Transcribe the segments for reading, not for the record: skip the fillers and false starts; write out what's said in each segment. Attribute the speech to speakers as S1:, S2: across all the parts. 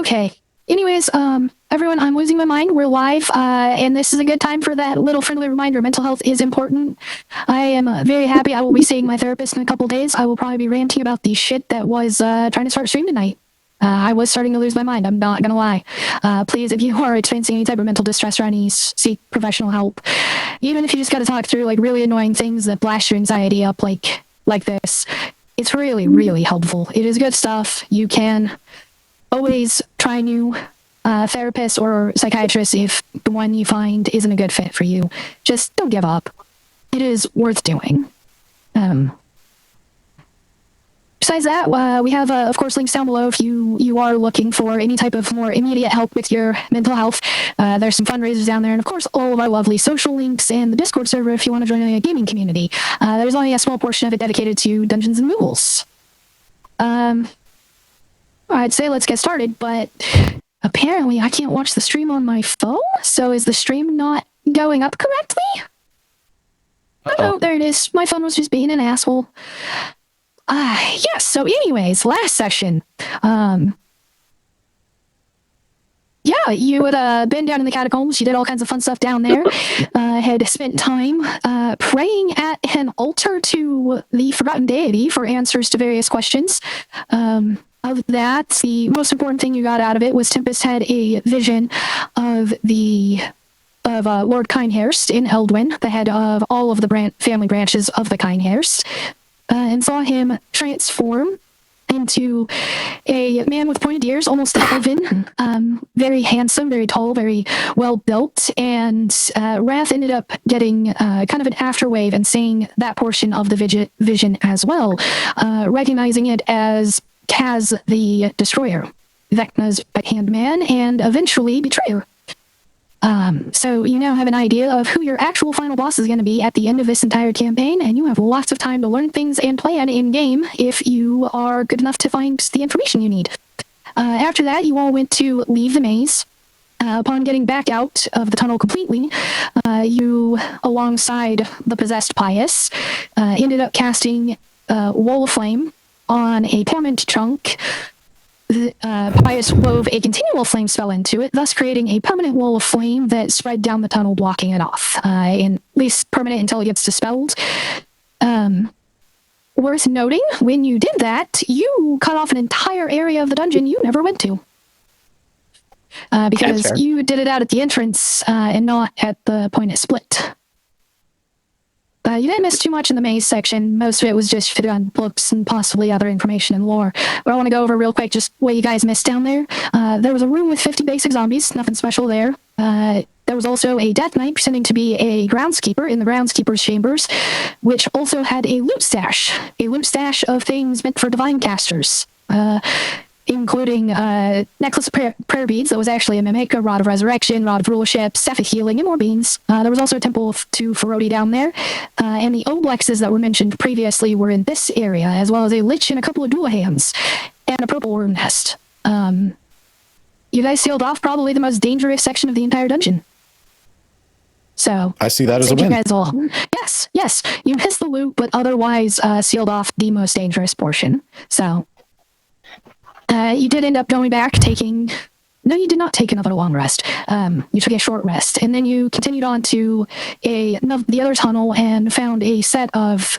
S1: Okay. Anyways, everyone, I'm losing my mind. We're live, and this is a good time for that little friendly reminder. Mental health is important. I am very happy. I will be seeing my therapist in a couple days. I will probably be ranting about the shit that was trying to start stream tonight. I was starting to lose my mind. I'm not gonna lie. Please, if you are experiencing any type of mental distress or unease, seek professional help. Even if you just got to talk through like really annoying things that blast your anxiety up like this, it's really, really helpful. It is good stuff. You can always try new therapists or psychiatrists if the one you find isn't a good fit for you. Just don't give up. It is worth doing. Besides that, we have, of course, links down below if you are looking for any type of more immediate help with your mental health. There's some fundraisers down there, and of course, all of our lovely social links and the Discord server if you want to join a gaming community. There's only a small portion of it dedicated to Dungeons and Moogles. I'd say let's get started, but apparently I can't watch the stream on my phone, so is the stream not going up correctly? Oh, there it is. My phone was just being an asshole. Yes, so anyways, last session, yeah, you had been down in the catacombs, you did all kinds of fun stuff down there, had spent time praying at an altar to the forgotten deity for answers to various questions. Of that, the most important thing you got out of it was Tempest had a vision of Lord Kinehurst in Eldwin, the head of all of the family branches of the Kinehurst, and saw him transform into a man with pointed ears, almost elven, very handsome, very tall, very well built, and Wrath ended up getting kind of an afterwave and seeing that portion of the vision as well, recognizing it as Kaz the Destroyer, Vecna's right-hand man, and eventually Betrayer. So you now have an idea of who your actual final boss is going to be at the end of this entire campaign, and you have lots of time to learn things and plan in-game if you are good enough to find the information you need. After that, you all went to leave the maze. Upon getting back out of the tunnel completely, you, alongside the possessed Pius, ended up casting Wall of Flame on a torment chunk. Pius wove a continual flame spell into it, thus creating a permanent wall of flame that spread down the tunnel, blocking it off, and at least permanent until it gets dispelled. Worth noting, when you did that, you cut off an entire area of the dungeon you never went to. Because you did it out at the entrance and not at the point it split. You didn't miss too much in the maze section. Most of it was just fit on books and possibly other information and lore. But I want to go over real quick just what you guys missed down there. There was a room with 50 basic zombies, nothing special there. There was also a Death Knight pretending to be a groundskeeper in the groundskeeper's chambers, which also had a loot stash of things meant for divine casters. Including necklace of prayer beads that was actually a mimic, a rod of resurrection, rod of rulership, staff of healing, and more beans. There was also a temple to Ferodi down there, and the oblexes that were mentioned previously were in this area, as well as a lich and a couple of dual-hams, and a purple worm nest. You guys sealed off probably the most dangerous section of the entire dungeon. So
S2: I see that as a win.
S1: You guys all, yes, you missed the loot, but otherwise sealed off the most dangerous portion. So. You did end up going back no, you did not take another long rest. You took a short rest, and then you continued on to the other tunnel and found a set of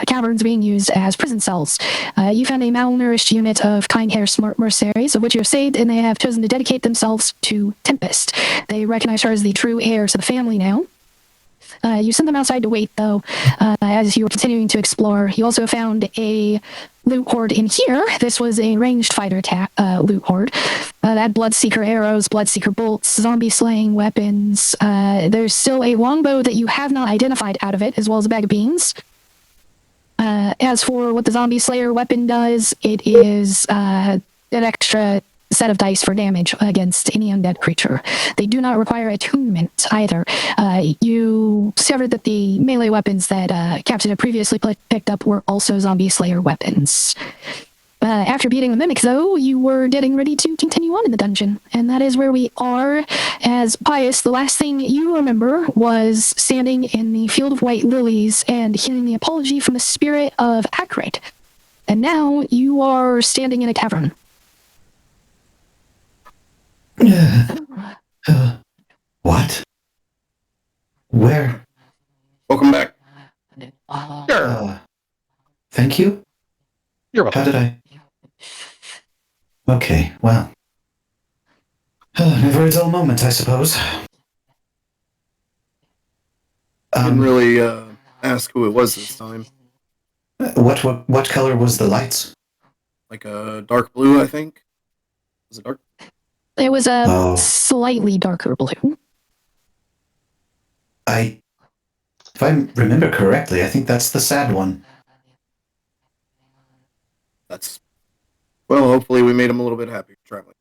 S1: caverns being used as prison cells. You found a malnourished unit of Kinehurst mercenaries, of which you have saved, and they have chosen to dedicate themselves to Tempest. They recognize her as the true heir to the family now. You sent them outside to wait, though, as you were continuing to explore. You also found a loot hoard in here. This was a ranged fighter loot hoard. That had Bloodseeker arrows, Bloodseeker bolts, zombie-slaying weapons. There's still a longbow that you have not identified out of it, as well as a bag of beans. As for what the Zombie Slayer weapon does, it is an extra set of dice for damage against any undead creature. They do not require attunement either. You discovered that the melee weapons that Captain had previously picked up were also Zombie Slayer weapons. After beating the Mimic, though, you were getting ready to continue on in the dungeon, and that is where we are. As Pius, the last thing you remember was standing in the Field of White Lilies and hearing the apology from the spirit of Highroad. And now you are standing in a cavern.
S2: What? Where?
S3: Welcome back.
S2: Thank you?
S4: You're welcome.
S2: How did I? Okay, well. Never a dull moment, I suppose.
S3: Didn't really ask who it was this time.
S2: What color was the lights?
S3: Like a dark blue, I think. Was it dark?
S1: It was a slightly darker blue.
S2: If I remember correctly, I think that's the sad one.
S3: Well, hopefully we made him a little bit happier traveling.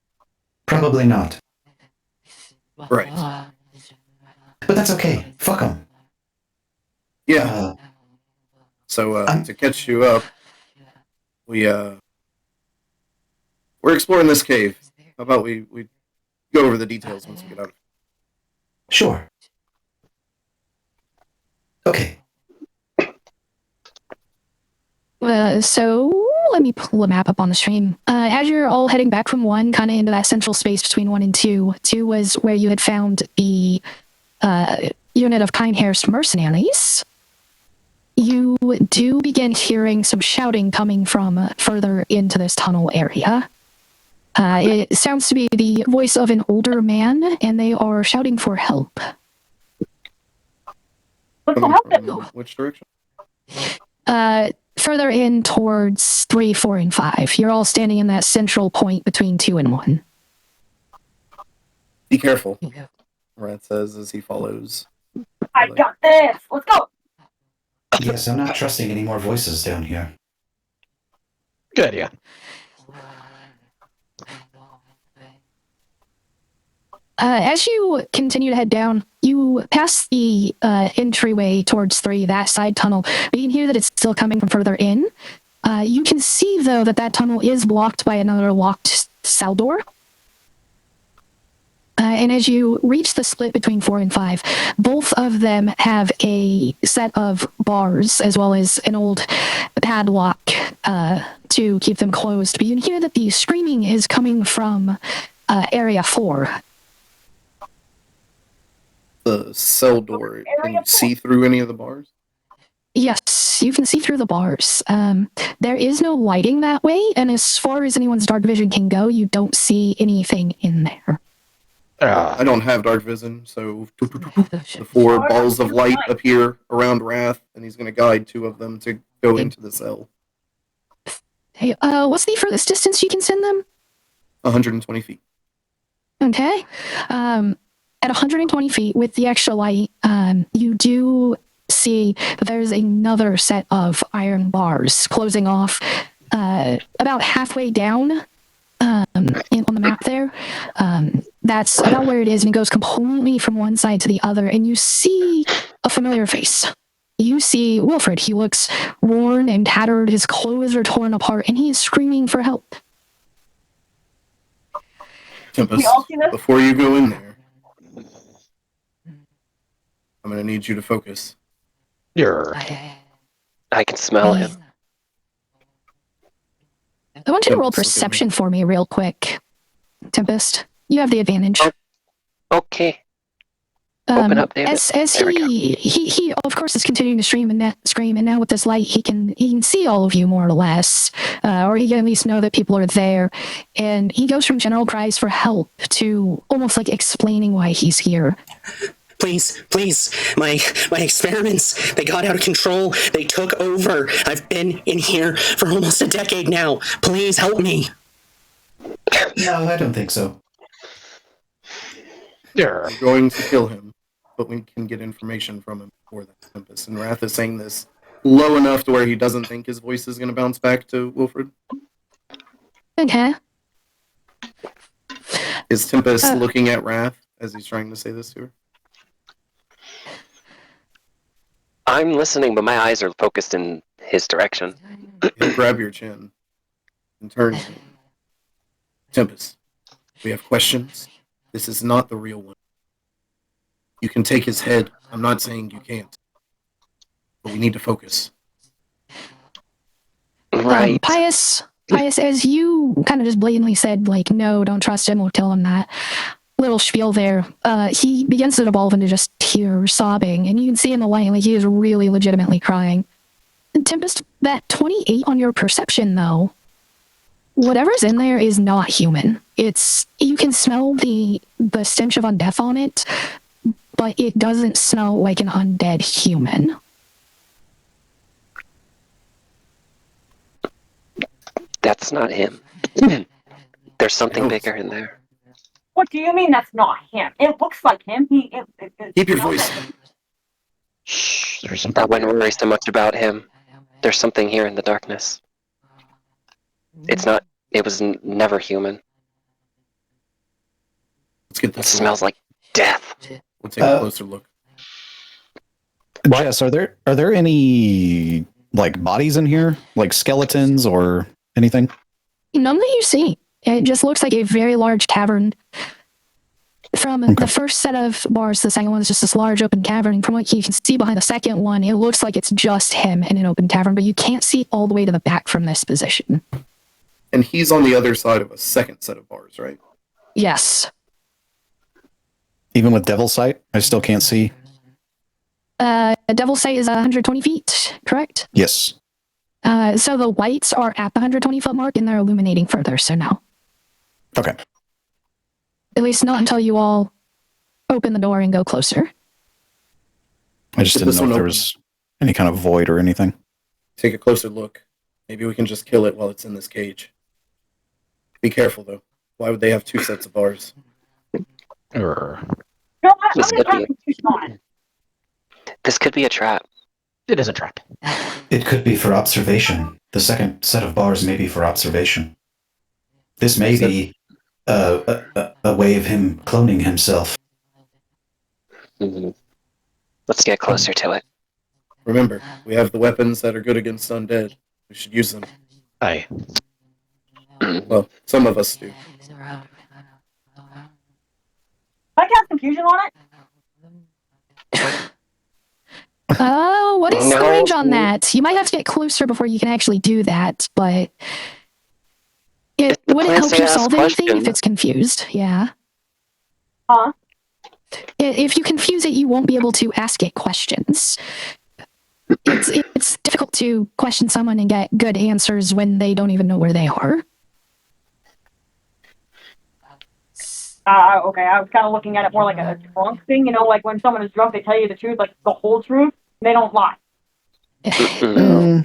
S2: Probably not.
S3: Right.
S2: But that's okay. Fuck them.
S3: Yeah. So, to catch you up, we're exploring this cave. How about we go over the details once we get out of it?
S2: Sure. Okay.
S1: So let me pull a map up on the stream. As you're all heading back from 1, kind of into that central space between 1 and 2, 2 was where you had found the unit of Kindhair's mercenaries. You do begin hearing some shouting coming from further into this tunnel area. It sounds to be the voice of an older man, and they are shouting for help.
S3: Which direction?
S1: Further in towards 3, 4, and 5. You're all standing in that central point between 2 and 1.
S3: Be careful, Rat says as he follows.
S5: I got this! Let's go!
S2: Yes, I'm not trusting any more voices down here.
S4: Good idea.
S1: As you continue to head down, you pass the entryway towards 3, that side tunnel. But you can hear that it's still coming from further in. You can see, though, that tunnel is blocked by another locked cell door. And as you reach the split between 4 and 5, both of them have a set of bars as well as an old padlock to keep them closed. But you can hear that the screaming is coming from area 4.
S3: The cell door, can you see through any of the bars?
S1: Yes, you can see through the bars. There is no lighting that way, and as far as anyone's dark vision can go, you don't see anything in there.
S3: I don't have dark vision, so the 4 balls of light appear around Wrath, and he's going to guide 2 of them to go into the cell.
S1: Hey, what's the furthest distance you can send them?
S3: 120 feet.
S1: Okay. At 120 feet with the extra light, you do see that there's another set of iron bars closing off about halfway down on the map there. That's about where it is, and it goes completely from one side to the other, and you see a familiar face. You see Wilfred. He looks worn and tattered, his clothes are torn apart, and he is screaming for help.
S3: Tempest, before you go in there, I'm going to need you to focus.
S6: I can smell him.
S1: I want you to roll perception for me real quick. Tempest, you have the advantage.
S6: Okay. Open up, David.
S1: As he of course is continuing to scream, and now with this light he can see all of you more or less, or he can at least know that people are there, and he goes from general cries for help to almost like explaining why he's here.
S7: Please, my experiments, they got out of control. They took over. I've been in here for almost a decade now. Please help me.
S2: No, I don't think so.
S3: We're going to kill him, but we can get information from him before that. Tempest. And Wrath is saying this low enough to where he doesn't think his voice is going to bounce back to Wilfred.
S1: Okay.
S3: Is Tempest looking at Wrath as he's trying to say this to her?
S6: I'm listening, but my eyes are focused in his direction.
S3: He'll grab your chin and turn to you. Tempest, we have questions. This is not the real one. You can take his head. I'm not saying you can't. But we need to focus.
S6: Right.
S1: Pius, Pius, as you kind of just blatantly said, like, no, don't trust him, or tell him that little spiel there, he begins to devolve into just tears, sobbing, and you can see in the light, like, he is really legitimately crying. Tempest, that 28 on your perception, though, whatever's in there is not human. You can smell the stench of undeath on it, but it doesn't smell like an undead human.
S6: That's not him. There's something
S3: No.
S6: bigger in there.
S5: What do you mean that's not him? It looks like him.
S3: Keep your voice.
S4: Shh, there's some.
S6: I wouldn't worry so much about him. There's something here in the darkness. It was never human.
S3: Let's get
S6: It
S3: this.
S6: smells like death.
S3: We'll take a closer look.
S8: Jess, are there any like bodies in here, like skeletons or anything?
S1: None that you see. It just looks like a very large cavern. From the first set of bars to the second one is just this large open cavern. From what you can see behind the second one, it looks like it's just him in an open cavern, but you can't see all the way to the back from this position.
S3: And he's on the other side of a second set of bars, right?
S1: Yes.
S8: Even with Devil's Sight, I still can't see.
S1: Devil's Sight is 120 feet, correct?
S8: Yes.
S1: So the lights are at the 120 foot mark and they're illuminating further, so no.
S8: Okay.
S1: At least not until you all open the door and go closer.
S8: I just
S3: Get
S8: didn't
S3: this
S8: know if
S3: one
S8: there
S3: open.
S8: was any kind of void or anything.
S3: Take a closer look. Maybe we can just kill it while it's in this cage. Be careful, though. Why would they have two sets of bars?
S4: Err.
S5: No,
S6: This
S5: I'm
S6: could
S5: gonna
S6: be-
S5: confused on it.
S6: This could be a trap.
S4: It is a trap.
S2: It could be for observation. The second set of bars may be for observation. This may be a way of him cloning himself.
S6: Mhm. Let's get closer to it.
S3: Remember, we have the weapons that are good against undead. We should use them.
S4: Aye.
S3: Well, some of us do.
S5: Can I cast confusion on it?
S1: What is the
S6: No.
S1: range on that? You might have to get closer before you can actually do that, but it
S6: the
S1: wouldn't
S6: plan
S1: help
S6: say
S1: you
S6: ask
S1: solve anything if
S6: question?
S1: it's confused. Yeah.
S5: Huh?
S1: If you confuse it, you won't be able to ask it questions. It's difficult to question someone and get good answers when they don't even know where they are.
S5: Okay, I was kind of looking at it more like a drunk thing, you know, like when someone is drunk, they tell you the truth, like the whole truth, they don't lie.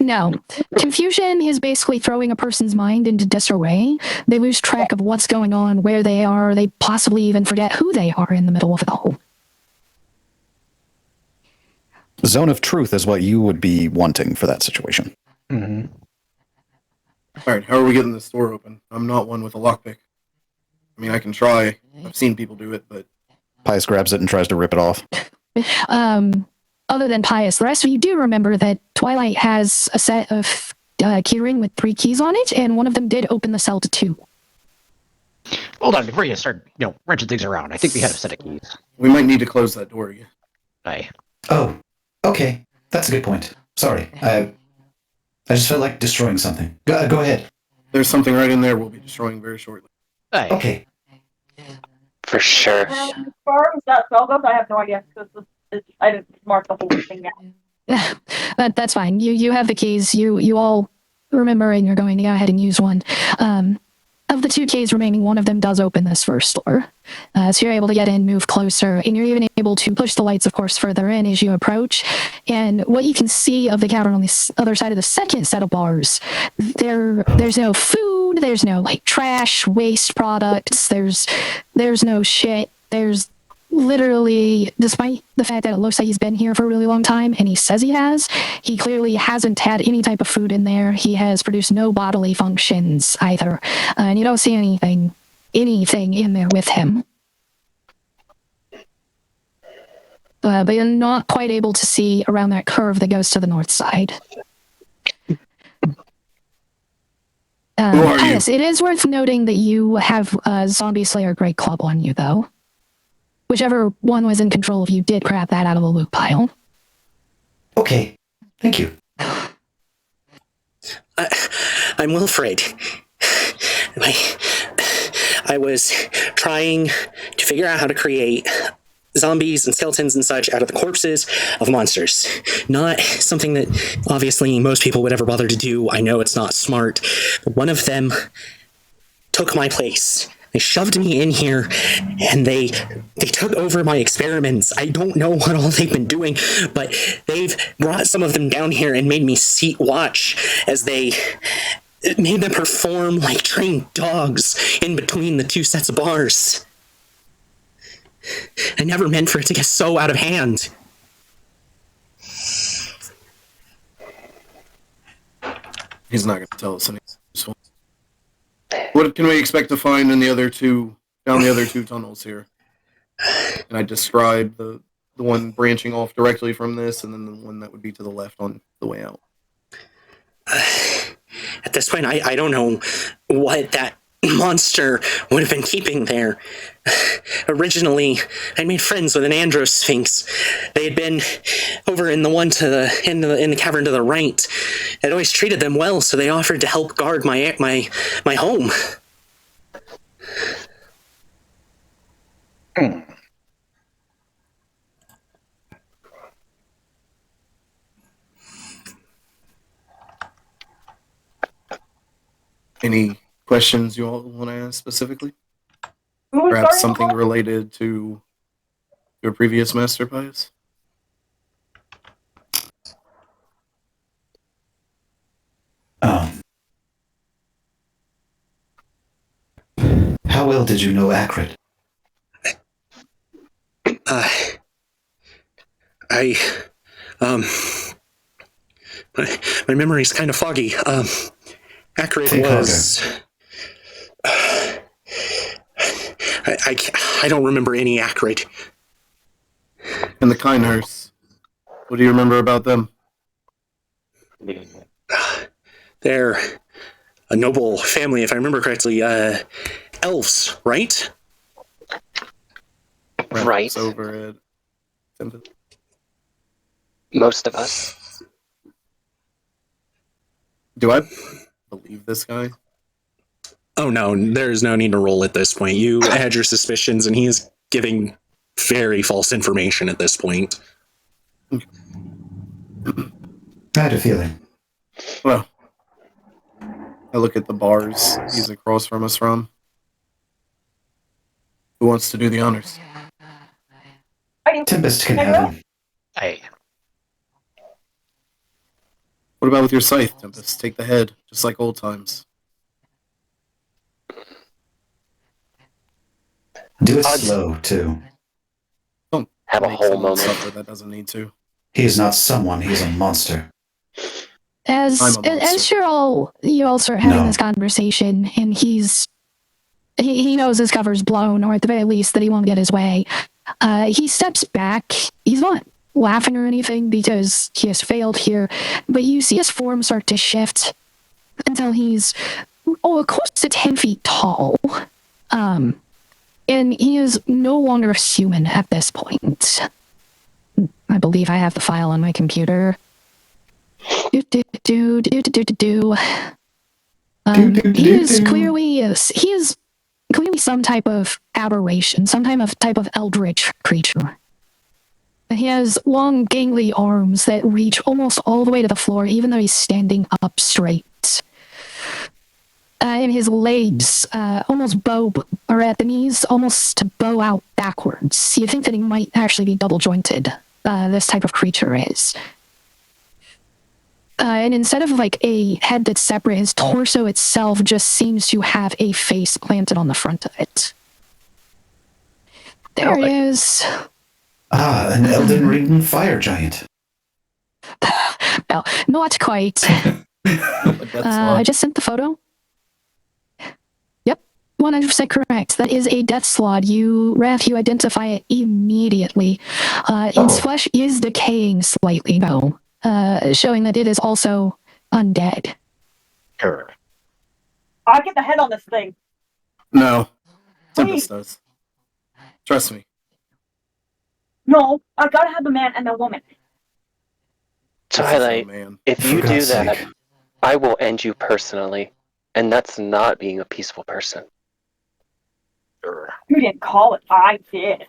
S1: No. Confusion is basically throwing a person's mind into disarray. They lose track of what's going on, where they are. They possibly even forget who they are in the middle of it all.
S8: Zone of truth is what you would be wanting for that situation.
S4: Mm-hmm.
S3: All right, how are we getting this door open? I'm not one with a lockpick. I mean, I can try. I've seen people do it, but
S8: Pius grabs it and tries to rip it off.
S1: Other than Pius, the rest of you do remember that Twilight has a set of keyring with 3 keys on it, and one of them did open the cell to 2.
S4: Hold on, before you start, wrenching things around. I think we had a set of keys.
S3: we might need to close that door again.
S4: Aye.
S2: Oh, okay. That's a good point. Sorry. I just felt like destroying something. Go ahead.
S3: There's something right in there we'll be destroying very shortly.
S4: Aye.
S2: Okay.
S6: For sure.
S5: As far as that spell goes, I have no idea. I didn't mark the whole thing down.
S1: That's fine. You have the keys. You all remember, and you're going to go ahead and use one. Of the 2 keys remaining, one of them does open this first door. So you're able to get in, move closer, and you're even able to push the lights, of course, further in as you approach. And what you can see of the cavern on the other side of the second set of bars, there's no food, there's no like trash, waste products, there's no shit. There's literally, despite the fact that it looks like he's been here for a really long time, and he says he has, he clearly hasn't had any type of food in there. He has produced no bodily functions either. And you don't see anything in there with him. But you're not quite able to see around that curve that goes to the north side.
S3: Who are you?
S1: Yes, it is worth noting that you have a Zombie Slayer Great Club on you, though. Whichever one was in control of you did grab that out of the loot pile.
S2: Okay. Thank you.
S7: I I'm Wilfred. I was trying to figure out how to create zombies and skeletons and such out of the corpses of monsters. Not something that obviously most people would ever bother to do. I know it's not smart. One of them took my place. They shoved me in here, and they took over my experiments. I don't know what all they've been doing, but they've brought some of them down here and made me watch as they made them perform like trained dogs in between the two sets of bars. I never meant for it to get so out of hand.
S3: He's not going to tell us anything. What can we expect to find in the other two, down the other two tunnels here? And I describe the one branching off directly from this, and then the one that would be to the left on the way out.
S7: At this point, I don't know what that monster would have been keeping there. Originally, I made friends with an androsphinx. They had been over in the one in the cavern to the right. I'd always treated them well, so they offered to help guard my home.
S3: Any questions you all want to ask specifically?
S5: Who was
S3: Perhaps
S5: starting
S3: something
S5: the call?
S3: related to your previous master pies?
S2: How well did you know Acrid?
S7: My memory's kind of foggy. Acrid
S2: Think
S7: was... I don't remember any Acrid.
S3: And the Kinehursts. What do you remember about them?
S7: They're a noble family, if I remember correctly. Elves, right?
S6: Right.
S3: Over at Tempest.
S6: Most of us.
S3: Do I believe this guy?
S7: Oh no, there's no need to roll at this point. You had your suspicions, and he is giving very false information at this point.
S2: I had a feeling.
S3: Well, I look at the bars he's across from us from. Who wants to do the honors?
S5: I do.
S2: Tempest can
S5: I
S2: have
S5: will.
S2: him.
S4: Hey,
S3: What about with your scythe, Tempest? Take the head, just like old times.
S2: Do it slow, too.
S3: Don't
S6: Have a
S3: make
S6: whole
S3: someone
S6: moment.
S3: suffer that doesn't need to.
S2: He is not someone, he is a monster.
S1: As
S3: I'm a monster.
S1: as you all start having
S2: No.
S1: this conversation, and he knows his cover's blown, or at the very least that he won't get his way. He steps back. He's not laughing or anything because he has failed here, but you see his form start to shift until he's close to 10 feet tall. And he is no longer human at this point. I believe I have the file on my computer. He is clearly some type of aberration, some type of eldritch creature. He has long, gangly arms that reach almost all the way to the floor, even though he's standing up straight. And his legs almost bow, or at the knees, almost to bow out backwards. You think that he might actually be double jointed. This type of creature is. And instead of like a head that's separate, his torso itself just seems to have a face planted on the front of it. There it is.
S2: Ah, an Elden Ring fire giant.
S1: Well, not quite. I just sent the photo. Yep, 100% correct. That is a death slot. You identify it immediately. Its flesh is decaying slightly, though, showing that it is also undead.
S4: sure.
S5: I'll get the head on this thing.
S3: No. Tempest does. Trust me.
S5: No, I gotta have the man and the woman.
S6: So
S3: This is no
S6: highlight,
S3: man.
S6: if you
S2: For
S6: do
S2: God's
S6: that,
S2: sake.
S6: I will end you personally, and that's not being a peaceful person.
S5: You didn't call it. I did.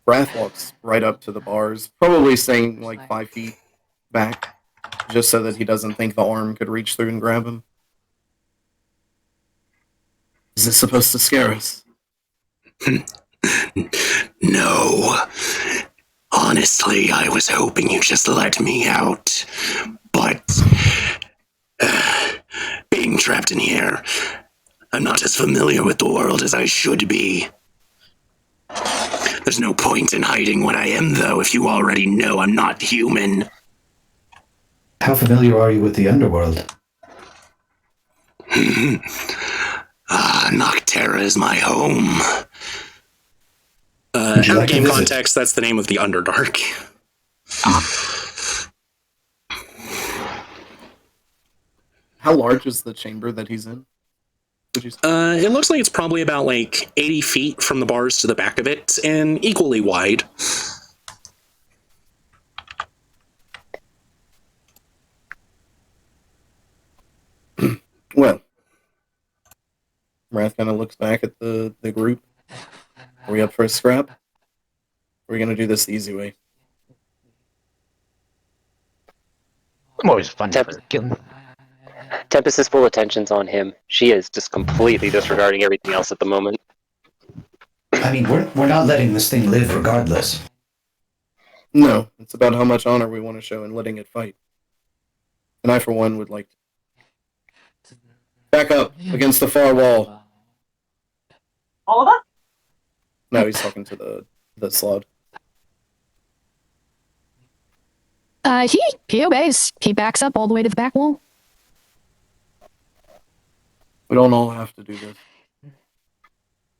S3: Wrath walks right up to the bars, probably staying like 5 feet back, just so that he doesn't think the arm could reach through and grab him. Is this supposed to scare us?
S9: No. Honestly, I was hoping you'd just let me out. But being trapped in here, I'm not as familiar with the world as I should be. There's no point in hiding what I am, though, if you already know I'm not human.
S2: How familiar are you with the underworld?
S9: Nocterra is my home.
S2: Would you
S9: Out of
S2: like to
S9: game
S2: visit?
S9: context, that's the name of the Underdark.
S3: How large is the chamber that he's in? Would you say?
S9: It looks like it's probably about like 80 feet from the bars to the back of it, and equally wide.
S3: Well, Wrath kind of looks back at the group. Are we up for a scrap? Or are we going to do this the easy way?
S4: I'm always fun for killing.
S6: Tempest's full attention's on him. She is just completely disregarding everything else at the moment.
S2: I mean, we're not letting this thing live regardless.
S3: No, it's about how much honor we want to show in letting it fight. And I, for one, would like to back up against the far wall.
S5: All of us?
S3: No, he's talking to the slod.
S1: He obeys. He backs up all the way to the back wall.
S3: We don't all have to do this.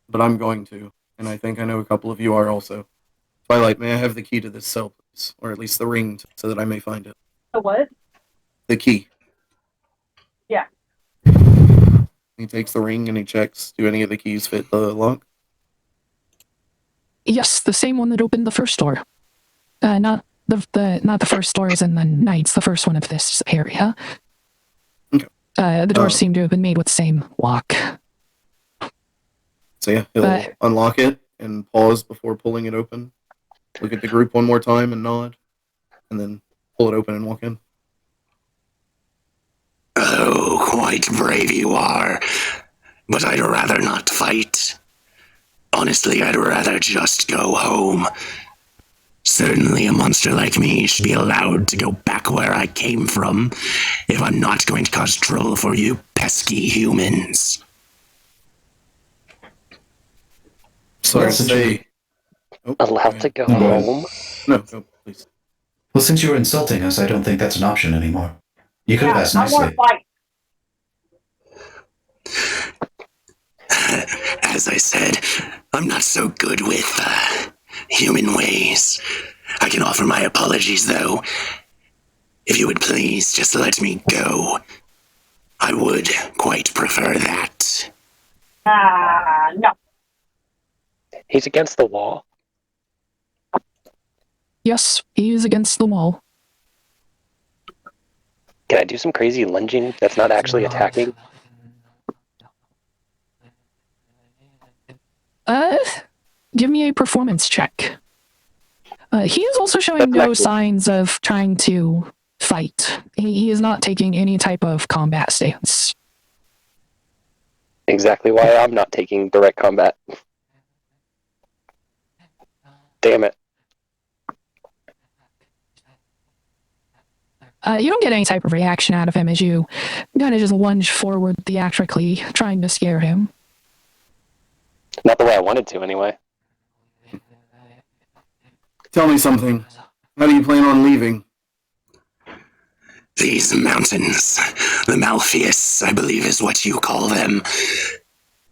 S3: But I'm going to, and I think I know a couple of you are also. Twilight, may I have the key to this cell, please? Or at least the ring, so that I may find it.
S5: The what?
S3: The key.
S5: Yeah.
S3: He takes the ring and he checks, do any of the keys fit the lock?
S1: Yes, the same one that opened the first door. Not the first doors in the Knights, the first one of this area.
S3: Okay.
S1: The doors seem to have been made with the same lock.
S3: So yeah, he'll unlock it and pause before pulling it open. Look at the group one more time and nod. And then pull it open and walk in.
S9: Oh, quite brave you are. But I'd rather not fight. Honestly, I'd rather just go home. Certainly a monster like me should be allowed to go back where I came from if I'm not going to cause trouble for you pesky humans.
S3: So
S2: That's
S3: say... Oh,
S6: Allowed to go
S2: No, go ahead.
S6: home?
S3: No, please.
S2: Well, since you're insulting us, I don't think that's an option anymore. You could have asked
S5: I want
S2: nicely.
S5: to fight.
S9: As I said, I'm not so good with human ways. I can offer my apologies, though. If you would please just let me go, I would quite prefer that.
S5: No.
S6: He's against the wall.
S1: Yes, he is against the wall.
S6: Can I do some crazy lunging that's not actually attacking?
S1: Give me a performance check. He is also showing no signs of trying to fight. He is not taking any type of combat stance.
S6: Exactly why I'm not taking direct combat. Damn it.
S1: You don't get any type of reaction out of him as you kind of just lunge forward theatrically, trying to scare him.
S6: Not the way I wanted to, anyway.
S3: Tell me something. How do you plan on leaving?
S9: These mountains, the Maluviette, I believe is what you call them.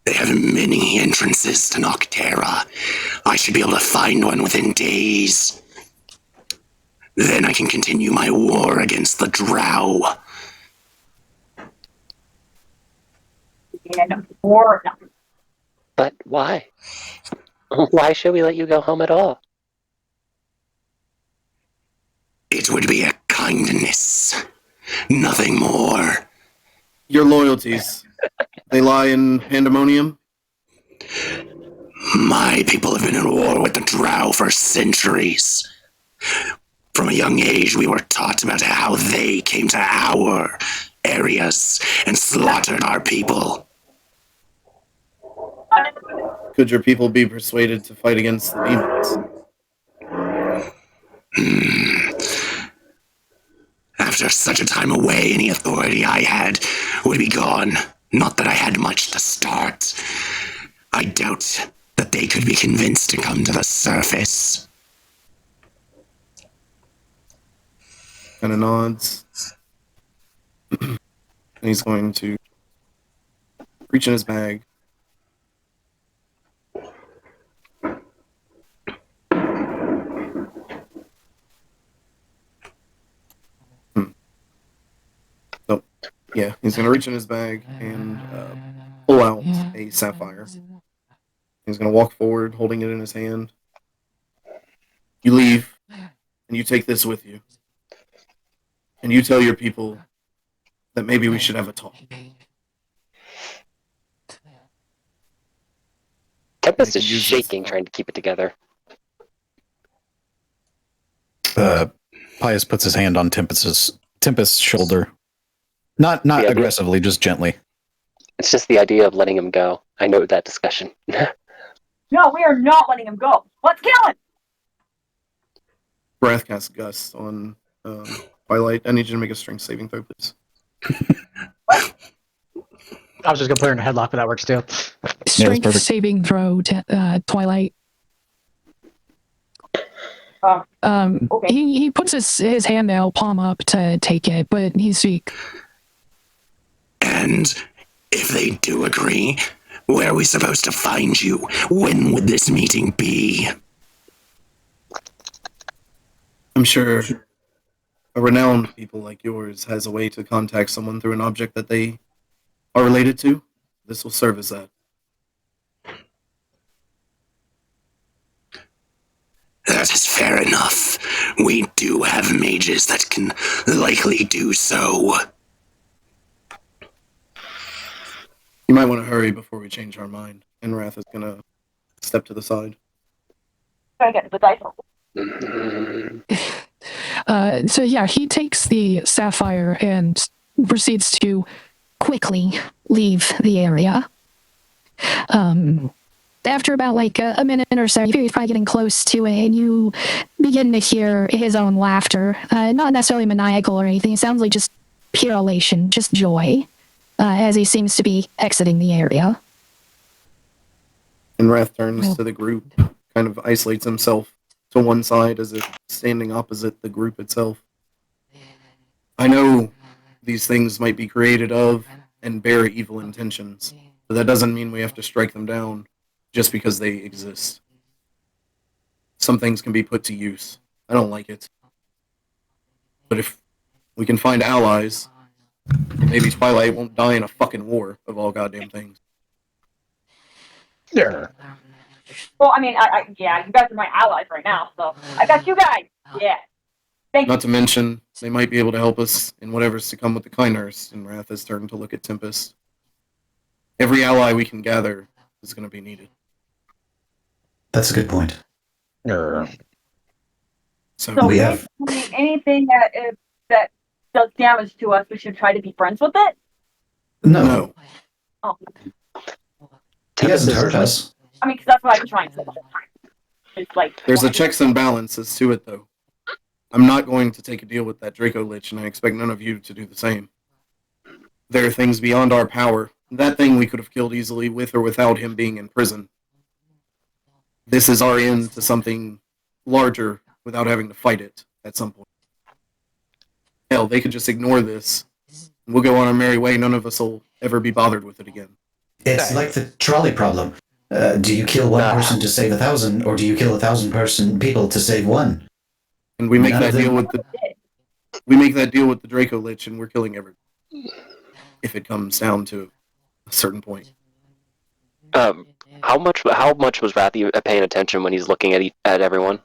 S9: They have many entrances to Nocterra. I should be able to find one within days. Then I can continue my war against the Drow.
S5: And or no.
S6: But why? Why should we let you go home at all?
S9: It It would be a kindness. Nothing more.
S3: Your loyalties, they lie in pandemonium?
S9: My people have been at war with the Drow for centuries. From a young age, we were taught about how they came to our areas and slaughtered our people.
S3: Could your people be persuaded to fight against the demons?
S9: After such a time away, any authority I had would be gone. Not that I had much to start. I doubt that they could be convinced to come to the surface.
S3: Kind of nods. And he's going to reach in his bag. So, yeah, he's going to reach in his bag and pull out a sapphire. He's going to walk forward, holding it in his hand. You leave, and you take this with you. And you tell your people that maybe we should have a talk.
S6: Tempest
S3: I
S6: is
S3: can use
S6: shaking,
S3: this.
S6: trying to keep it together.
S8: Pius puts his hand on Tempest's shoulder. Not
S6: Yeah,
S8: aggressively, just gently.
S6: It's just the idea of letting him go. I know that discussion.
S5: No, we are not letting him go. Let's kill him!
S3: Breath cast Gust on Twilight. I need you to make a strength saving throw, please.
S4: I was just gonna put her in a headlock, but that works too.
S1: Strength
S8: perfect.
S1: saving throw, Twilight.
S5: Okay.
S1: He puts his hand out, palm up to take it, but he's weak.
S9: And if they do agree, where are we supposed to find you? When would this meeting be?
S3: I'm sure a renowned people like yours has a way to contact someone through an object that they are related to. This will serve as that.
S9: That is fair enough. We do have mages that can likely do so.
S3: You might want to hurry before we change our mind. And Wrath is going to step to the side.
S5: Gotta get the dice.
S1: So yeah, he takes the sapphire and proceeds to quickly leave the area. After about like a minute or so, you figure he's probably getting close to it, and you begin to hear his own laughter. Not necessarily maniacal or anything. It sounds like just pure elation, just joy, as he seems to be exiting the area.
S3: And Wrath turns to the group, kind of isolates himself to one side as if standing opposite the group itself. I know these things might be created of and bear evil intentions, but that doesn't mean we have to strike them down just because they exist. Some things can be put to use. I don't like it. But if we can find allies, maybe Twilight won't die in a fucking war of all goddamn things.
S4: Yeah.
S5: Well, I mean, yeah, you guys are my allies right now, so I got you guys. Yeah. Thank you.
S3: Not to mention, they might be able to help us in whatever's to come with the Kind Nurse. And Wrath has turned to look at Tempest. Every ally we can gather is going to be needed.
S2: That's a good point.
S4: Yeah.
S5: So
S2: we have
S5: anything that does damage to us, we should try to be friends with it.
S2: no.
S5: Oh,
S2: He hasn't hurt us.
S5: I mean, because that's what I've been trying to say the whole time. It's like
S3: There's a checks and balances to it, though. I'm not going to take a deal with that Draco Lich, and I expect none of you to do the same. There are things beyond our power. That thing we could have killed easily with or without him being in prison. This is our end to something larger without having to fight it at some point. Hell, they could just ignore this. And we'll go on our merry way. None of us will ever be bothered with it again.
S2: It's like the trolley problem. Do you kill one person to save 1,000, or do you kill 1,000 people to save one?
S3: And we make
S2: None
S3: that
S2: of them-
S3: deal with the Draco Lich, and we're killing everyone. If it comes down to a certain point.
S6: How much was Rathy paying attention when he's looking at everyone?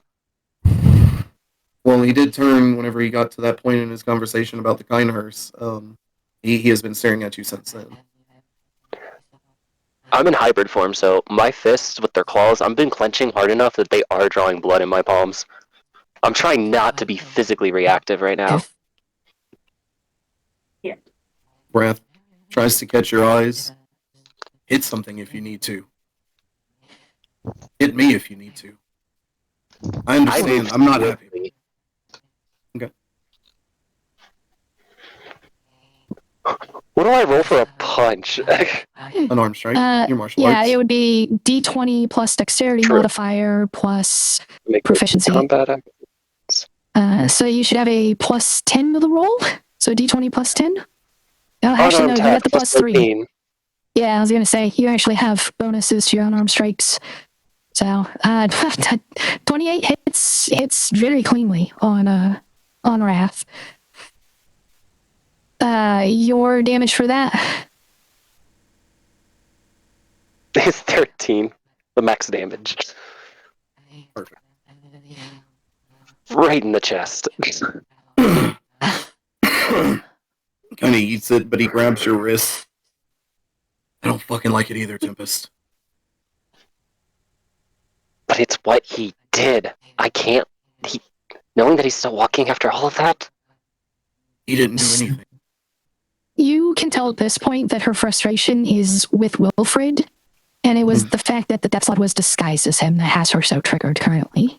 S3: Well, he did turn whenever he got to that point in his conversation about the Kindhurst. He has been staring at you since then.
S6: I'm in hybrid form, so my fists with their claws, I've been clenching hard enough that they are drawing blood in my palms. I'm trying not to be physically reactive right now.
S3: Breath tries to catch your eyes. Hit something if you need to. Hit me if you need to. I understand. I'm not happy. Okay.
S6: What do I roll for a punch?
S3: An arm strike. Your martial
S1: Yeah,
S3: arts.
S1: it would be D20 plus dexterity
S6: True.
S1: modifier plus
S6: Make
S1: proficiency.
S6: combat.
S1: So you should have a plus 10 to the roll. So D20 plus 10. Oh, actually, no, you got the plus 3.
S6: 13.
S1: Yeah, I was going to say, you actually have bonuses to your unarmed strikes. So, 28 hits very cleanly on Wrath. Your damage for that?
S6: It's 13. The max damage.
S3: Perfect.
S6: Right in the chest.
S3: Kind of eats it, but he grabs your wrist. I don't fucking like it either, Tempest.
S6: But it's what he did. I can't... knowing that he's still walking after all of that?
S3: He didn't do anything.
S1: You can tell at this point that her frustration is with Wilfred, and it was the fact that the Death Slot was disguised as him that has her so triggered currently.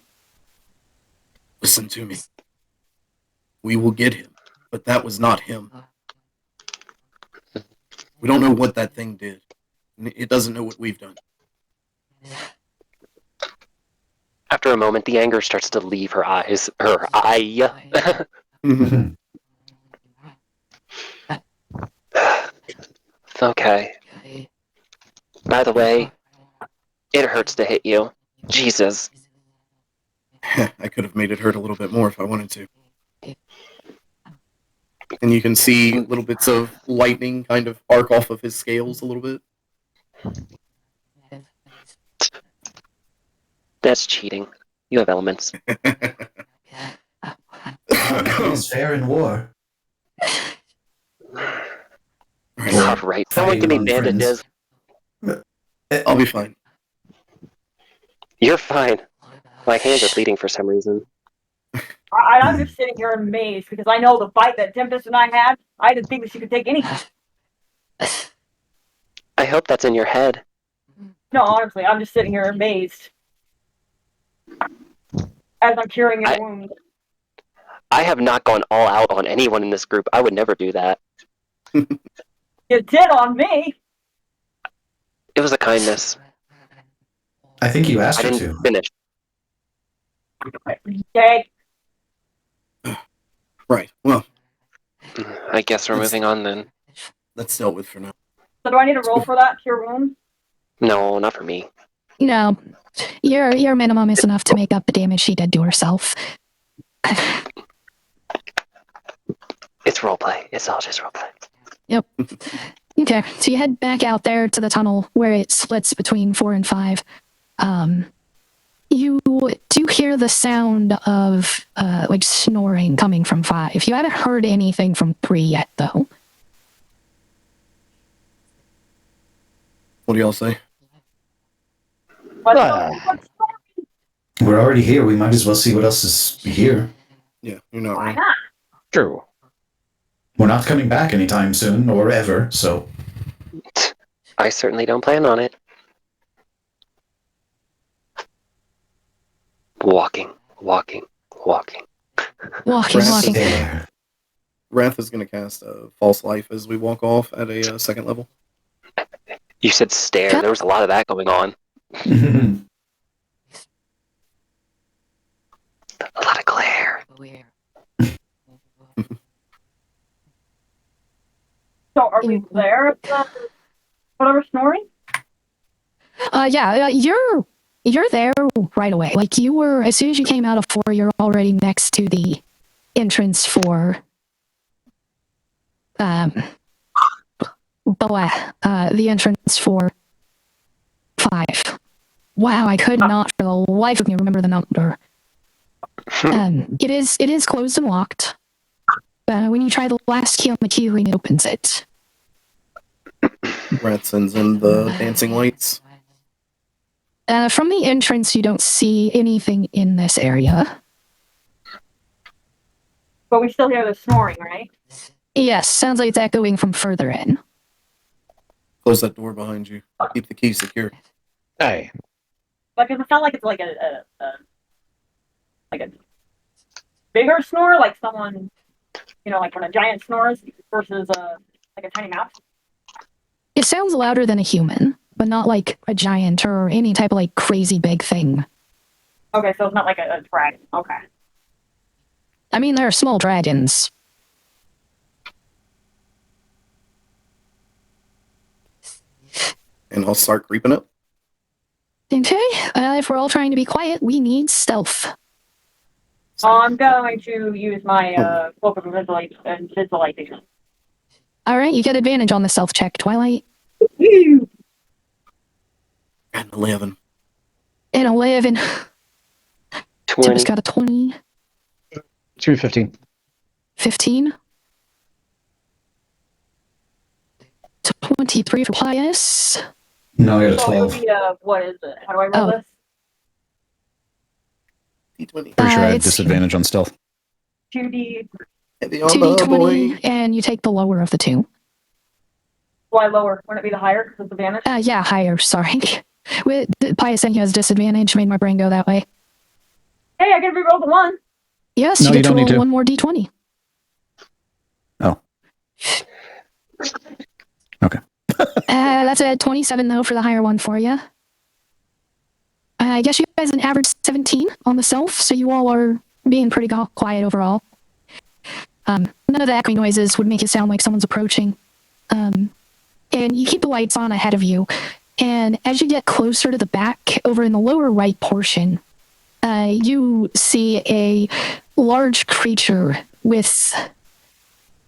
S3: Listen to me. We will get him, but that was not him. We don't know what that thing did. It doesn't know what we've done.
S6: After a moment, the anger starts to leave her eyes. Her eye. Okay. By the way, it hurts to hit you. Jesus.
S3: I could have made it hurt a little bit more if I wanted to. And you can see little bits of lightning kind of arc off of his scales a little bit.
S6: That's cheating. You have elements.
S2: It's fair in war.
S6: Alright, someone give me bandages.
S3: I'll be fine.
S6: You're fine. My hands are bleeding for some reason.
S5: I'm just sitting here amazed because I know the fight that Tempest and I had. I didn't think that she could take anything.
S6: I hope that's in your head.
S5: No, honestly, I'm just sitting here amazed as I'm curing your wound.
S6: I have not gone all out on anyone in this group. I would never do that.
S5: You did on me.
S6: It was a kindness.
S2: I think you asked
S6: I
S2: her
S6: didn't
S2: to.
S6: finish.
S5: Okay.
S3: Right. Well,
S6: I guess we're moving on then.
S3: that's dealt with for now.
S5: So do I need to roll for that cure wound?
S6: No, not for me.
S1: No, your minimum is enough to make up the damage she did to herself.
S6: It's roleplay. It's all just roleplay.
S1: Yep. Okay, so you head back out there to the tunnel where it splits between 4 and 5. You do hear the sound of like snoring coming from 5. You haven't heard anything from 3 yet, though.
S3: What do y'all say?
S2: We're already here. We might as well see what else is here.
S3: Yeah, you're not
S5: Why
S3: wrong.
S5: not?
S4: True.
S2: We're not coming back anytime soon or ever, so
S6: I certainly don't plan on it. Walking.
S1: Walking.
S2: there.
S3: Wrath is going to cast a false life as we walk off at a second level.
S6: You said stare. There was a lot of that going on. A lot of glare.
S5: So are we there at the whatever snoring?
S1: Yeah, you're there right away. Like you were, as soon as you came out of 4, you're already next to the entrance for the entrance for 5. Wow, I could not for the life of me remember the number. It is closed and locked. When you try the last key on the key ring, it opens it.
S3: Rat sends in the dancing lights.
S1: From the entrance, you don't see anything in this area.
S5: But we still hear the snoring, right?
S1: Yes, sounds like it's echoing from further in.
S3: Close that door behind you. Keep the key secure.
S4: Hey,
S5: Like, it sounds like it's like a bigger snore, like someone, like when a giant snores versus like a tiny mouse.
S1: It sounds louder than a human, but not like a giant or any type of like crazy big thing.
S5: Okay, so it's not like a dragon. Okay.
S1: I mean, there are small dragons.
S3: And I'll start creeping up.
S1: Okay, if we're all trying to be quiet, we need stealth.
S5: I'm going to use my cloak of invisibilization.
S1: All right, you get advantage on the stealth check, Twilight.
S3: And 11.
S1: And 11.
S6: 20.
S1: Tipp's got a 20.
S4: 215.
S1: 15. 23 for Pius.
S2: No, I got a
S5: So it would
S2: 12.
S5: be, what is it? How do I roll this?
S3: D20.
S8: Pretty sure I had
S1: it's
S8: disadvantage on stealth.
S5: 2D.
S3: Heavy on the
S1: 2d20,
S3: boy.
S1: and you take the lower of the two.
S5: Why lower? Wouldn't it be the higher because it's advantage?
S1: Yeah, higher, sorry. With Pius saying he has disadvantage, made my brain go that way.
S5: Hey, I get to reroll the 1.
S1: Yes,
S8: No,
S1: you
S8: you
S1: get to
S8: don't
S1: roll
S8: need to.
S1: one more d20.
S8: Oh. Okay.
S1: That's a 27, though, for the higher one for you. I guess you guys an average 17 on the self, so you all are being pretty quiet overall. None of the echoing noises would make it sound like someone's approaching. And you keep the lights on ahead of you. And as you get closer to the back, over in the lower right portion, you see a large creature with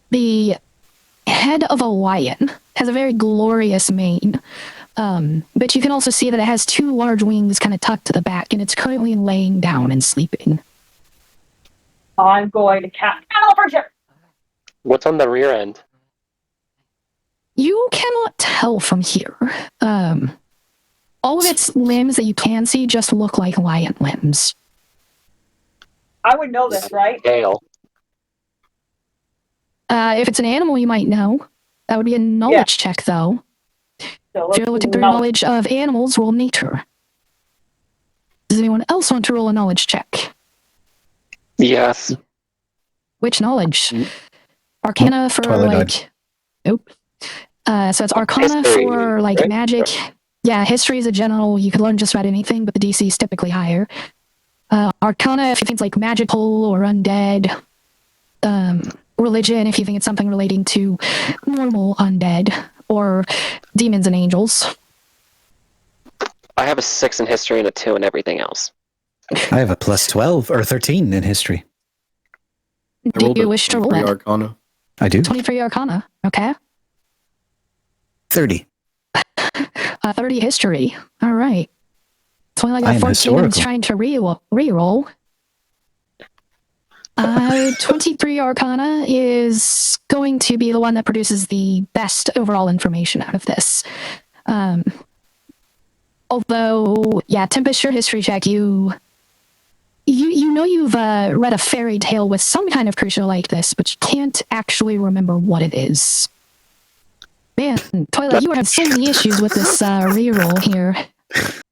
S1: the head of a lion. Has a very glorious mane. But you can also see that it has two large wings kind of tucked to the back, and it's currently laying down and sleeping.
S5: I'm going to cast Animal Friendship.
S6: What's on the rear end?
S1: You cannot tell from here. All of its limbs that you can see just look like lion limbs.
S5: I would know this, right?
S6: Tail.
S1: If it's an animal, you might know. That would be a knowledge check, though.
S5: So
S1: If you're looking through knowledge of animals, roll nature. Does anyone else want to roll a knowledge check?
S6: Yes.
S1: Which knowledge? Arcana for
S8: Twilight
S1: like...
S8: died.
S1: Nope. So it's Arcana
S6: History,
S1: for like
S6: right?
S1: magic. Yeah, history is a general. You could learn just about anything, but the DC is typically higher. Arcana if you think it's like magical or undead. Religion if you think it's something relating to normal undead or demons and angels.
S6: I have a 6 in history and a 2 in everything else.
S8: I have a plus 12 or 13 in history.
S3: I
S1: Do
S3: rolled
S1: you
S3: a
S1: wish to roll
S3: 23
S1: it?
S3: Arcana.
S8: I do.
S1: 23 Arcana. Okay.
S8: 30.
S1: 30 history. All right. So only
S8: I
S1: got
S8: am
S1: 14 and
S8: historical.
S1: trying to reroll. 23 Arcana is going to be the one that produces the best overall information out of this. Although, yeah, Tempest, your history check, you know you've read a fairy tale with some kind of creature like this, but you can't actually remember what it is. Man, Twilight, you have so many issues with this reroll here.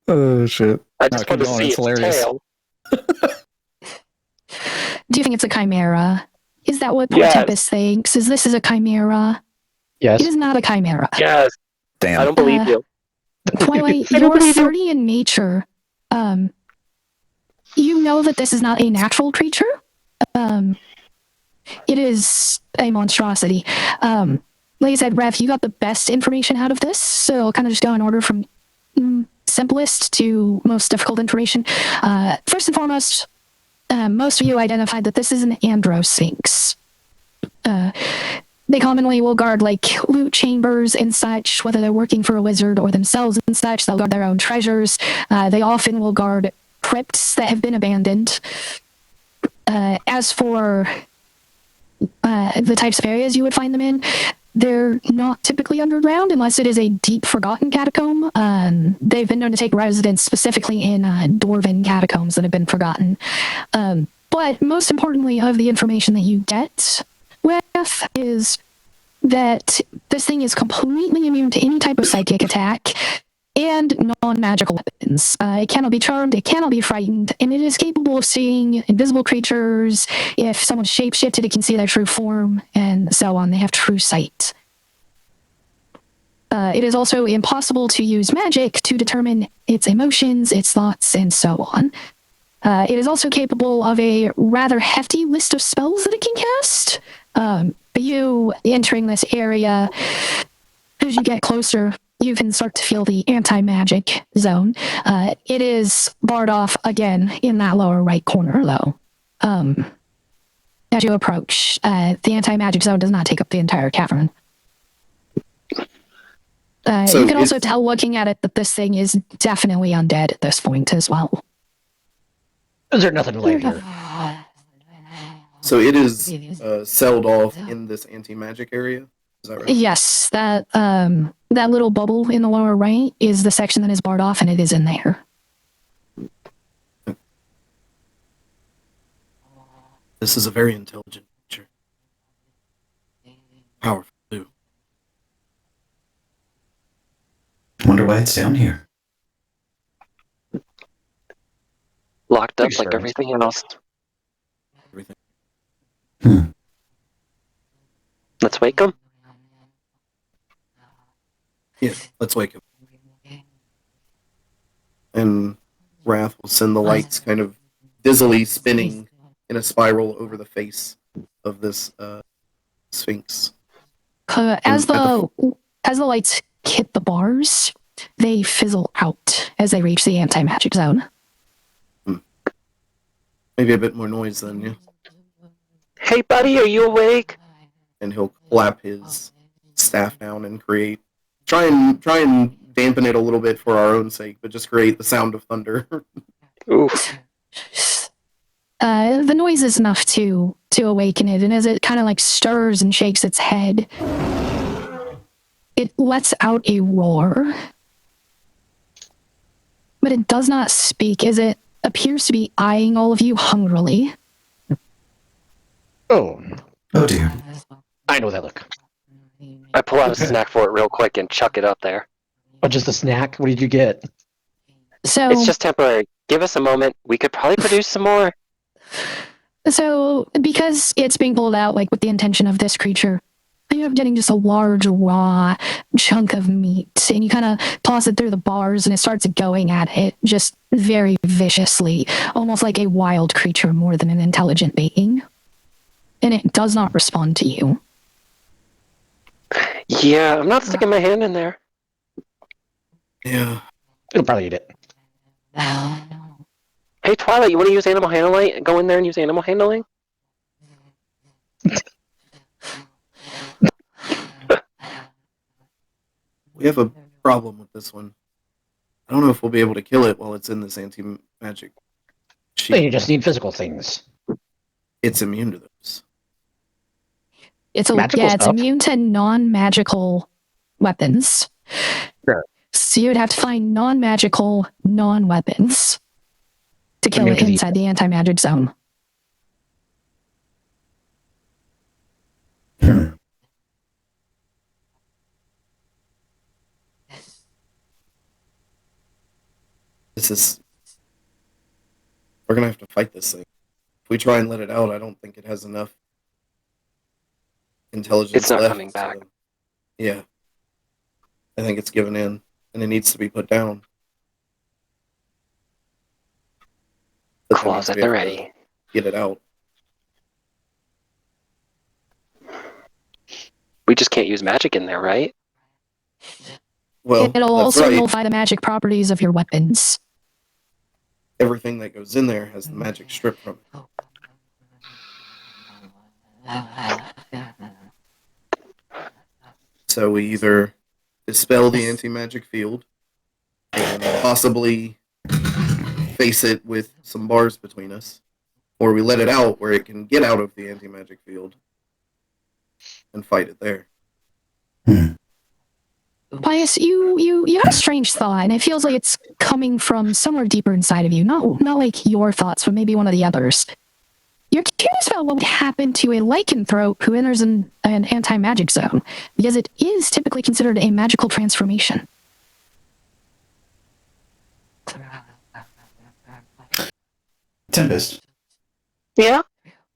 S8: Oh, shit.
S6: I just
S8: No,
S6: want to
S8: keep going,
S6: see
S8: it's
S6: its
S8: hilarious.
S6: tail.
S1: Do you think it's a chimera? Is that what poor
S6: Yes.
S1: Tempest thinks? Is this a chimera?
S4: Yes.
S1: It is not a chimera.
S6: Yes.
S8: Damn.
S6: I don't believe
S1: Uh,
S6: you.
S1: Twilight,
S6: I don't
S1: you're
S6: believe you.
S1: 30 in nature. You know that this is not a natural creature. It is a monstrosity. Like I said, Rev, you got the best information out of this, so I'll kind of just go in order from simplest to most difficult information. First and foremost, most of you identified that this is an androsphinx. They commonly will guard like loot chambers and such, whether they're working for a wizard or themselves and such. They'll guard their own treasures. They often will guard crypts that have been abandoned. As for the types of areas you would find them in, they're not typically underground unless it is a deep forgotten catacomb. They've been known to take residence specifically in dwarven catacombs that have been forgotten. But most importantly, of the information that you get with is that this thing is completely immune to any type of psychic attack and non-magical weapons. It cannot be charmed, it cannot be frightened, and it is capable of seeing invisible creatures. If someone's shapeshifted, it can see their true form, and so on. They have true sight. It is also impossible to use magic to determine its emotions, its thoughts, and so on. It is also capable of a rather hefty list of spells that it can cast. You entering this area, as you get closer, you can start to feel the anti-magic zone. It is barred off again in that lower right corner, though. As you approach, the anti-magic zone does not take up the entire cavern.
S3: So
S1: you can also tell looking at it that this thing is definitely undead at this point as well.
S4: Is there nothing like here?
S3: So it is celled off in this anti-magic area? Is that right?
S1: Yes, that little bubble in the lower right is the section that is barred off, and it is in there.
S3: This is a very intelligent creature. Powerful, too.
S2: Wonder why it's down here.
S6: Locked up
S4: Pretty
S6: like
S4: sure.
S6: everything else.
S3: Everything.
S6: Let's wake him.
S3: Yeah, let's wake him. And Wrath will send the lights kind of dizzily spinning in a spiral over the face of this Sphinx.
S1: As the lights hit the bars, they fizzle out as they reach the anti-magic zone.
S3: Maybe a bit more noise then, yeah.
S6: Hey, buddy, are you awake?
S3: And he'll clap his staff down and create. Try and dampen it a little bit for our own sake, but just create the sound of thunder.
S6: Oof.
S1: The noise is enough to awaken it, and as it kind of like stirs and shakes its head, it lets out a roar. But it does not speak, as it appears to be eyeing all of you hungrily.
S4: Oh,
S2: Oh dear.
S4: I know that look.
S6: I pull out a snack for it real quick and chuck it up there.
S4: Oh, just a snack? What did you get?
S1: So
S6: It's just temporary. Give us a moment. We could probably produce some more.
S1: So, because it's being pulled out, like, with the intention of this creature, you're getting just a large, raw chunk of meat, and you kind of toss it through the bars, and it starts going at it, just very viciously, almost like a wild creature more than an intelligent being. And it does not respond to you.
S6: Yeah, I'm not sticking my hand in there.
S3: Yeah.
S4: It'll probably eat it.
S6: Hey, Twilight, you want to use animal handling? Go in there and use animal handling?
S3: We have a problem with this one. I don't know if we'll be able to kill it while it's in this anti-magic
S4: Then you
S3: sheet.
S4: just need physical things.
S3: It's immune to those.
S1: It's
S4: Magical
S1: it's
S4: stuff?
S1: immune to non-magical weapons.
S4: Sure.
S1: So you would have to find non-magical non-weapons to kill
S4: Immune
S1: it
S4: to the-
S1: inside the anti-magic zone.
S3: This is... We're gonna have to fight this thing. If we try and let it out, I don't think it has enough intelligence
S6: It's not
S3: left.
S6: coming back.
S3: Yeah. I think it's given in, and it needs to be put down. But that means
S6: Claws at
S3: we
S6: the
S3: have to
S6: ready.
S3: Get it out.
S6: We just can't use magic in there, right?
S3: Well,
S1: It'll
S3: that's
S1: also
S3: right.
S1: nullify the magic properties of your weapons.
S3: Everything that goes in there has the magic stripped from it. So we either dispel the anti-magic field and possibly face it with some bars between us, or we let it out where it can get out of the anti-magic field and fight it there.
S1: Pius, you had a strange thought, and it feels like it's coming from somewhere deeper inside of you. Not like your thoughts, but maybe one of the others. You're curious about what would happen to a lycanthrope who enters an anti-magic zone, because it is typically considered a magical transformation.
S2: Tempest,
S6: Yeah?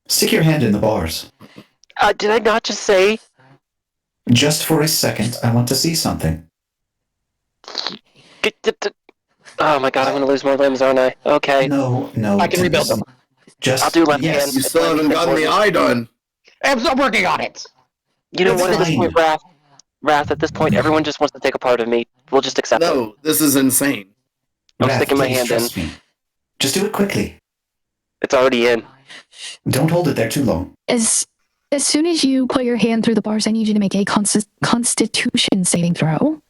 S2: stick your hand in the bars.
S6: Did I not just say?
S2: Just for a second, I want to see something.
S6: Oh my god, I'm gonna lose more limbs, aren't I? Okay.
S2: No,
S4: I can rebuild them.
S2: Just,
S6: I'll do left
S2: yes.
S6: hand.
S3: You still haven't gotten the eye done.
S4: I'm still working on it.
S6: You know
S2: That's
S6: what, at this
S2: fine.
S6: point, Wrath, at this point, everyone just wants to take a part of me. We'll just accept it.
S3: No, this is insane.
S6: I'm
S2: Wrath,
S6: sticking my
S2: please
S6: hand in.
S2: trust me. Just do it quickly.
S6: It's already in.
S2: Don't hold it there too long.
S1: As soon as you put your hand through the bars, I need you to make a Constitution saving throw.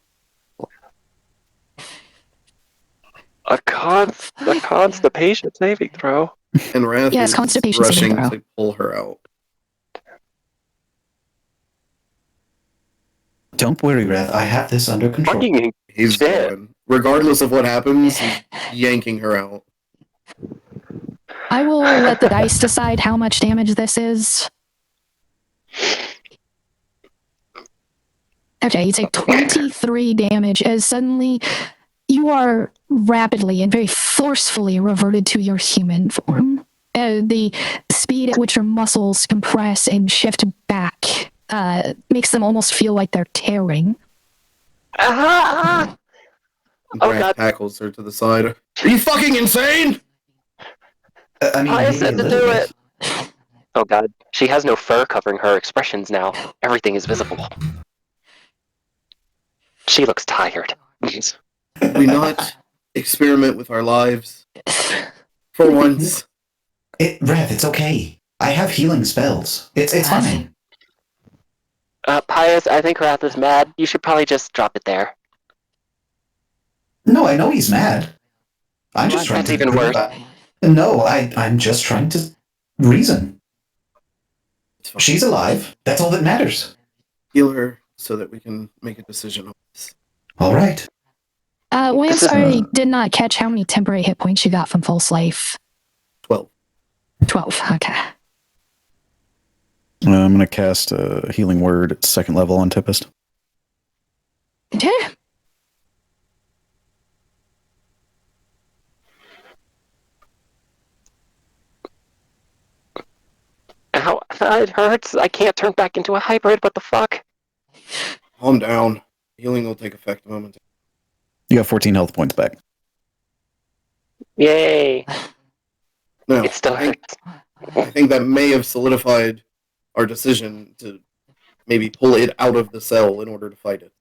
S6: A constipation saving throw.
S3: And Wrath
S1: Yes,
S3: is
S1: constipation saving
S3: rushing
S1: throw.
S3: to pull her out.
S2: Don't worry, Wrath. I have this under control.
S6: Fucking
S3: He's
S6: shit.
S3: going. Regardless of what happens, he's yanking her out.
S1: I will let the dice decide how much damage this is. Okay, you take 23 damage as suddenly you are rapidly and very forcefully reverted to your human form. The speed at which your muscles compress and shift back makes them almost feel like they're tearing.
S6: Oh
S3: Wrath
S6: god.
S3: tackles her to the side. Are you fucking insane?
S2: I mean,
S6: I
S2: maybe
S6: said
S2: a
S6: to
S2: little
S6: do
S2: bit.
S6: it. Oh god. She has no fur covering her expressions now. Everything is visible. She looks tired.
S3: We not experiment with our lives for once.
S2: Wrath, it's okay. I have healing spells. It's fine.
S6: Pius, I think Wrath is mad. You should probably just drop it there.
S2: No, I know he's mad. I'm just trying
S6: That's
S2: to...
S6: even worse.
S2: No, I'm just trying to reason. She's alive. That's all that matters.
S3: Heal her so that we can make a decision on this.
S2: All right.
S1: Lance,
S6: is-
S1: I did not catch how many temporary hit points you got from False Life.
S3: 12.
S1: 12, okay.
S8: I'm going to cast a healing word at 2nd level on Tempest.
S1: Okay.
S6: Ow, it hurts. I can't turn back into a hybrid. What the fuck?
S3: Calm down. Healing will take effect momentarily.
S8: You got 14 health points back.
S6: Yay.
S3: No,
S6: It still hurts.
S3: I think that may have solidified our decision to maybe pull it out of the cell in order to fight it.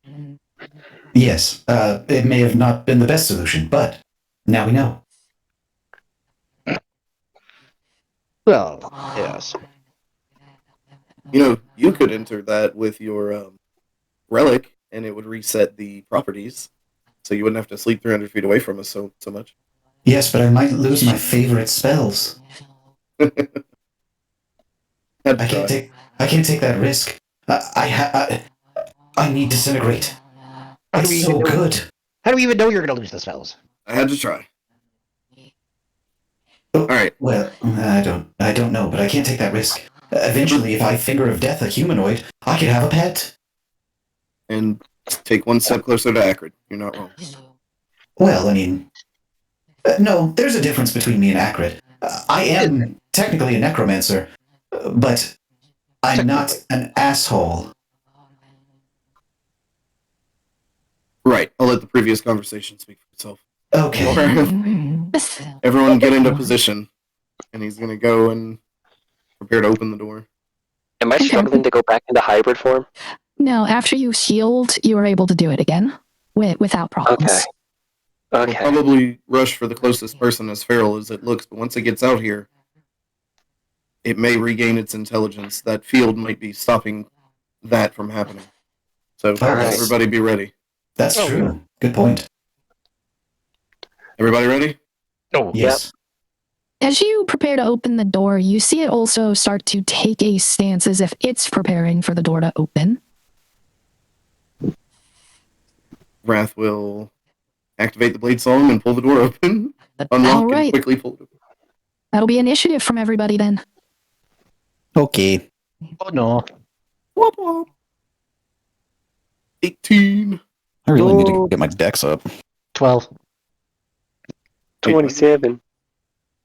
S2: Yes, it may have not been the best solution, but now we know.
S4: Well, yes.
S3: You know, you could enter that with your relic, and it would reset the properties, so you wouldn't have to sleep 300 feet away from us so much.
S2: Yes, but I might lose my favorite spells. I can't take that risk. I need disintegrate.
S4: How do
S2: It's
S4: we
S2: so
S4: even know-
S2: good.
S4: How do we even know you're going to lose the spells?
S3: I had to try.
S2: Oh,
S3: All right.
S2: Well, I don't know, but I can't take that risk. Eventually, if I finger of death a humanoid, I could have a pet.
S3: And take one step closer to Acrid. You're not wrong.
S2: Well, I mean, no, there's a difference between me and Acrid. I am technically a necromancer, but I'm not an asshole.
S3: Right. I'll let the previous conversation speak for itself.
S2: Okay.
S3: Everyone get into position. And he's going to go and prepare to open the door.
S6: Am I struggling to go back into hybrid form?
S1: No, after you healed, you were able to do it again without problems.
S6: Okay.
S3: We'll
S6: Okay.
S3: probably rush for the closest person as feral as it looks, but once it gets out here, it may regain its intelligence. That field might be stopping that from happening. So
S6: Alright.
S3: everybody be ready.
S2: That's true. Good point.
S3: Everybody ready?
S4: Oh,
S2: Yes.
S1: As you prepare to open the door, you see it also start to take a stance as if it's preparing for the door to open.
S3: Wrath will activate the blade song and pull the door open. Unlock
S1: All right.
S3: and quickly pull it open.
S1: That'll be initiative from everybody then.
S8: Okay.
S4: Oh no.
S3: Wop, wop. 18.
S8: I really need to get my dex up.
S4: 12.
S6: 27.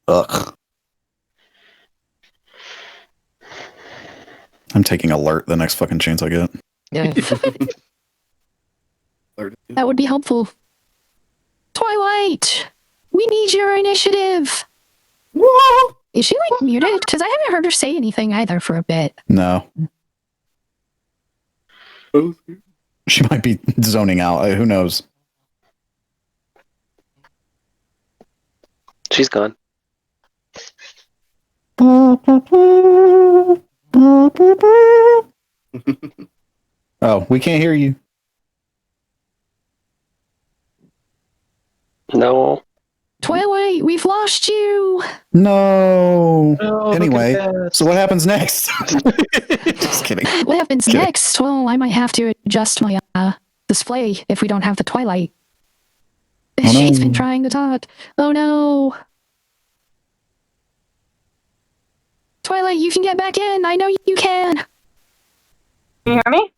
S8: Ugh. I'm taking alert the next fucking chance I get.
S4: Yeah.
S1: That would be helpful. Twilight! We need your initiative!
S3: Whoa!
S1: Is she like muted? Because I haven't heard her say anything either for a bit.
S8: No. She might be zoning out. Who knows?
S6: She's gone.
S8: Oh, we can't hear you.
S6: No.
S1: Twilight, we've lost you!
S8: No.
S4: No,
S8: Anyway,
S4: look at that.
S8: so what happens next? Just kidding.
S1: What happens
S8: Kidding.
S1: next? Well, I might have to adjust my display if we don't have the Twilight.
S8: Oh,
S1: She's
S8: no.
S1: been trying to talk. Oh no. Twilight, you can get back in. I know you can.
S5: Can you hear me?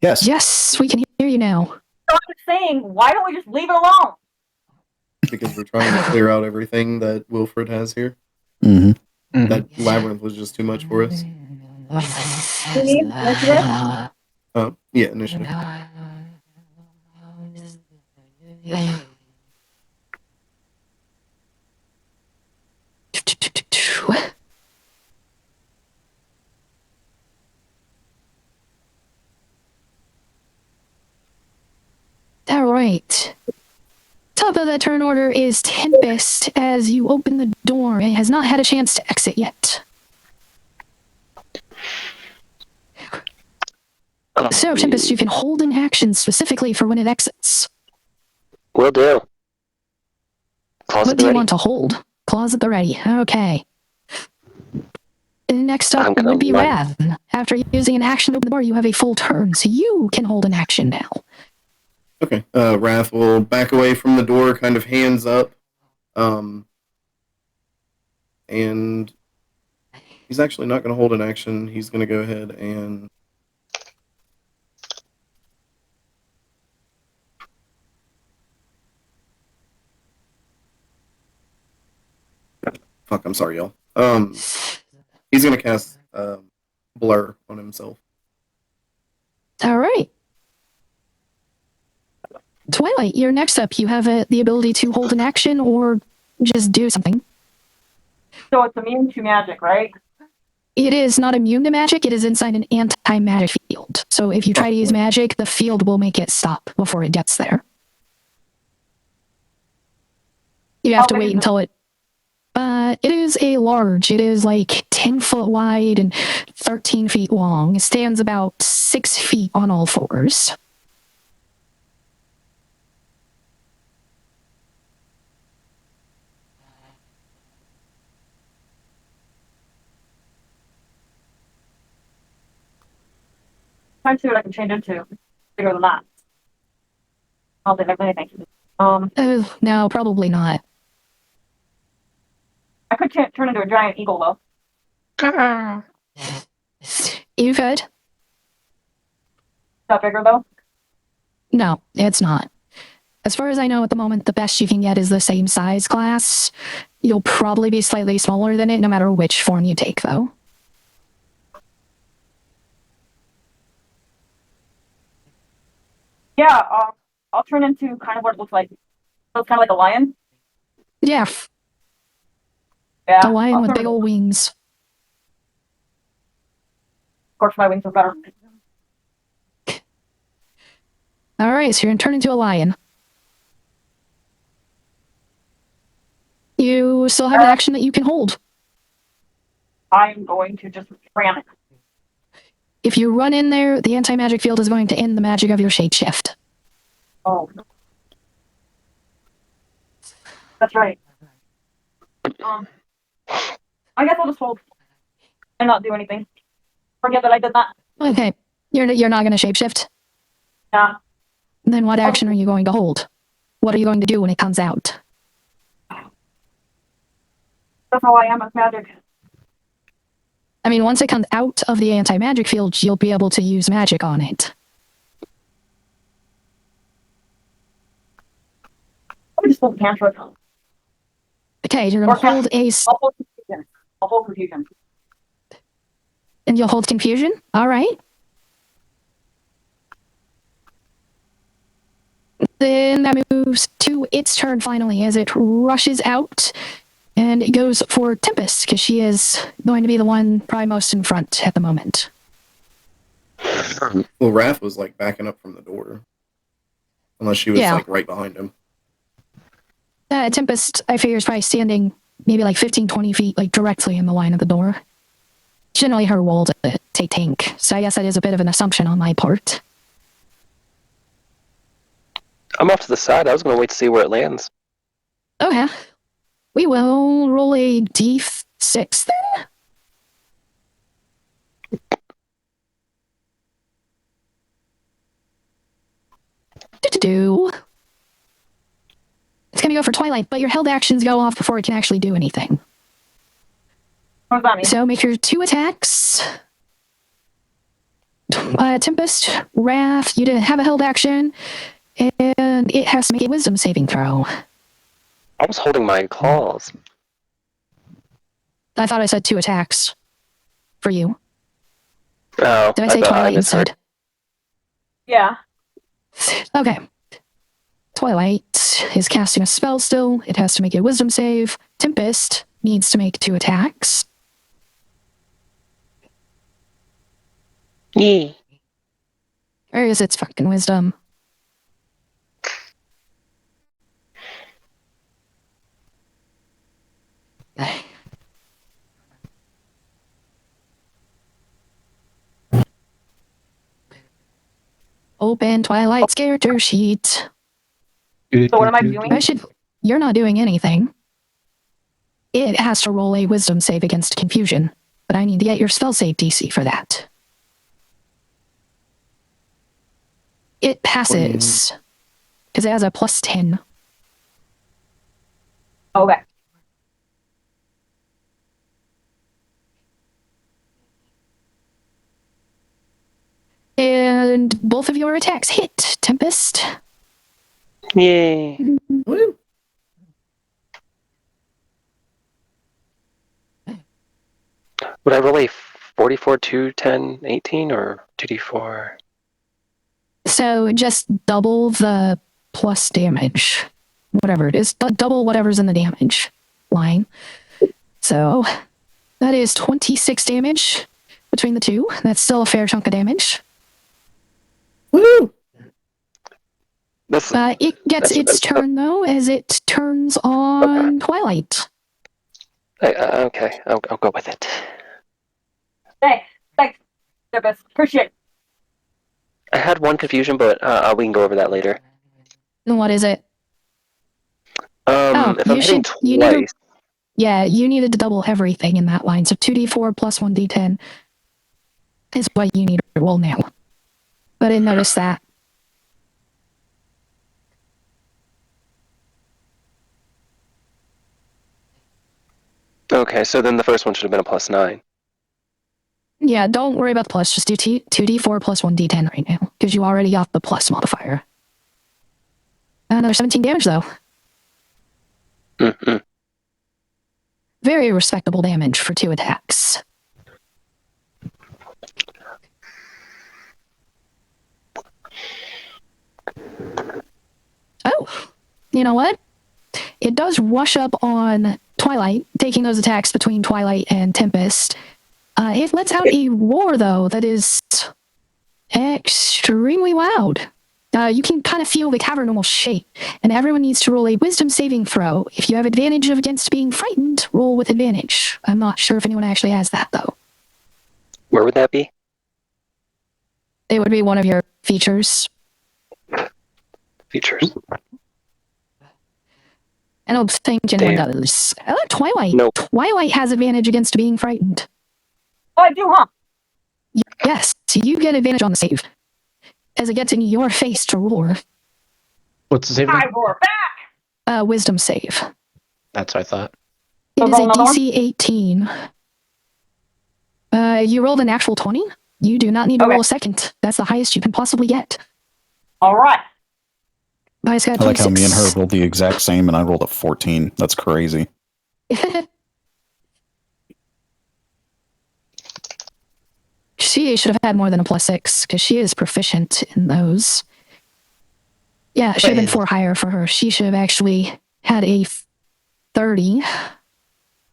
S8: Yes.
S1: Yes, we can hear you now.
S5: So I'm just saying, why don't we just leave it alone?
S3: Because we're trying to clear out everything that Wilfred has here.
S8: Mm-hmm.
S3: That labyrinth was just too much for us.
S5: You need initiative?
S3: Oh, yeah, initiative.
S1: All right. Top of the turn order is Tempest. As you open the door, it has not had a chance to exit yet. So, Tempest, you can hold an action specifically for when it exits.
S6: Will do. Closet
S1: What do you
S6: ready.
S1: want to hold? Claws at the ready. Okay. Next
S6: I'm
S1: up
S6: gonna
S1: would be
S6: run.
S1: Rav. After using an action to open the door, you have a full turn, so you can hold an action now.
S3: Okay. Wrath will back away from the door, kind of hands up. And he's actually not going to hold an action. He's going to go ahead and... Fuck, I'm sorry, y'all. He's going to cast Blur on himself.
S1: All right. Twilight, you're next up. You have the ability to hold an action or just do something.
S5: So it's immune to magic, right?
S1: It is not immune to magic. It is inside an anti-magic field. So if you try to use magic, the field will make it stop before it gets there. You have to wait until it... it is a large. It is like 10 foot wide and 13 feet long. It stands about 6 feet on all fours.
S5: Trying to see what I can change into. Bigger than that. I don't think there's anything.
S1: No, probably not.
S5: I could turn into a giant eagle, though.
S1: You could?
S5: Is that bigger, though?
S1: No, it's not. As far as I know at the moment, the best you can get is the same size class. You'll probably be slightly smaller than it no matter which form you take, though.
S5: Yeah, I'll turn into kind of what it looks like. So it's kind of like a lion.
S1: Yeah,
S5: Yeah.
S1: a lion
S5: I'll
S1: with
S5: turn
S1: big old wings.
S5: Of course, my wings are better.
S1: All right, so you're going to turn into a lion. You still have an action that you can hold.
S5: I'm going to just ram it.
S1: If you run in there, the anti-magic field is going to end the magic of your shapeshift.
S5: Oh. That's right. I guess I'll just hold and not do anything. Forget that I did that.
S1: Okay. You're not going to shapeshift?
S5: Nah.
S1: Then what action are you going to hold? What are you going to do when it comes out?
S5: That's how I am with magic.
S1: I mean, once it comes out of the anti-magic field, you'll be able to use magic on it.
S5: Let me just hold the cantrip.
S1: Okay, you're going to hold
S5: I'll hold confusion. I'll hold confusion.
S1: and you'll hold confusion? All right. Then that moves to its turn finally as it rushes out and it goes for Tempest because she is going to be the one probably most in front at the moment.
S3: Well, Raph was like backing up from the door. Unless she was
S1: Yeah.
S3: like right behind him.
S1: Tempest, I figure, is probably standing maybe like 15, 20 feet, like directly in the line of the door. Generally her role to take tank, so I guess that is a bit of an assumption on my part.
S6: I'm off to the side. I was going to wait to see where it lands.
S1: Okay. We will roll a d6 then. Do. It's going to go for Twilight, but your held actions go off before it can actually do anything.
S5: What does that mean?
S1: So make your 2 attacks. Tempest, Wrath, you didn't have a held action, and it has to make a wisdom saving throw.
S6: I was holding my claws.
S1: I thought I said 2 attacks for you.
S6: Oh,
S1: Did I say
S6: thought
S1: Twilight
S6: misheard.
S1: instead?
S5: Yeah.
S1: Okay. Twilight is casting a spell still. It has to make a wisdom save. Tempest needs to make 2 attacks.
S6: Yee.
S1: Where is its fucking wisdom? Open Twilight's character sheet.
S5: So what am I doing?
S1: You're not doing anything. It has to roll a wisdom save against confusion, but I need to get your spell save DC for that. It passes, because it has a plus 10.
S5: Okay.
S1: And both of your attacks hit, Tempest.
S6: Yay.
S3: Woo.
S6: Would I roll a 44, 2, 10, 18, or 2d4?
S1: So just double the plus damage. Whatever it is. Double whatever's in the damage line. So that is 26 damage between the two. That's still a fair chunk of damage.
S3: Woo!
S1: It gets its turn, though, as it turns on Twilight.
S6: Okay, I'll go with it.
S5: Thanks, Tempest. Appreciate it.
S6: I had one confusion, but we can go over that later.
S1: And what is it?
S6: If I'm hitting twice...
S1: You needed to double everything in that line. So 2d4 plus 1d10 is what you need to roll now. But I didn't notice that.
S6: Okay, so then the first one should have been a plus 9.
S1: Yeah, don't worry about the plus. Just do 2d4 plus 1d10 right now, because you already got the plus modifier. Another 17 damage, though.
S6: Mm-hmm.
S1: Very respectable damage for 2 attacks. Oh, you know what? It does rush up on Twilight, taking those attacks between Twilight and Tempest. It lets out a roar, though, that is extremely loud. You can kind of feel the cavern almost shake, and everyone needs to roll a wisdom saving throw. If you have advantage against being frightened, roll with advantage. I'm not sure if anyone actually has that, though.
S6: Where would that be?
S1: It would be one of your features.
S6: Features.
S1: I don't think anyone
S6: Damn.
S1: does. Twilight.
S6: Nope.
S1: Twilight has advantage against being frightened.
S5: Oh, I do, huh?
S1: Yes, you get advantage on the save. As it gets in your face to roar.
S4: What's the save
S5: I
S4: again?
S5: roar back.
S1: Wisdom save.
S4: That's what I thought.
S1: It is
S5: roll
S1: a
S5: another one?
S1: DC 18. You rolled an actual 20. You do not need to
S5: Okay.
S1: roll a second. That's the highest you can possibly get.
S5: All right.
S1: Bias got
S8: I like how me and her
S1: 26.
S8: rolled the exact same, and I rolled a 14. That's crazy.
S1: She should have had more than a +6 because she is proficient in those. Yeah, it should have been 4 higher for her. She should have actually had a 30.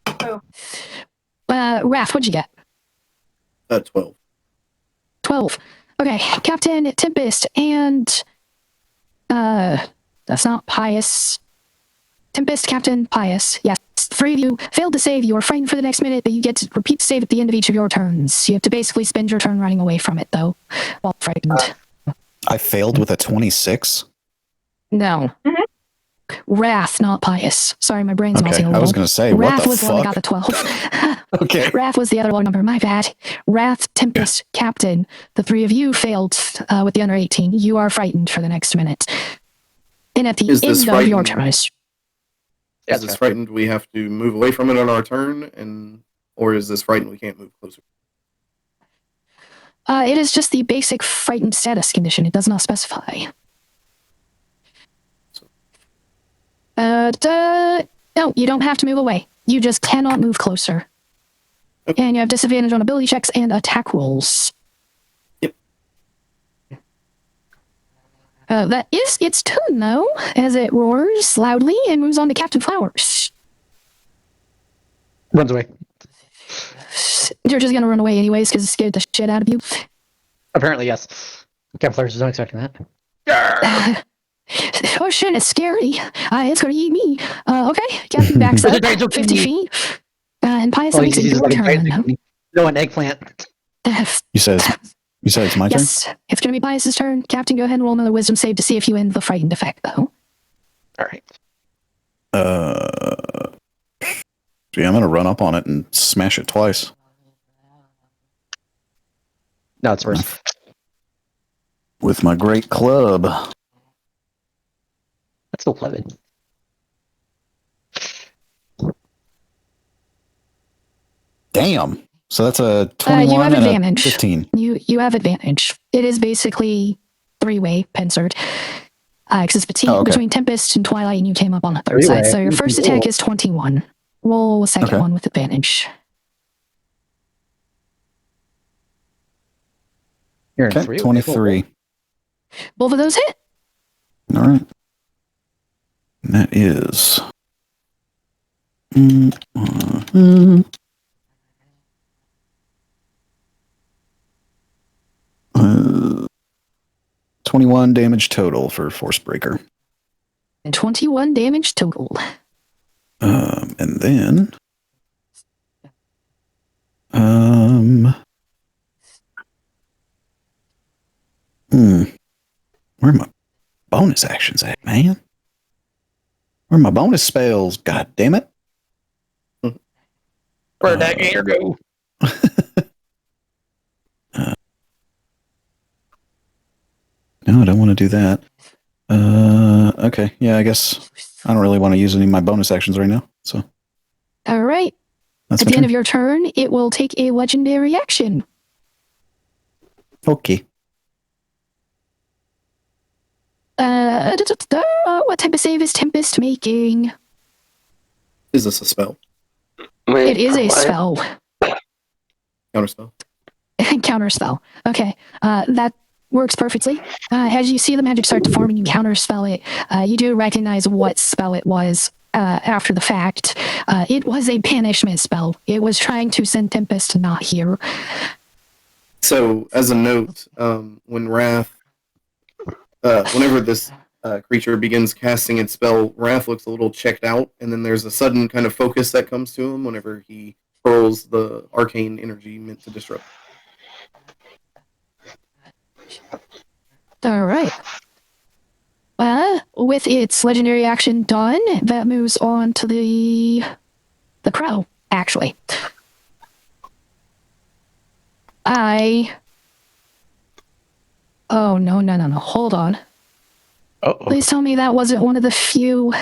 S5: Oh.
S1: Raph, what'd you get?
S3: 12.
S1: 12. Okay, Captain Tempest and that's not Pious. Tempest, Captain, Pious. Yes, the three of you failed to save. You are frightened for the next minute, but you get to repeat the save at the end of each of your turns. You have to basically spend your turn running away from it, though, while frightened.
S8: I failed with a 26.
S1: No. Wrath, not Pious. Sorry, my brain's
S8: Okay,
S1: melting a
S8: I
S1: little.
S8: was going to say, what
S1: Wrath
S8: the
S1: was the one that got
S8: fuck?
S1: the 12.
S8: Okay.
S1: Wrath was the other low number. My bad. Wrath, Tempest, Captain. The three of you failed with the under 18. You are frightened for the next minute. And at the
S3: Is this
S1: end of your
S3: frightened?
S1: turn,
S3: Is this frightened we have to move away from it on our turn, or is this frightened we can't move closer?
S1: it is just the basic frightened status condition. It does not specify. No, you don't have to move away. You just cannot move closer.
S3: Okay.
S1: And you have disadvantage on ability checks and attack rolls.
S3: Yep.
S1: That is its turn, though, as it roars loudly and moves on to Captain Flowers.
S4: Runs away.
S1: You're just gonna run away anyways because it scared the shit out of you.
S4: Apparently, yes. Captain Flowers is not expecting that.
S1: Oh shit, it's scary. It's gonna eat me. Okay, Captain backs up 50 feet. And Pious
S4: Oh,
S1: makes it
S4: he's
S1: your
S4: like a
S1: turn.
S4: giant- No, an eggplant.
S8: You said it's my turn?
S1: Yes, it's gonna be Pius's turn. Captain, go ahead and roll another wisdom save to see if you end the frightened effect, though.
S4: All right.
S8: Yeah, I'm going to run up on it and smash it twice.
S4: No, it's worse.
S8: With my great club.
S4: That's still 11.
S8: Damn. So that's a 21
S1: you have
S8: and
S1: advantage.
S8: a 15.
S1: You have advantage. It is basically three-way pincered. Because it's between Tempest and Twilight, and you came up on the third side. So your first attack is 21. Roll a second one with advantage.
S4: You're in
S8: Okay,
S4: 3.
S8: 23.
S1: Both of those hit.
S8: All right. And that is... 21 damage total for Force Breaker.
S1: And 21 damage total.
S8: And then... Where are my bonus actions at, man? Where are my bonus spells? God damn it.
S4: Where'd that gator go?
S8: No, I don't want to do that. Okay, yeah, I guess I don't really want to use any of my bonus actions right now. So
S1: All right.
S8: that's
S1: At
S8: my
S1: the end
S8: turn.
S1: of your turn, it will take a legendary action.
S8: Okay.
S1: What type of save is Tempest making?
S3: Is this a spell?
S6: Wait,
S1: It is a
S6: what?
S1: spell.
S3: Counter spell?
S1: Counter spell. Okay. That works perfectly. As you see the magic start to form and you counter spell it, you do recognize what spell it was after the fact. It was a banishment spell. It was trying to send Tempest not here.
S3: So, as a note, when Wrath, whenever this creature begins casting its spell, Wrath looks a little checked out, and then there's a sudden kind of focus that comes to him whenever he hurls the arcane energy meant to disrupt.
S1: All right. With its legendary action done, that moves on to the crow, actually. Oh, no. Hold on.
S4: Uh-oh.
S1: Please tell me that wasn't one of the few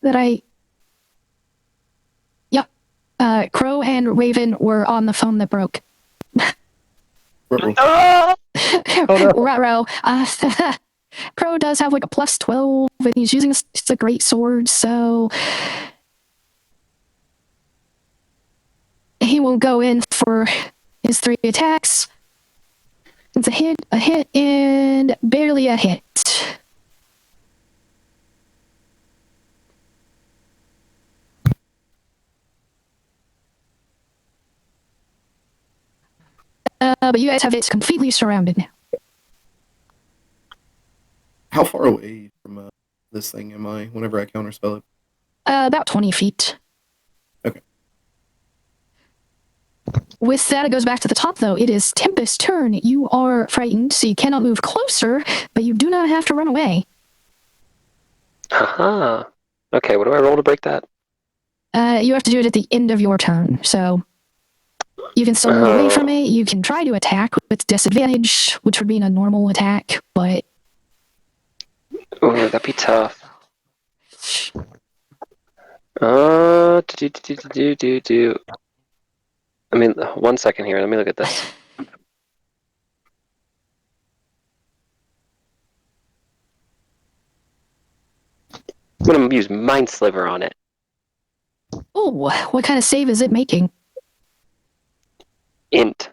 S1: that I... Yep. Crow and Raven were on the phone that broke.
S3: Uh-oh.
S1: Ruh-roh. Crow does have like a plus 12, and he's using it's a great sword, so he will go in for his 3 attacks. It's a hit, and barely a hit. But you guys have it completely surrounded now.
S3: How far away from this thing am I whenever I counterspell it?
S1: About 20 feet.
S3: Okay.
S1: With that, it goes back to the top, though. It is Tempest's turn. You are frightened, so you cannot move closer, but you do not have to run away.
S6: Haha. Okay, what do I roll to break that?
S1: You have to do it at the end of your turn, so you can still move away from it. You can try to attack with disadvantage, which would mean a normal attack, but...
S6: Oh, that'd be tough. I mean, 1 second here. Let me look at this. I'm gonna use Mind Sliver on it.
S1: Oh, what kind of save is it making?
S6: Int.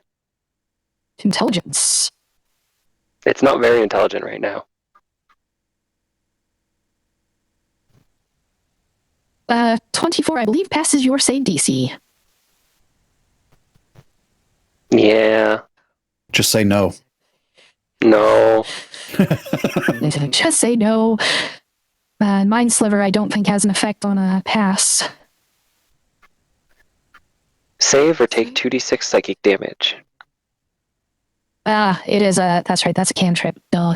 S1: Intelligence.
S6: It's not very intelligent right now.
S1: 24, I believe, passes your save DC.
S6: Yeah.
S8: Just say no.
S6: No.
S1: Just say no. Mind Sliver, I don't think, has an effect on a pass.
S6: Save or take 2d6 psychic damage.
S1: It is that's right, that's a cantrip. Duh.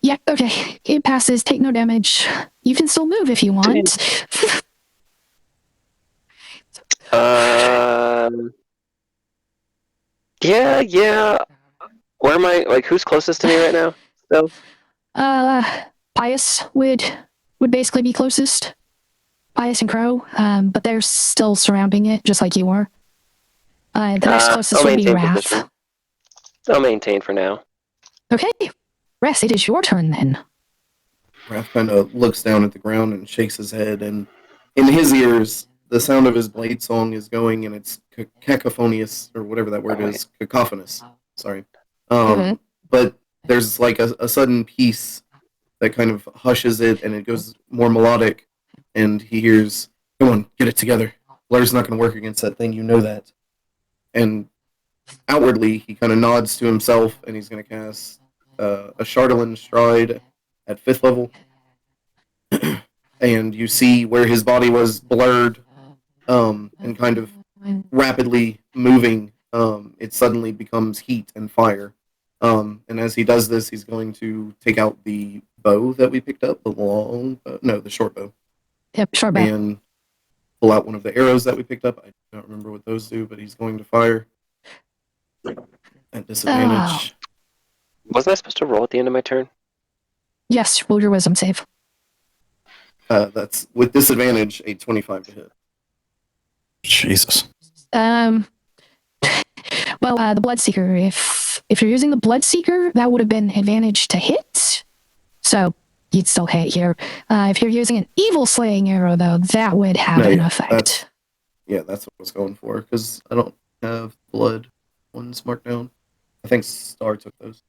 S1: Yeah, okay. It passes, take no damage. You can still move if you want.
S6: Yeah. Where am I? Like, who's closest to me right now? So.
S1: Pius would basically be closest. Pius and Crow, but they're still surrounding it, just like you were. The next closest would be Wrath.
S6: Position. I'll maintain for now.
S1: Okay. Wrath, it is your turn then.
S3: Wrath kind of looks down at the ground and shakes his head, and in his ears, the sound of his blade song is going, and it's cacophonious, or whatever that word is, cacophonous. Sorry. But there's like a sudden peace that kind of hushes it, and it goes more melodic, and he hears, "Come on, get it together. Lair's not going to work against that thing, you know that." And outwardly, he kind of nods to himself, and he's going to cast a Chardalyn Stride at 5th level. And you see where his body was blurred and kind of rapidly moving, it suddenly becomes heat and fire. And as he does this, he's going to take out the bow that we picked up, the short bow.
S1: Yep, short bow.
S3: And pull out one of the arrows that we picked up. I don't remember what those do, but he's going to fire at disadvantage.
S6: Wasn't I supposed to roll at the end of my turn?
S1: Yes, roll your wisdom save.
S3: That's with disadvantage, a 25 to hit.
S8: Jesus.
S1: Well, the Bloodseeker, if you're using the Bloodseeker, that would have been advantage to hit. So you'd still hit here. If you're using an Evil Slaying Arrow, though, that would have an effect.
S3: That's what I was going for, because I don't have blood ones marked down. I think Star took those.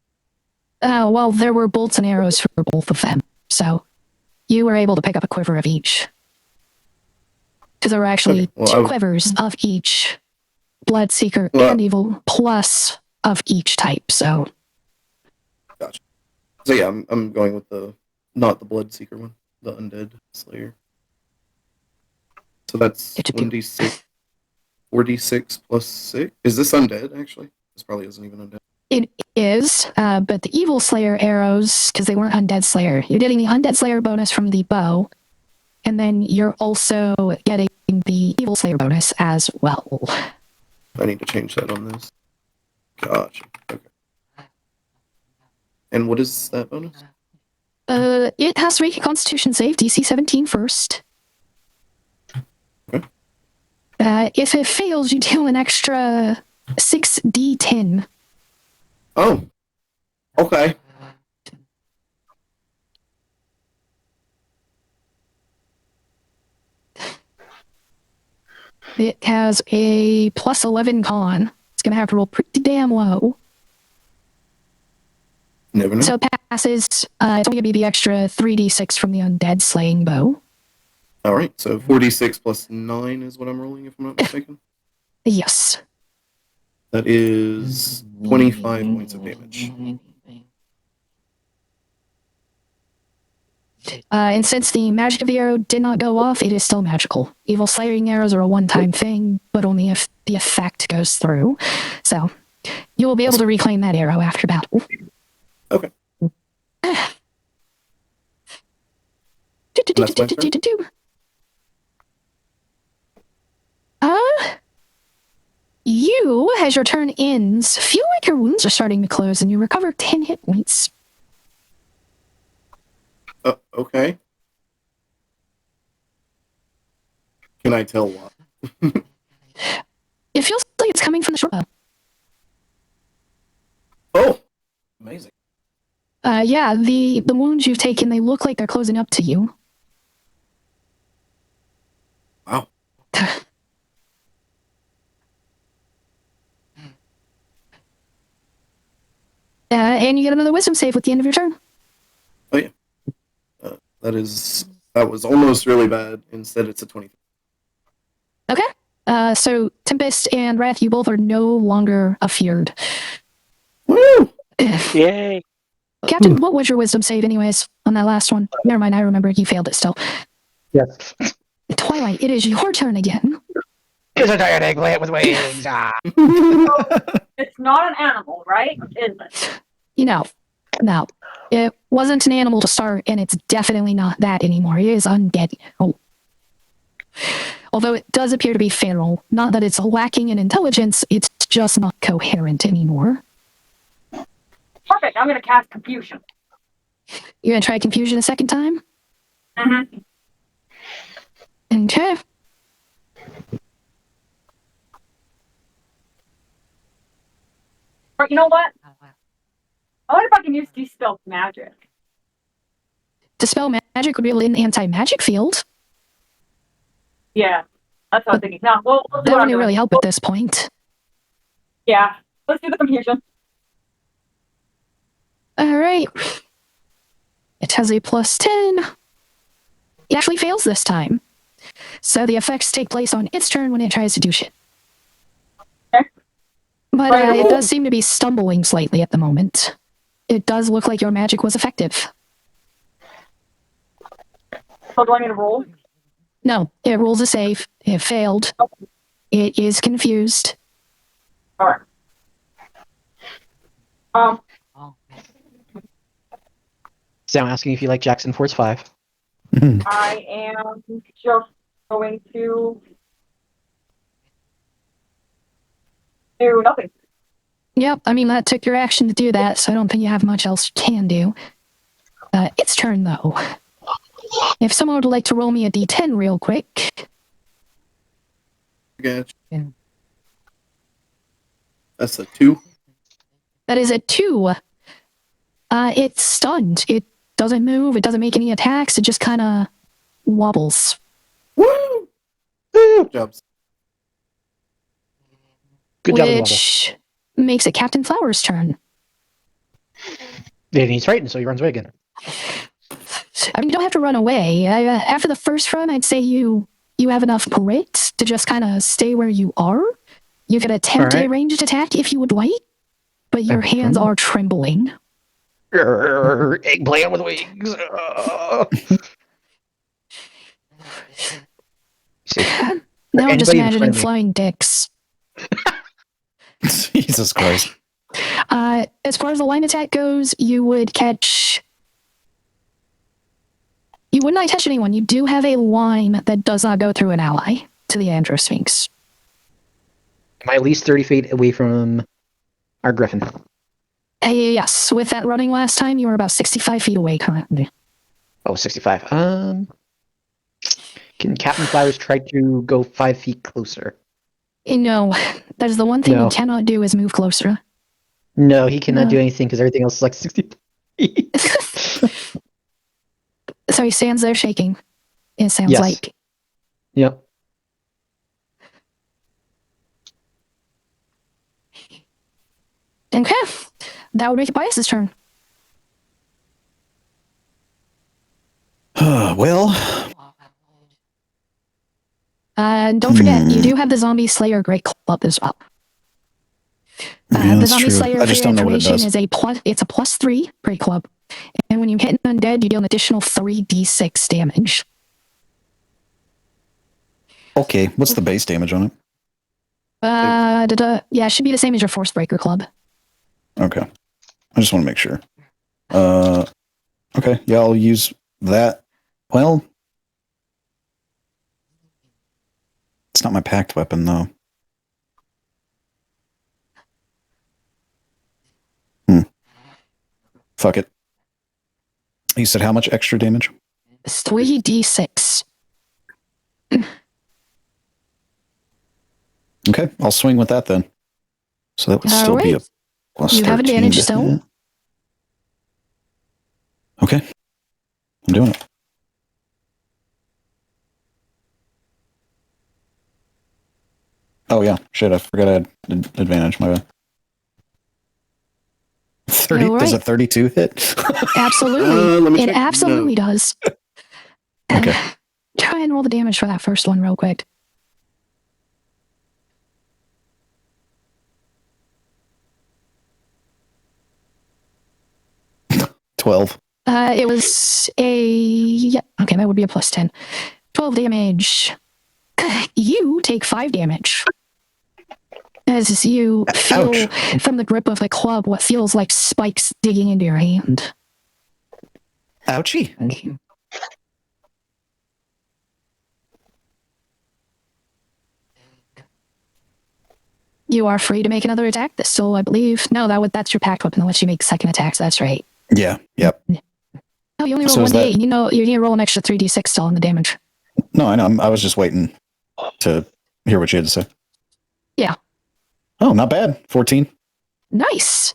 S1: Well, there were bolts and arrows for both of them, so you were able to pick up a quiver of each. Because there were actually two quivers of each Bloodseeker and Evil, plus of each type, so...
S3: Gotcha. So yeah, I'm going with not the Bloodseeker one, the Undead Slayer. So that's 1d6, 4d6 plus 6. Is this undead, actually? This probably isn't even undead.
S1: It is, but the Evil Slayer arrows, because they weren't Undead Slayer, you're getting the Undead Slayer bonus from the bow, and then you're also getting the Evil Slayer bonus as well.
S3: I need to change that on this. Gotcha. Okay. And what is that bonus?
S1: It has to make a Constitution save, DC 17 first.
S3: Okay.
S1: If it fails, you deal an extra 6d10.
S3: Oh. Okay.
S1: It has a plus 11 con. It's going to have to roll pretty damn low.
S3: Never know.
S1: So it passes. It's only going to be the extra 3d6 from the undead slaying bow.
S3: All right. So 46 plus 9 is what I'm rolling, if I'm not mistaken.
S1: Yes.
S3: That is 25 points of damage.
S1: And since the magic of the arrow did not go off, it is still magical. Evil slaying arrows are a one-time thing, but only if the effect goes through. So you will be able to reclaim that arrow after battle.
S3: Okay. That's my turn?
S1: You, as your turn ends, feel like your wounds are starting to close and you recover 10 hit points.
S3: Okay. Can I tell what?
S1: It feels like it's coming from the short bow.
S3: Oh! Amazing.
S1: Yeah, the wounds you've taken, they look like they're closing up to you.
S3: Wow.
S1: And you get another wisdom save at the end of your turn.
S3: Oh, yeah. That was almost really bad. Instead, it's a 20.
S1: Okay. So Tempest and Wrath, you both are no longer afeared.
S3: Woo!
S6: Yay!
S1: Captain, what was your wisdom save anyways on that last one? Never mind, I remember you failed it still.
S4: Yes.
S1: Twilight, it is your turn again.
S4: It's a giant eggplant with wings. Ah.
S5: It's not an animal, right? Is it?
S1: No. It wasn't an animal to start, and it's definitely not that anymore. It is undead. Oh. Although it does appear to be feral. Not that it's lacking in intelligence, it's just not coherent anymore.
S5: Perfect. I'm going to cast Confusion.
S1: You're going to try Confusion a second time?
S5: Mm-hmm.
S1: Okay.
S5: Or you know what? I wonder if I can use Dispel Magic.
S1: Dispel Magic would be an anti-magic field.
S5: Yeah, that's what I'm thinking. No, we'll do
S1: That
S5: what I'm
S1: wouldn't
S5: doing.
S1: really help at this point.
S5: Yeah, let's do the Confusion.
S1: Alright. It has a plus 10. It actually fails this time. So the effects take place on its turn when it tries to do shit.
S5: Okay.
S1: But
S5: Right.
S1: it does seem to be stumbling slightly at the moment. It does look like your magic was effective.
S5: So do I need to roll?
S1: No, it rolls a save. It failed. It is confused.
S5: All right.
S4: So I'm asking if you like Jackson Force 5.
S5: I am just going to do nothing.
S1: Yep, I mean, that took your action to do that, so I don't think you have much else you can do. Its turn, though. If someone would like to roll me a d10 real quick.
S3: Gotcha.
S1: Yeah.
S3: That's a 2.
S1: That is a 2. It's stunned. It doesn't move. It doesn't make any attacks. It just kind of wobbles.
S3: Woo! Good jobs.
S4: Good job, Wobble.
S1: Which makes it Captain Flower's turn.
S4: And he's frightened, so he runs away again.
S1: I mean, you don't have to run away. After the first run, I'd say you have enough grit to just kind of stay where you are. You could attempt a ranged attack if you would like, but your hands are trembling.
S4: Eggplant with wings.
S1: Now I'm just
S4: Anybody in front
S1: imagining
S4: of me?
S1: flying dicks.
S8: Jesus Christ.
S1: As far as the line attack goes, you would catch. You would not catch anyone. You do have a line that does not go through an ally to the Andro Sphinx.
S4: Am I at least 30 feet away from our griffin?
S1: Yes, with that running last time, you were about 65 feet away currently.
S4: Oh, 65. Can Captain Flowers try to go 5 feet closer?
S1: No, that is the one thing
S4: No.
S1: you cannot do is move closer.
S4: No, he cannot
S1: No.
S4: do anything because everything else is like 60 feet.
S1: So he stands there shaking. It sounds
S4: Yes.
S1: like.
S4: Yep.
S1: Okay, that would make it Bias's turn.
S8: Well,
S1: Don't forget, you do have the Zombie Slayer Great Club as well.
S8: yeah,
S1: The
S8: that's
S1: Zombie
S8: true.
S1: Slayer,
S8: I
S1: for
S8: just
S1: your
S8: don't know what it
S1: information,
S8: does.
S1: it's a +3 Great Club. And when you hit an undead, you deal an additional 3d6 damage.
S8: Okay, what's the base damage on it?
S1: Yeah, it should be the same as your Force Breaker Club.
S8: Okay. I just want to make sure. Okay, yeah, I'll use that. Well, it's not my packed weapon, though. Fuck it. You said how much extra damage?
S1: It's 3d6.
S8: Okay, I'll swing with that then. So that would still be a
S1: Alright.
S8: plus
S1: You have
S8: 13
S1: advantage
S8: to
S1: still.
S8: hit. Okay. I'm doing it. Oh, yeah. Shit, I forgot I had advantage. My bad. 30?
S1: All
S8: Does a
S1: right.
S8: 32 hit?
S1: Absolutely.
S3: Let me
S1: It
S3: check.
S1: absolutely does.
S8: Okay.
S1: Try and roll the damage for that first one real quick.
S8: No. 12.
S1: It was a... Yeah, okay, that would be a +10. 12 damage. You take 5 damage. As you feel
S8: Ouch.
S1: from the grip of the club what feels like spikes digging into your hand.
S8: Ouchie.
S1: You are free to make another attack. This still, I believe. No, that's your packed weapon that lets you make second attacks. That's right.
S8: Yeah, yep.
S1: No, you only roll
S8: So is
S1: 1d8.
S8: that-
S1: You know, you need to roll an extra 3d6 still on the damage.
S8: No, I know. I was just waiting to hear what you had to say.
S1: Yeah.
S8: Oh, not bad. 14.
S1: Nice.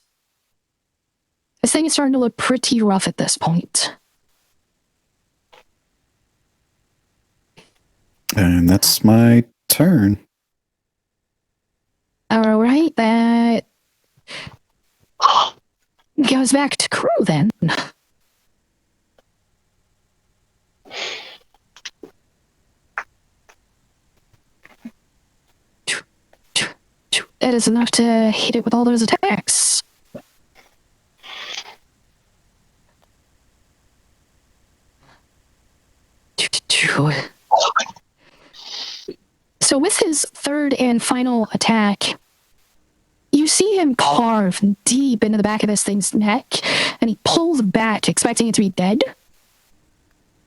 S1: This thing is starting to look pretty rough at this point.
S8: And that's my turn.
S1: All right, that goes back to crew then. That is enough to hit it with all those attacks. So with his third and final attack, you see him carve deep into the back of this thing's neck, and he pulls back, expecting it to be dead.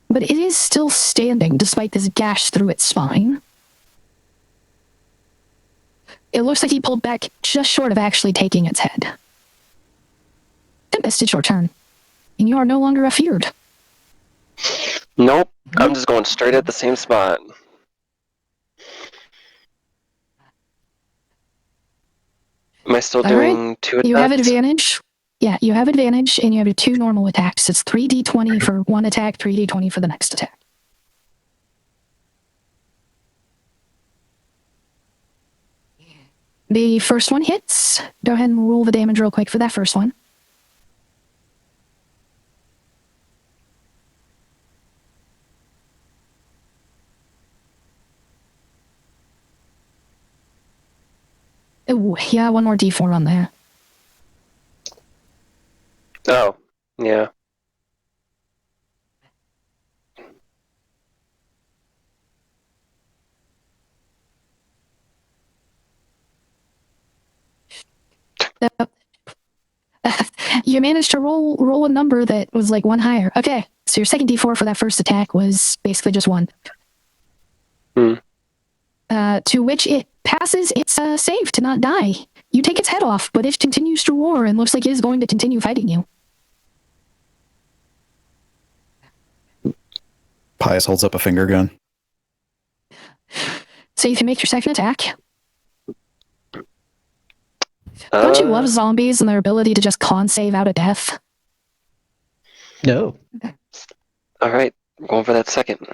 S1: But it is still standing, despite this gash through its spine. It looks like he pulled back just short of actually taking its head. Tempest, it's your turn. And you are no longer afeared.
S6: Nope. I'm just going straight at the same spot. Am I still
S1: All
S6: doing
S1: right.
S6: 2 attacks?
S1: You have advantage. Yeah, you have advantage, and you have your 2 normal attacks. It's 3d20 for one attack, 3d20 for the next attack. The first one hits. Go ahead and roll the damage real quick for that first one. Ooh, yeah, one more d4 on there.
S6: Oh, yeah.
S1: Yep. you managed to roll a number that was like one higher. Okay, so your second d4 for that first attack was basically just 1. To which it passes its save to not die. You take its head off, but it continues to roar and looks like it is going to continue fighting you.
S8: Pius holds up a finger gun.
S1: So you can make your second attack. Don't you love zombies and their ability to just con save out of death?
S4: No.
S6: All right, I'm going for that second.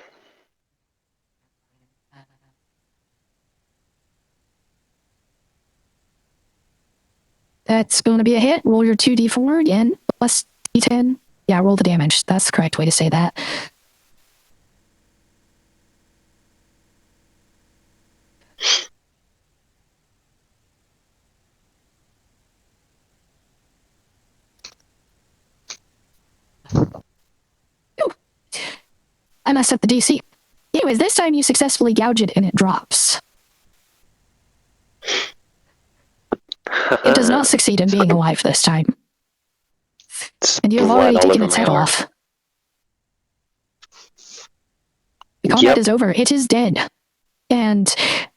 S1: That's going to be a hit. Roll your 2d4 again, plus d10. Yeah, roll the damage. That's the correct way to say that. Ooh. I messed up the DC. Anyways, this time you successfully gouge it and it drops. It does not succeed in being alive this time. And you've already taken its head off. The combat is over. It is dead. And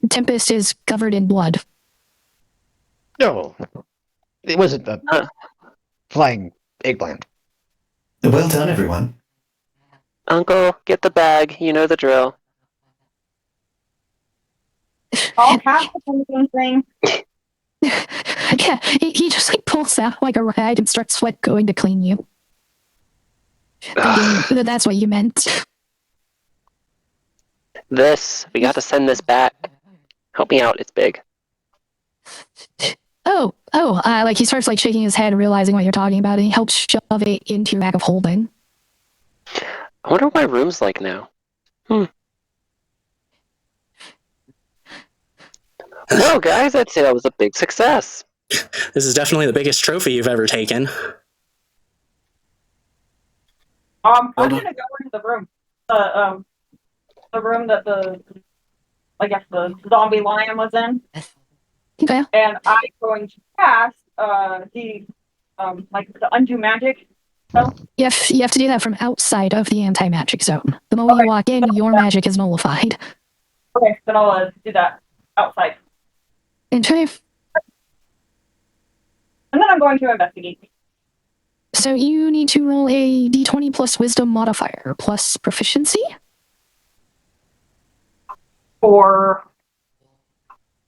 S1: Tempest is covered in blood.
S4: No. It wasn't a flying eggplant.
S2: Well done, everyone.
S6: Uncle, get the bag. You know the drill.
S5: All cast the same thing.
S1: Yeah, he just like pulls out like a rag and starts sweat going to clean you. Thinking that's what you meant.
S6: We got to send this back. Help me out, it's big.
S1: Like he starts like shaking his head, realizing what you're talking about, and he helps shove it into your bag of holding.
S6: I wonder what my room's like now. Well, guys, I'd say that was a big success.
S7: This is definitely the biggest trophy you've ever taken.
S5: I'm gonna go into the room. The room that the zombie lion was in.
S1: Okay.
S5: And I'm going to cast the undo magic.
S1: You have to do that from outside of the anti-magic zone. The moment you walk in, your magic is nullified.
S5: Okay, then I'll do that outside.
S1: Okay.
S5: And then I'm going to investigate.
S1: So you need to roll a d20 plus wisdom modifier plus proficiency.
S5: For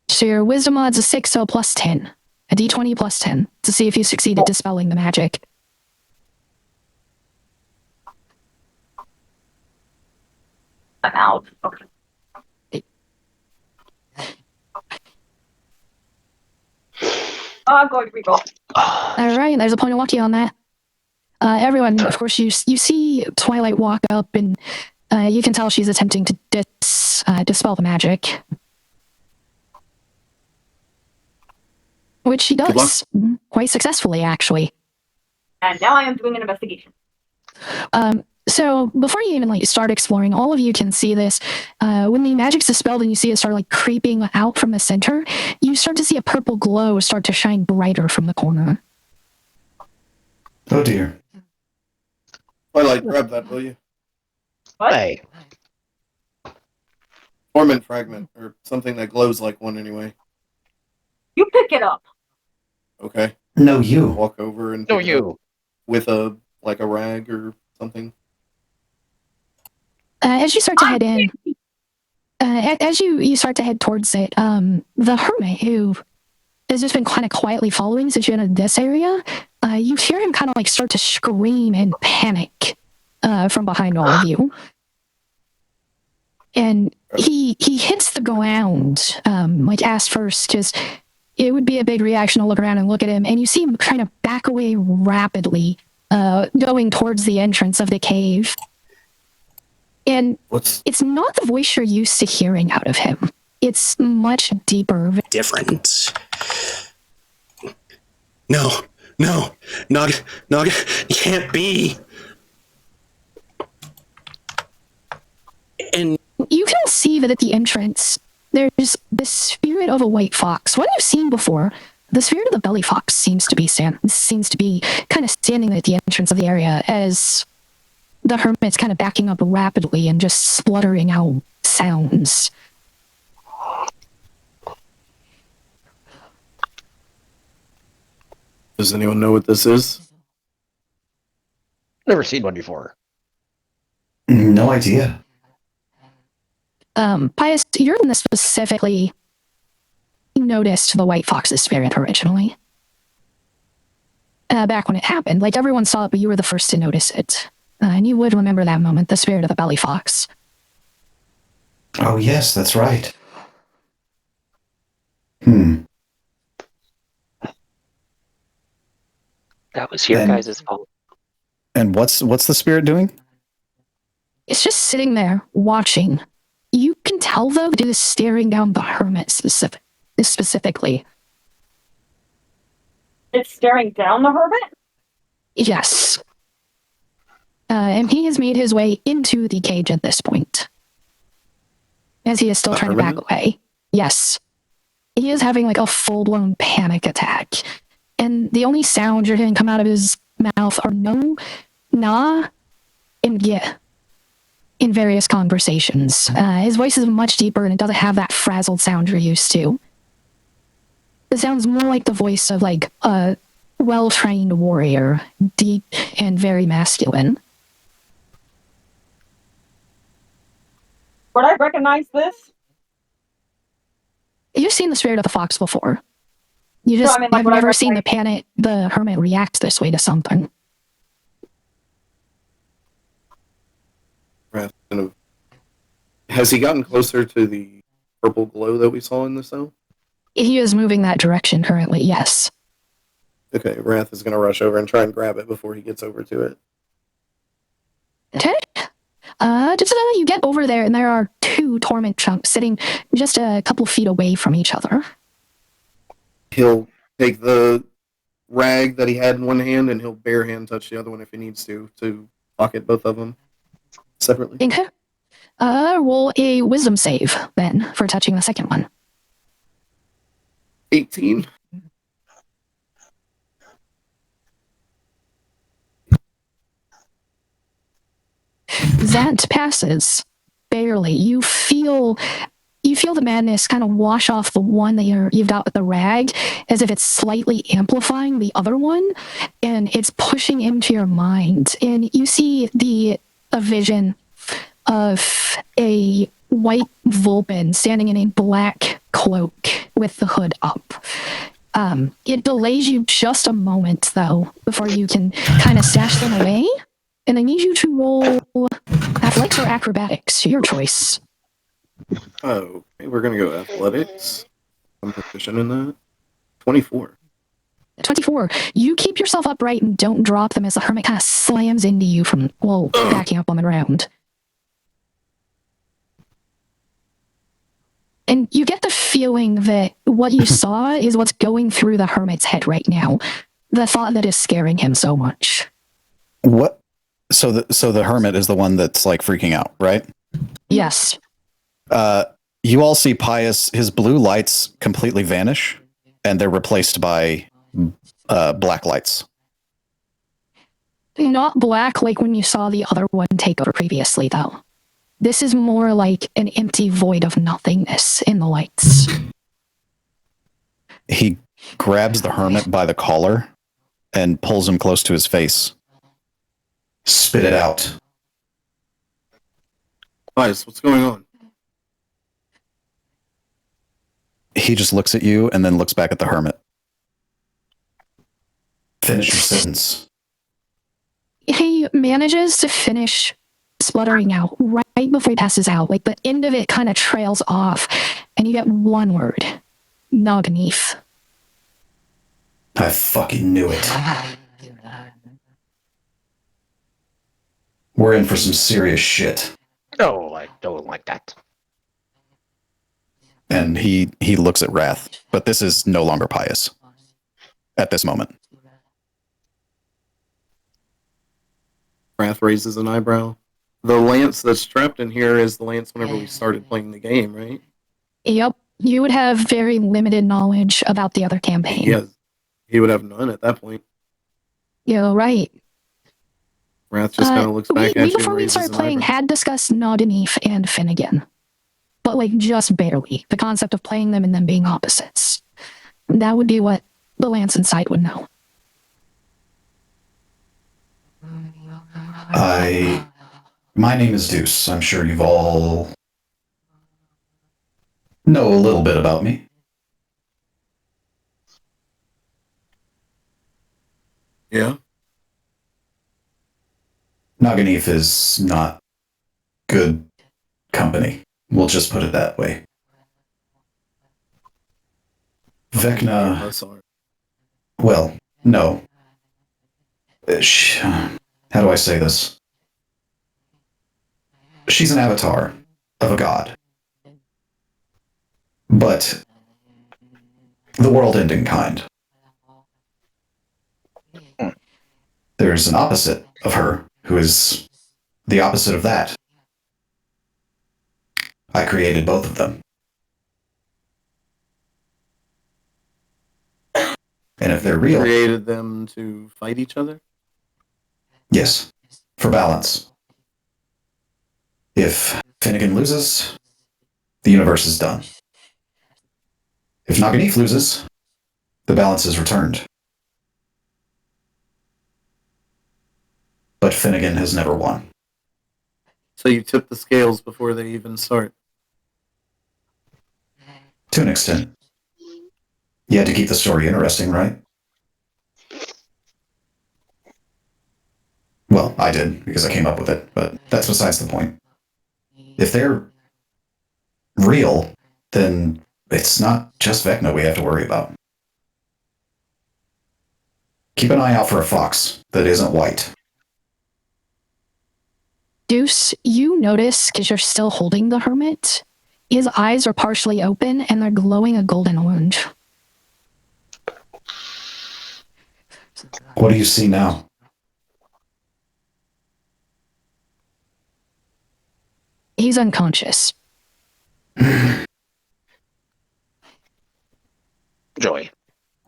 S1: So your wisdom mod's a 6, so plus 10. A d20 plus 10 to see if you succeed at dispelling the magic.
S5: I'm out. Okay. I'm going to reroll.
S1: All right, there's a point of lucky on that. Everyone, of course, you see Twilight walk up, and you can tell she's attempting to dispel the magic. Which she does, quite successfully, actually.
S5: And now I am doing an investigation.
S1: So before you even start exploring, all of you can see this. When the magic's dispelled and you see it start creeping out from the center, you start to see a purple glow start to shine brighter from the corner.
S2: Oh dear.
S3: Twilight, grab that, will you?
S5: What?
S4: Hey.
S3: Torment fragment, or something that glows like one anyway.
S5: You pick it up.
S3: Okay.
S2: No, you.
S3: Walk over and
S4: No,
S3: pick it up
S4: you.
S3: with a rag or something.
S1: As you start to head in, as you start to head towards it, the hermit, who has just been kind of quietly following since you're in this area, you hear him kind of start to scream in panic from behind all of you. And he hits the ground, ass first, because it would be a big reaction to look around and look at him, and you see him trying to back away rapidly, going towards the entrance of the cave. And it's not the voice you're used to hearing out of him. It's much deeper.
S7: Different. No, Nog, it can't be. And
S1: you can see that at the entrance, there's the spirit of a white fox, one you've seen before, The spirit of the belly fox seems to be kind of standing at the entrance of the area as the hermit's kind of backing up rapidly and just spluttering out sounds.
S3: Does anyone know what this is?
S4: Never seen one before.
S2: No idea.
S1: Pius, you're the one that specifically noticed the white fox's spirit originally. Back when it happened, like everyone saw it, but you were the first to notice it. And you would remember that moment, the spirit of the belly fox.
S2: Oh, yes, that's right.
S6: That was your
S2: And-
S6: guys' fault.
S8: And what's the spirit doing?
S1: It's just sitting there, watching. You can tell, though, that it is staring down the hermit specifically.
S5: It's staring down the hermit?
S1: Yes. And he has made his way into the cage at this point. As he is still trying to back away. Yes. He is having like a full-blown panic attack. And the only sounds you're hearing come out of his mouth are no, nah, and yeah. In various conversations. His voice is much deeper and it doesn't have that frazzled sound you're used to. It sounds more like the voice of like a well-trained warrior, deep and very masculine.
S5: Would I recognize this?
S1: You've seen the spirit of the fox before. You just
S5: No, I mean, like,
S1: have
S5: would I
S1: never seen
S5: recognize-
S1: the hermit react this way to something.
S3: Has he gotten closer to the purple glow that we saw in the cell?
S1: He is moving that direction currently, yes.
S3: Okay, Wrath is going to rush over and try and grab it before he gets over to it.
S1: Okay. You get over there and there are two torment chunks sitting just a couple feet away from each other.
S3: He'll take the rag that he had in one hand and he'll bare hand touch the other one if he needs to pocket both of them separately.
S1: Okay. Roll a wisdom save then for touching the second one.
S3: 18.
S1: That passes barely. You feel the madness kind of wash off the one that you've got with the rag, as if it's slightly amplifying the other one, and it's pushing into your mind. And you see a vision of a white vulpin standing in a black cloak with the hood up. It delays you just a moment, though, before you can kind of stash them away. And I need you to roll athletics or acrobatics, your choice.
S3: Oh, okay, we're going to go athletics. I'm proficient in that. 24.
S1: 24. You keep yourself upright and don't drop them as the hermit kind of slams into you from, backing up on the ground. And you get the feeling that what you saw is what's going through the hermit's head right now. The thought that is scaring him so much.
S8: What? So the hermit is the one that's like freaking out, right?
S1: Yes.
S8: You all see Pius, his blue lights completely vanish, and they're replaced by black lights.
S1: Not black like when you saw the other one take over previously, though. This is more like an empty void of nothingness in the lights.
S8: He grabs the hermit by the collar and pulls him close to his face.
S2: Spit it out.
S3: Guys, what's going on?
S8: He just looks at you and then looks back at the hermit.
S2: Finish your sentence.
S1: He manages to finish spluttering out right before he passes out. Like the end of it kind of trails off, and you get one word: Nogneef.
S2: I fucking knew it. We're in for some serious shit.
S4: No, I don't like that.
S8: And he looks at Wrath, but this is no longer Pius at this moment.
S3: Wrath raises an eyebrow. The lance that's trapped in here is the lance whenever we started playing the game, right?
S1: Yep. You would have very limited knowledge about the other campaign.
S3: He would have none at that point.
S1: You're right.
S3: Wrath just kind of looks back
S1: we
S3: at you
S1: before
S3: and
S1: we
S3: raises
S1: started
S3: an
S1: playing
S3: eyebrow.
S1: had discussed Naudenif and Finnegan. But like just barely. The concept of playing them and them being opposites. That would be what the Lance inside would know.
S2: My name is Deuce. I'm sure you've all know a little bit about me.
S3: Yeah.
S2: Naganif is not good company. We'll just put it that way. Vecna,
S3: Oh, sorry.
S2: well, no. How do I say this? She's an avatar of a god. But the world-ending kind. There's an opposite of her who is the opposite of that. I created both of them. And if they're real...
S3: Created them to fight each other?
S2: Yes, for balance. If Finnegan loses, the universe is done. If Naganif loses, the balance is returned. But Finnegan has never won.
S3: So you tip the scales before they even start?
S2: To an extent. You had to keep the story interesting, right? Well, I did, because I came up with it, but that's besides the point. If they're real, then it's not just Vecna we have to worry about. Keep an eye out for a fox that isn't white.
S1: Deuce, you notice, because you're still holding the hermit, his eyes are partially open and they're glowing a golden orange.
S2: What do you see now?
S1: He's unconscious.
S4: Joy.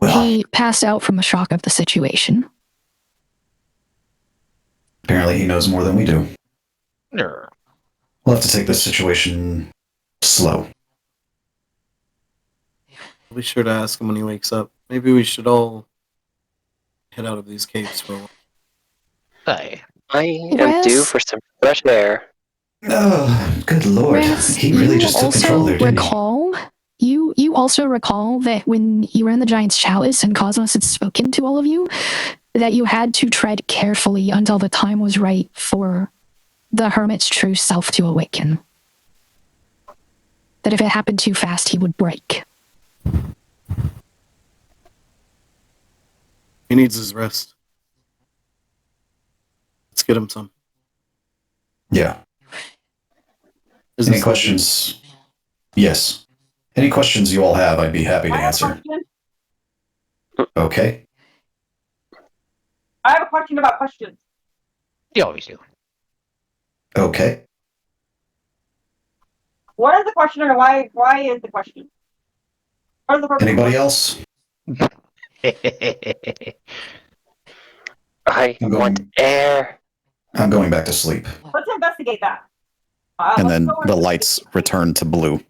S2: Well,
S1: He passed out from the shock of the situation.
S2: apparently he knows more than we do.
S4: Err.
S2: We'll have to take this situation slow.
S3: I'll be sure to ask him when he wakes up. Maybe we should all head out of these caves for a while.
S4: Hey.
S6: I am due for some fresh air.
S2: Oh, good lord.
S1: Raz,
S2: He really
S1: you
S2: just took control there, didn't he?
S1: You also recall that when you were in the Giant's Chalice and Cosmos had spoken to all of you, that you had to tread carefully until the time was right for the Hermit's true self to awaken. That if it happened too fast, he would break.
S3: He needs his rest. Let's get him some.
S2: Yeah.
S3: Is
S2: Any
S3: this
S2: questions? Yes. Any questions you all have, I'd be happy to
S5: I have a
S2: answer.
S5: question.
S2: Okay.
S5: I have a question about questions.
S4: You always do.
S2: Okay.
S5: What is the question and why is the question? What is the purpose?
S2: Anybody else?
S6: I
S2: I'm
S6: want
S2: going,
S6: air.
S2: I'm going back to sleep.
S5: Let's investigate that.
S8: And
S5: Let's
S8: then
S5: go
S8: the
S5: and-
S8: lights return to blue.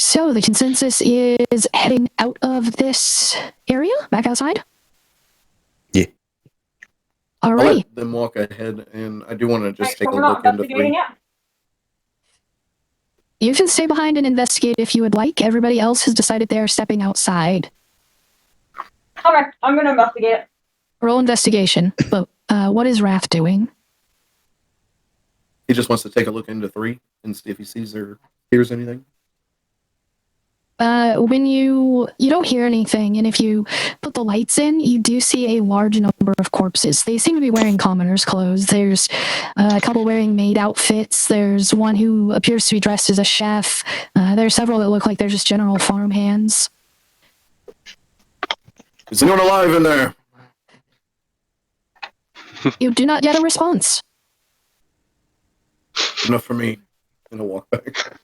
S1: So the consensus is heading out of this area, back outside?
S8: Yeah.
S3: I'll
S1: Alrighty.
S3: let them walk ahead, and I do want to just
S5: Right,
S3: take
S5: so
S3: a
S5: we're not
S3: look into
S5: investigating
S3: 3.
S5: it?
S1: You can stay behind and investigate if you would like. Everybody else has decided they're stepping outside.
S5: Okay, I'm gonna investigate it.
S1: Roll investigation. But what is Wrath doing?
S3: He just wants to take a look into 3 and see if he sees or hears anything.
S1: When you don't hear anything, and if you put the lights in, you do see a large number of corpses. They seem to be wearing commoners' clothes. There's a couple wearing maid outfits. There's one who appears to be dressed as a chef. There's several that look like they're just general farm hands.
S3: Is anyone alive in there?
S1: You do not get a response.
S3: Enough for me. I'm gonna walk back.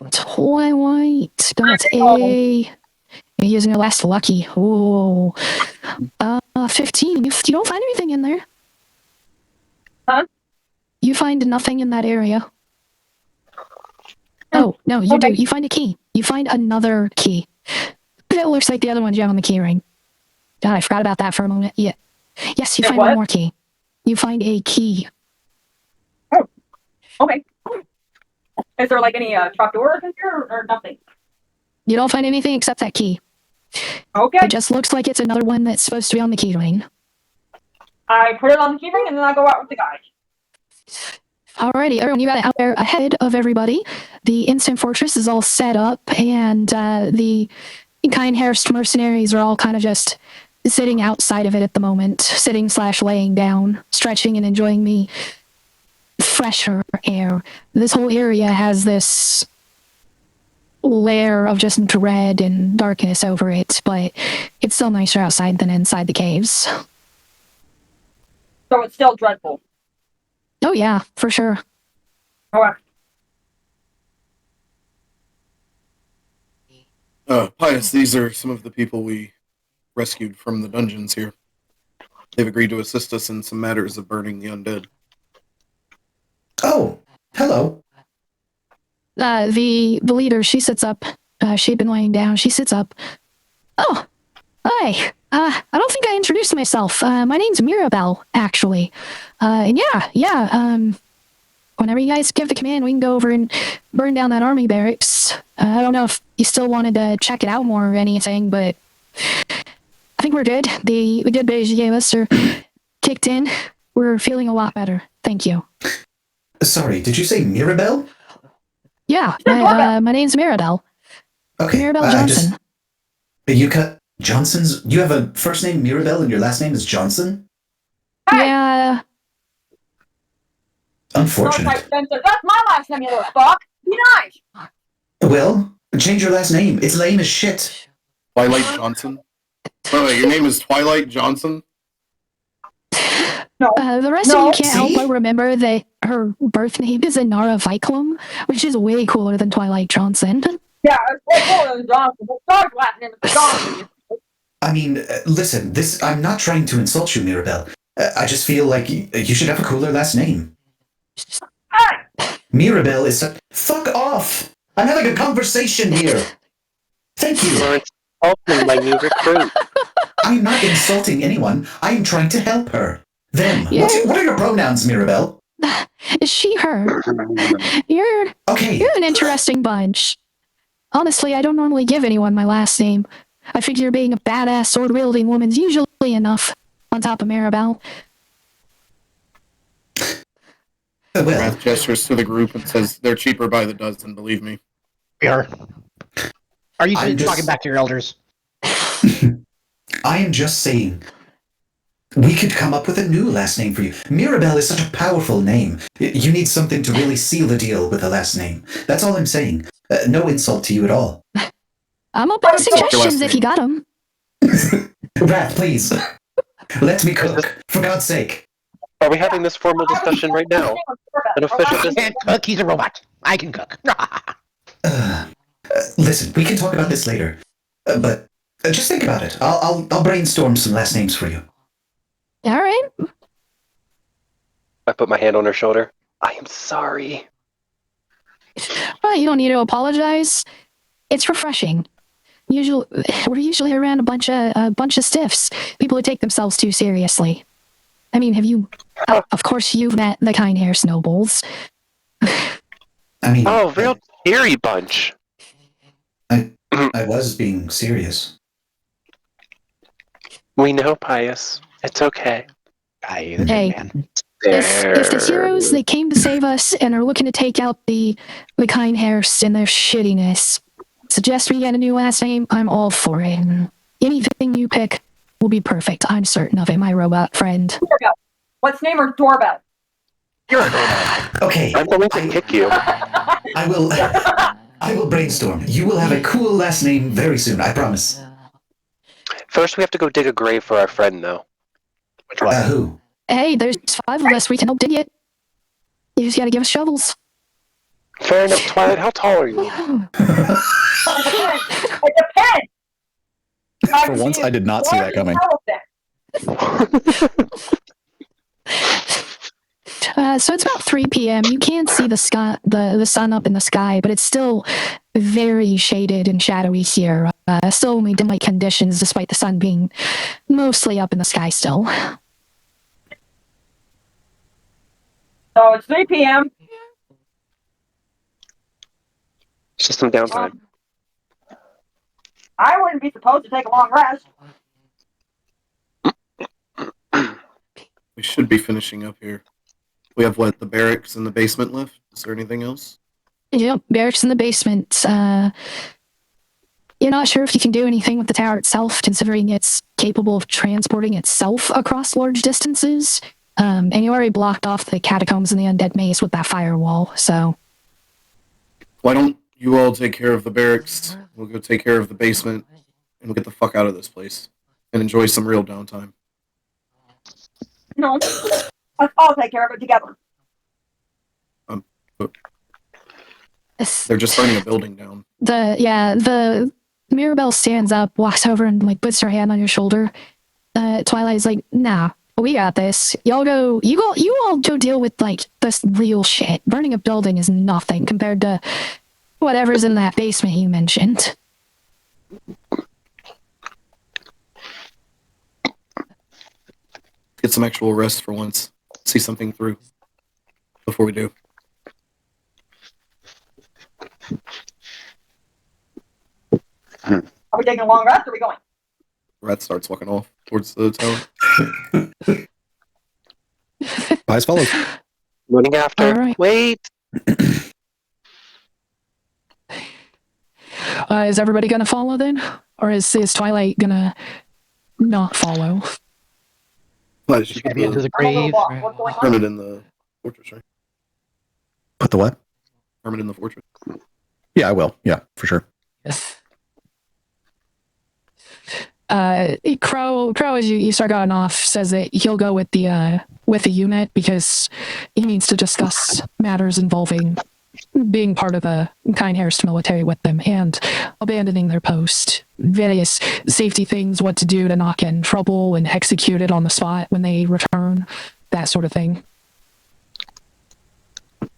S1: Alright, Twilight. That's A. You're using your last lucky. Ooh. 15. You don't find anything in there.
S5: Huh?
S1: You find nothing in that area. Oh, no, you do. You find a key. You find another key. It looks like the other ones you have on the key ring. God, I forgot about that for a moment. Yeah. Yes, you find one more key. You find a key.
S5: Oh, okay. Is there like any trapdoors in here or nothing?
S1: You don't find anything except that key.
S5: Okay.
S1: It just looks like it's another one that's supposed to be on the key ring.
S5: I put it on the key ring and then I go out with the guys.
S1: Alrighty, everyone, you got it out there ahead of everybody. The instant fortress is all set up, and the Kindhurst mercenaries are all kind of just sitting outside of it at the moment, sitting/laying down, stretching and enjoying the fresher air. This whole area has this layer of just dread and darkness over it, but it's still nicer outside than inside the caves.
S5: So it's still dreadful.
S1: Oh yeah, for sure.
S5: Okay.
S3: Pius, these are some of the people we rescued from the dungeons here. They've agreed to assist us in some matters of burning the undead.
S2: Oh, hello.
S1: The leader, she sits up. She'd been laying down. She sits up. Oh, hi. I don't think I introduced myself. My name's Mirabelle, actually. And whenever you guys give the command, we can go over and burn down that army barracks. I don't know if you still wanted to check it out more or anything, but I think we're good. The good beige you gave us are kicked in. We're feeling a lot better. Thank you.
S2: Sorry, did you say Mirabelle?
S1: Yeah, my name's Mirabelle.
S2: Okay.
S1: Mirabelle Johnson.
S2: You cut Johnson's. You have a first name Mirabelle and your last name is Johnson?
S1: Yeah.
S2: Unfortunate.
S5: That's my last name, you little fuck. Be nice.
S2: Well, change your last name. It's lame as shit.
S3: Twilight Johnson? Wait, your name is Twilight Johnson?
S5: No.
S1: The rest of you can't help but remember that her birth name is Inara Viclum, which is way cooler than Twilight Johnson.
S5: Yeah, it's way cooler than Johnson. But Star's last name is Johnson.
S2: I mean, listen, I'm not trying to insult you, Mirabelle. I just feel like you should have a cooler last name.
S5: Hey!
S2: Mirabelle is such... Fuck off! I'm having a conversation here. Thank you.
S6: You're insulting my new recruit.
S2: I'm not insulting anyone. I'm trying to help her. Them.
S1: Yeah.
S2: What are your pronouns, Mirabelle?
S1: Is she her? You're an interesting bunch. Honestly, I don't normally give anyone my last name. I figure being a badass sword-wielding woman's usually enough on top of Mirabelle.
S2: Well,
S3: Wrath gestures to the group and says they're cheaper by the dozen, believe me.
S4: We are. Are you
S2: I'm just-
S4: talking back to your elders?
S2: I am just saying, we could come up with a new last name for you. Mirabelle is such a powerful name. You need something to really seal the deal with a last name. That's all I'm saying. No insult to you at all.
S1: I'm open to suggestions if you got them.
S2: Wrath, please. Let me cook, for God's sake.
S6: Are we having this formal discussion right now? An official
S4: I can't cook, he's a robot. I can cook.
S2: Listen, we can talk about this later. But just think about it. I'll brainstorm some last names for you.
S1: All right.
S6: I put my hand on her shoulder. I am sorry.
S1: Well, you don't need to apologize. It's refreshing. We're usually around a bunch of stiffs, people who take themselves too seriously. I mean, have you? Of course, you've met the kind hair snowballs.
S2: I mean,
S6: Oh, real cheery bunch.
S2: I was being serious.
S6: We know, Pius. It's okay.
S4: Hey, the big
S1: Hey.
S4: man.
S1: If the heroes that came to save us and are looking to take out the kind hairs and their shittiness suggest we get a new last name, I'm all for it. Anything you pick will be perfect. I'm certain of it, my robot friend.
S5: Doorbell. What's name or doorbell?
S4: You're a doorbell.
S2: Okay,
S6: I'm going to kick you.
S2: I will brainstorm. You will have a cool last name very soon, I promise.
S6: First, we have to go dig a grave for our friend, though.
S4: Which one?
S2: Who?
S1: Hey, there's 5 of us. We can help dig it. You just gotta give us shovels.
S6: Fair enough, Twilight. How tall are you?
S5: It depends.
S8: For once, I did not see that coming.
S1: So it's about 3 p.m. You can see the sky, the sun up in the sky, but it's still very shaded and shadowy here. Still only dim light conditions, despite the sun being mostly up in the sky still.
S5: So it's 3 p.m.
S6: It's just some downtime.
S5: I wouldn't be supposed to take a long rest.
S3: We should be finishing up here. We have what, the barracks and the basement left? Is there anything else?
S1: Yep, barracks in the basement. You're not sure if you can do anything with the tower itself, considering it's capable of transporting itself across large distances. And you already blocked off the catacombs and the undead maze with that firewall, so...
S3: Why don't you all take care of the barracks? We'll go take care of the basement, and we'll get the fuck out of this place and enjoy some real downtime.
S5: No, let's all take care of it together.
S3: They're just burning a building down.
S1: The Mirabelle stands up, walks over, and like puts her hand on your shoulder. Twilight's like, nah, we got this. You all go deal with like this real shit. Burning a building is nothing compared to whatever's in that basement you mentioned.
S3: Get some actual rest for once. See something through before we do.
S5: Are we taking a long rest or are we going?
S3: Rat starts walking off towards the tower.
S8: Pies follows.
S6: Running after.
S1: All right.
S6: Wait.
S1: Is everybody gonna follow then? Or is Twilight gonna not follow?
S3: But she
S4: Maybe into the
S5: I'm a little
S4: grave.
S5: lost. What's going on?
S3: permanent in the fortress, right?
S8: Put the what?
S3: Permanent in the fortress.
S8: Yeah, I will. Yeah, for sure.
S1: Yes. Crow, as you start going off, says that he'll go with the unit because he needs to discuss matters involving being part of the Kindhurst military with them and abandoning their post. Various safety things, what to do to not get in trouble and execute it on the spot when they return, that sort of thing.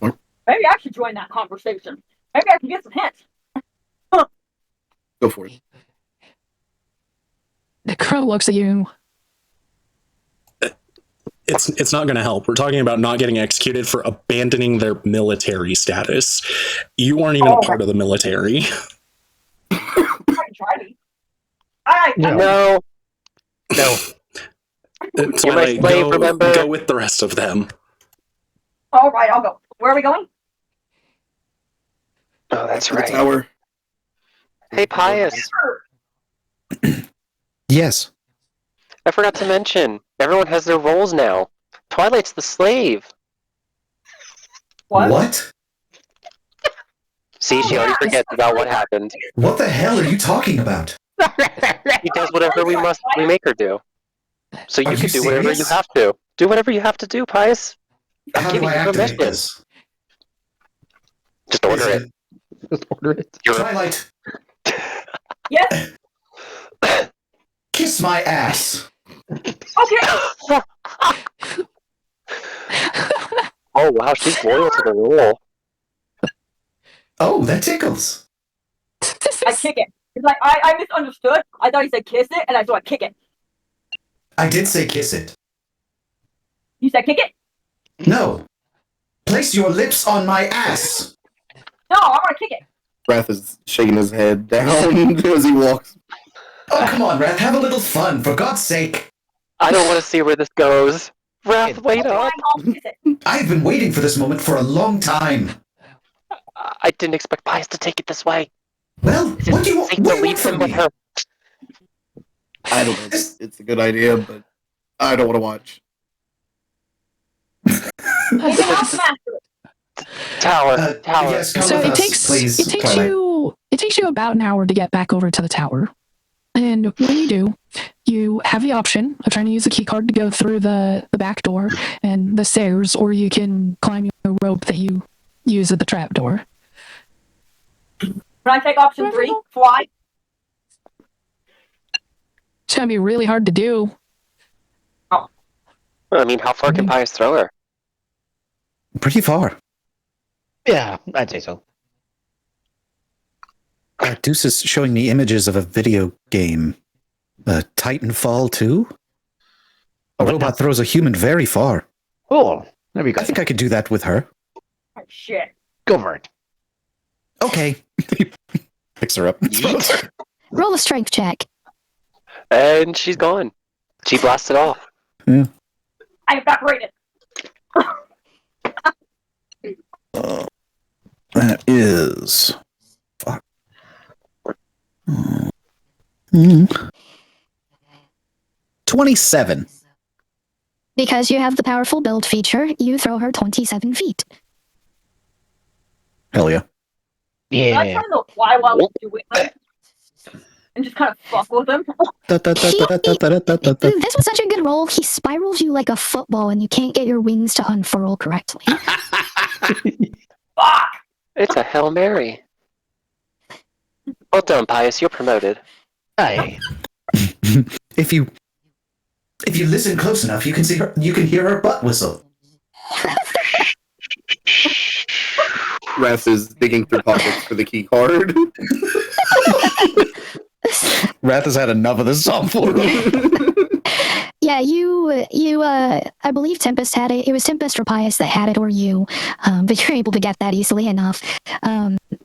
S5: Maybe I should join that conversation. Maybe I can get some hints.
S3: Go for it.
S1: The Crow looks at you.
S7: It's not going to help. We're talking about not getting executed for abandoning their military status. You aren't even a part of the military.
S5: I can try to.
S6: No.
S7: It's
S6: You're my slave, remember?
S7: Go with the rest of them.
S5: All right, I'll go. Where are we going?
S6: Oh, that's
S3: To
S6: right.
S3: the tower.
S6: Hey, Pius.
S8: Yes.
S6: I forgot to mention. Everyone has their roles now. Twilight's the slave.
S5: What?
S6: See, she already forgets about what happened.
S2: What the hell are you talking about?
S6: She does whatever we make her do. So you
S2: Are
S6: can
S2: you
S6: do whatever you
S2: serious?
S6: have to. Do whatever you have to do, Pius. I'm
S2: How do
S6: giving
S2: I
S6: you
S2: activate
S6: permission.
S2: this?
S6: Just order it.
S4: Just order it.
S2: Twilight,
S5: Yes.
S2: kiss my ass.
S5: Okay.
S6: Oh wow, she's loyal to the rule.
S2: Oh, that tickles.
S5: I kick it. It's like I misunderstood. I thought you said kiss it, and so I kick it.
S2: I did say kiss it.
S5: You said kick it?
S2: No. Place your lips on my ass.
S5: No, I want to kick it.
S3: Wrath is shaking his head down as he walks.
S2: Oh, come on, Wrath. Have a little fun, for God's sake.
S6: I don't want to see where this goes. Wrath, wait up.
S5: I'll kiss it.
S2: I've been waiting for this moment for a long time.
S6: I didn't expect Pius to take it this way.
S2: Well, what do you
S6: Safe to
S2: want
S6: leave
S2: from
S6: him with
S2: me?
S6: her.
S3: I don't know. It's a good idea, but I don't want to watch.
S5: Maybe I'll smash it.
S6: Tower.
S2: Yes, come
S1: So
S2: with
S1: it
S2: us,
S1: takes
S2: please,
S1: it takes
S2: Twilight.
S1: you about an hour to get back over to the tower. And when you do, you have the option of trying to use a key card to go through the back door and the stairs, or you can climb a rope that you use of the trapdoor.
S5: Can I take option 3? Fly?
S1: It's gonna be really hard to do.
S6: Well, I mean, how far can Pius throw her?
S2: Pretty far.
S4: Yeah, I'd say so.
S2: Deuce is showing me images of a video game. Titanfall 2? A robot throws a human very far.
S4: Oh, there we go.
S2: I think I could do that with her.
S5: Oh, shit.
S4: Go for it.
S2: Okay. Picks her up.
S1: Roll a strength check.
S6: And she's gone. She blasted off.
S2: Yeah.
S5: I evaporated.
S2: That is... Fuck. 27.
S1: Because you have the powerful build feature, you throw her 27 feet.
S2: Hell yeah.
S5: Can I try to fly while we're doing this? And just kind of fuck with him?
S1: This was such a good roll. He spirals you like a football and you can't get your wings to unfurl correctly.
S5: Fuck!
S6: It's a Hail Mary. Well done, Pius. You're promoted.
S4: Hey.
S2: If you listen close enough, you can see her. You can hear her butt whistle.
S3: Wrath is digging through pockets for the key card.
S8: Wrath has had enough of this song for me.
S1: Yeah, I believe Tempest had it. It was Tempest or Pius that had it, or you. But you're able to get that easily enough.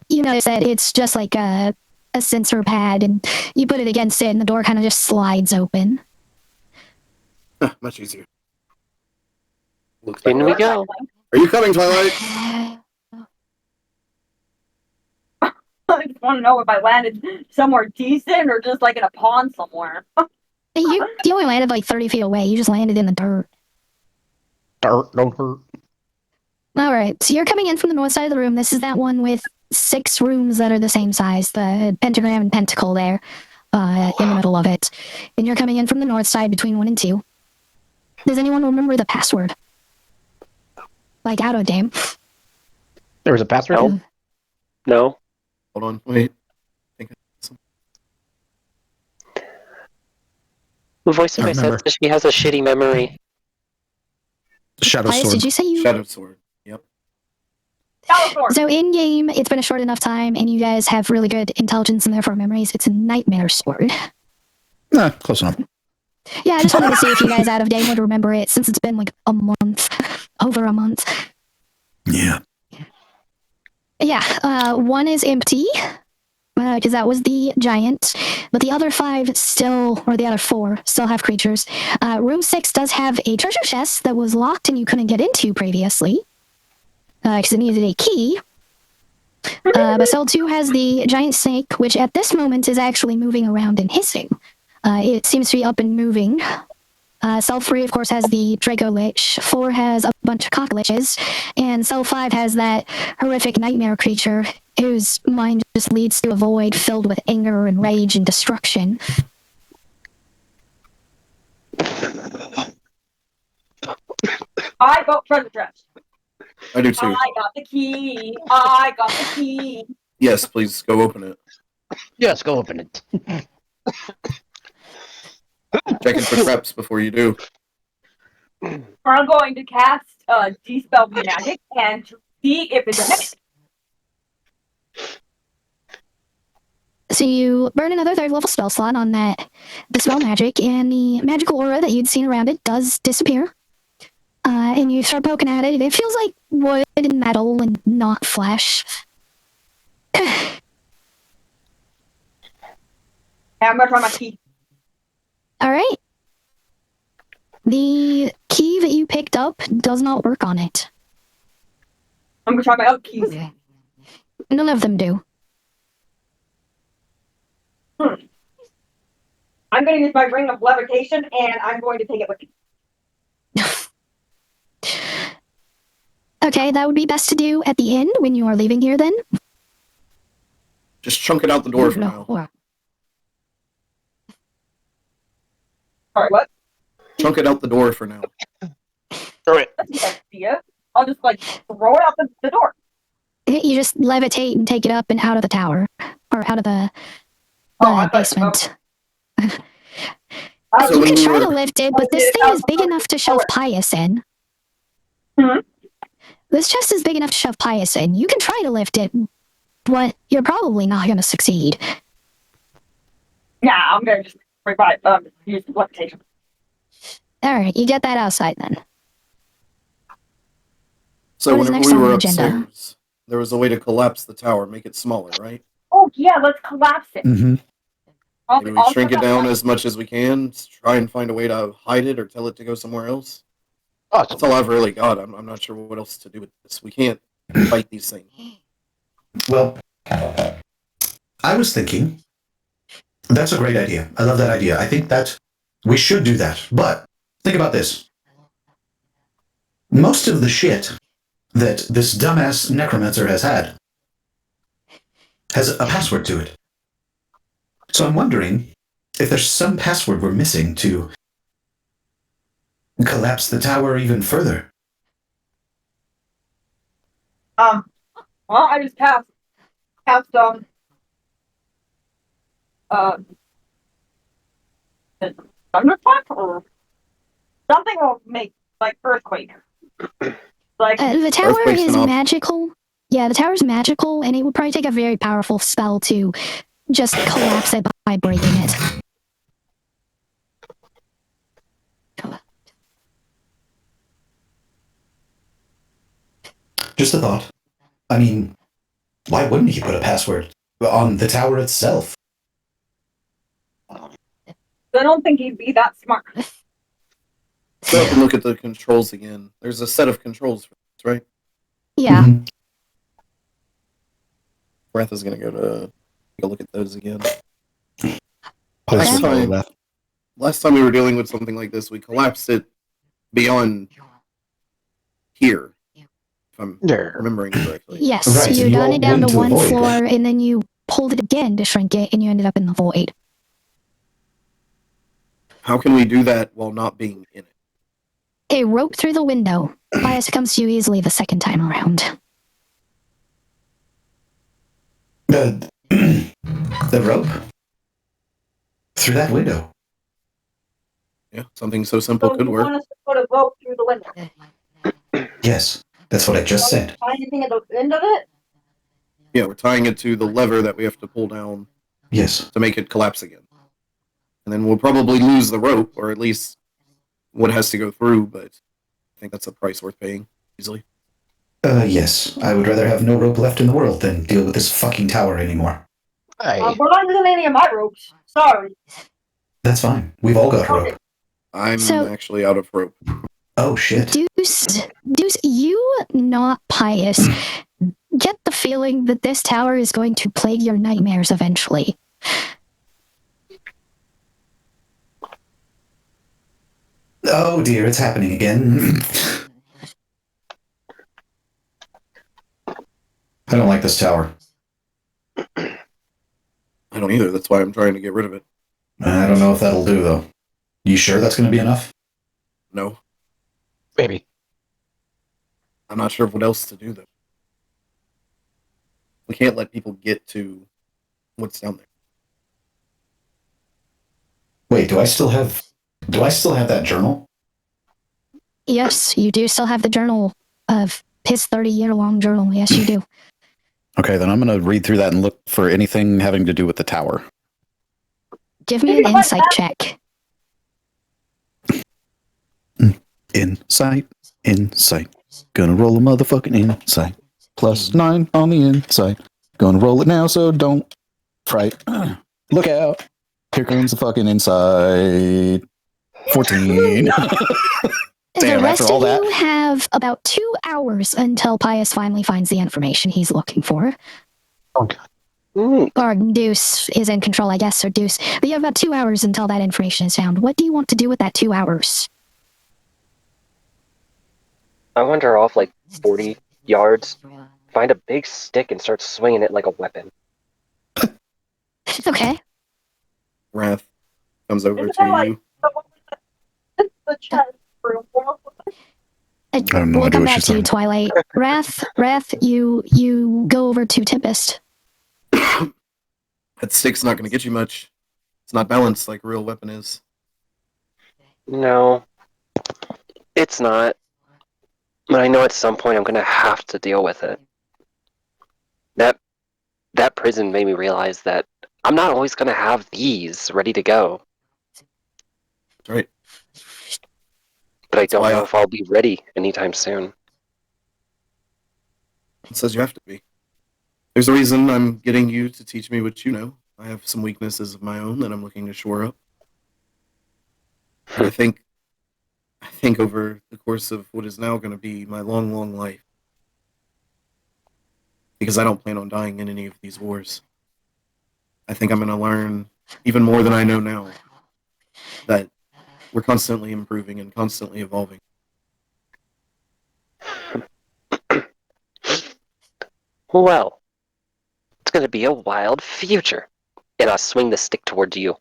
S1: You notice that it's just like a sensor pad, and you put it against it, and the door kind of just slides open.
S3: Much easier. Looks
S6: In we
S3: like
S6: go.
S3: Are you coming, Twilight?
S5: I just want to know if I landed somewhere decent or just like in a pond somewhere.
S1: You only landed like 30 feet away. You just landed in the dirt.
S4: Dirt don't hurt.
S1: All right, so you're coming in from the north side of the room. This is that one with 6 rooms that are the same size, the pentagram and pentacle there in the middle of it. And you're coming in from the north side between 1 and 2. Does anyone remember the password? Like out of game.
S4: There was a password?
S6: No. No.
S3: Hold on, wait.
S6: The voice of my says that she has a shitty memory.
S8: Shadow
S1: Pius,
S8: Sword.
S1: did you say you...
S3: Shadow Sword. Yep.
S1: So in game, it's been a short enough time, and you guys have really good intelligence and therefore memories. It's a nightmare sword.
S8: Nah, close enough.
S1: Yeah, I just wanted to see if you guys out of game would remember it, since it's been like a month, over a month.
S2: Yeah.
S1: Yeah, 1 is empty, because that was the giant, but the other 5 still, or the other 4, still have creatures. Room 6 does have a treasure chest that was locked and you couldn't get into previously, because it needed a key. But cell 2 has the giant snake, which at this moment is actually moving around and hissing. It seems to be up and moving. Cell 3, of course, has the Draco Lich. 4 has a bunch of cockliches. And Cell 5 has that horrific nightmare creature whose mind just leads to a void filled with anger and rage and destruction.
S5: I vote treasure chest.
S3: I do too.
S5: I got the key. I got the key.
S3: Yes, please go open it.
S4: Yes, go open it.
S3: Checking for traps before you do.
S5: I'm going to cast Dispel Magic and see if it's a mix.
S1: So you burn another 3rd level spell slot on that Dispel Magic, and the magical aura that you'd seen around it does disappear. And you start poking at it. It feels like wood and metal and not flesh.
S5: I'm gonna try my key.
S1: All right. The key that you picked up does not work on it.
S5: I'm gonna try my other keys.
S1: None of them do.
S5: I'm gonna use my ring of levitation and I'm going to take it with me.
S1: Okay, that would be best to do at the end when you are leaving here then.
S3: Just chunk it out the door for now.
S5: Sorry, what?
S3: Chunk it out the door for now.
S4: Throw it.
S5: That's a good idea. I'll just like throw it out the door.
S1: You just levitate and take it up and out of the tower. Or out of the basement.
S5: So
S1: You
S3: when
S1: can
S3: we
S1: try to
S3: were-
S1: lift it, but this thing is big enough to shove Pius in.
S5: Hmm?
S1: This chest is big enough to shove Pius in. You can try to lift it, but you're probably not going to succeed.
S5: Yeah, I'm gonna just use levitation.
S1: Alright, you get that outside then.
S3: So
S1: What is
S3: whenever
S1: next
S3: we
S1: on
S3: were
S1: the agenda?
S3: upstairs, there was a way to collapse the tower, make it smaller, right?
S5: Oh yeah, let's collapse it.
S8: Mm-hmm.
S3: Maybe we shrink it down as much as we can, try and find a way to hide it or tell it to go somewhere else.
S4: Awesome.
S3: That's all I've really got. I'm not sure what else to do with this. We can't fight these things.
S2: Well, I was thinking that's a great idea. I love that idea. I think that we should do that. But think about this. Most of the shit that this dumbass necromancer has had has a password to it. So I'm wondering if there's some password we're missing to collapse the tower even further.
S5: Well, I just cast thunderclap or something will make like earthquake. Like
S1: The tower
S3: Earthquake's
S1: is
S3: an option.
S1: magical. Yeah, the tower's magical, and it would probably take a very powerful spell to just collapse it by breaking it.
S2: Just a thought. I mean, why wouldn't he put a password on the tower itself?
S5: I don't think he'd be that smart.
S3: So I can look at the controls again. There's a set of controls for this, right?
S1: Yeah.
S2: Mhm.
S3: Wrath is gonna go to take a look at those again.
S8: Pious
S1: Okay.
S8: will follow Wrath.
S3: Last time we were dealing with something like this, we collapsed it beyond here. If I'm
S4: There.
S3: remembering correctly.
S1: Yes,
S2: Right,
S1: you
S2: and you
S1: done
S2: all
S1: it down
S2: went
S1: to
S2: to a
S1: one
S2: void.
S1: floor, and then you pulled it again to shrink it, and you ended up in the void.
S3: How can we do that while not being in it?
S1: A rope through the window. Bias comes to you easily the second time around.
S2: The rope? Through that window.
S3: Yeah, something so simple
S5: So
S3: could
S5: you
S3: work.
S5: want us to put a rope through the window?
S2: Yes, that's what I just said.
S5: Find anything at the end of it?
S3: Yeah, we're tying it to the lever that we have to pull down
S2: Yes.
S3: to make it collapse again. And then we'll probably lose the rope, or at least what has to go through, but I think that's a price worth paying, easily.
S2: Yes. I would rather have no rope left in the world than deal with this fucking tower anymore.
S4: Hey.
S5: We're not using any of my ropes. Sorry.
S2: That's fine. We've all got rope.
S3: I'm
S1: So-
S3: actually out of rope.
S2: Oh, shit.
S1: Deuce, you, not Pious, get the feeling that this tower is going to plague your nightmares eventually.
S2: Oh, dear, it's happening again. I don't like this tower.
S3: I don't either. That's why I'm trying to get rid of it.
S2: I don't know if that'll do, though. You sure that's going to be enough?
S3: No,
S4: Maybe.
S3: I'm not sure what else to do, though. We can't let people get to what's down there.
S2: Wait, do I still have that journal?
S1: Yes, you do still have the journal of his 30-year-long journal. Yes, you do.
S8: Okay, then I'm going to read through that and look for anything having to do with the tower.
S1: Give me an insight check.
S8: Insight. Gonna roll a motherfucking insight. +9 on the inside. Gonna roll it now, so don't fright. Look out. Here comes the fucking insight. 14.
S1: The
S8: Damn,
S1: rest
S8: after all
S1: of
S8: that.
S1: you have about 2 hours until Pius finally finds the information he's looking for.
S4: Oh, God.
S1: Or Deuce is in control, I guess, or Deuce. But you have about 2 hours until that information is found. What do you want to do with that 2 hours?
S6: I wander off like 40 yards, find a big stick and start swinging it like a weapon.
S1: Okay.
S3: Wrath comes over
S5: Isn't
S3: to
S5: that like
S3: you.
S5: the chest room?
S8: I have no
S1: we'll
S8: idea
S1: come
S8: what
S1: back
S8: she's
S1: to you,
S8: saying.
S1: Twilight. Wrath, you go over to Tempest.
S3: That stick's not going to get you much. It's not balanced like a real weapon is.
S6: No, it's not. But I know at some point I'm going to have to deal with it. That prison made me realize that I'm not always going to have these ready to go.
S3: That's right.
S6: But I
S3: That's
S6: don't
S3: why
S6: know if I'll be ready anytime soon.
S3: It says you have to be. There's a reason I'm getting you to teach me what you know. I have some weaknesses of my own that I'm looking to shore up. And I think over the course of what is now going to be my long, long life, because I don't plan on dying in any of these wars, I think I'm going to learn even more than I know now that we're constantly improving and constantly evolving.
S6: Well, it's going to be a wild future. And I'll swing the stick towards you.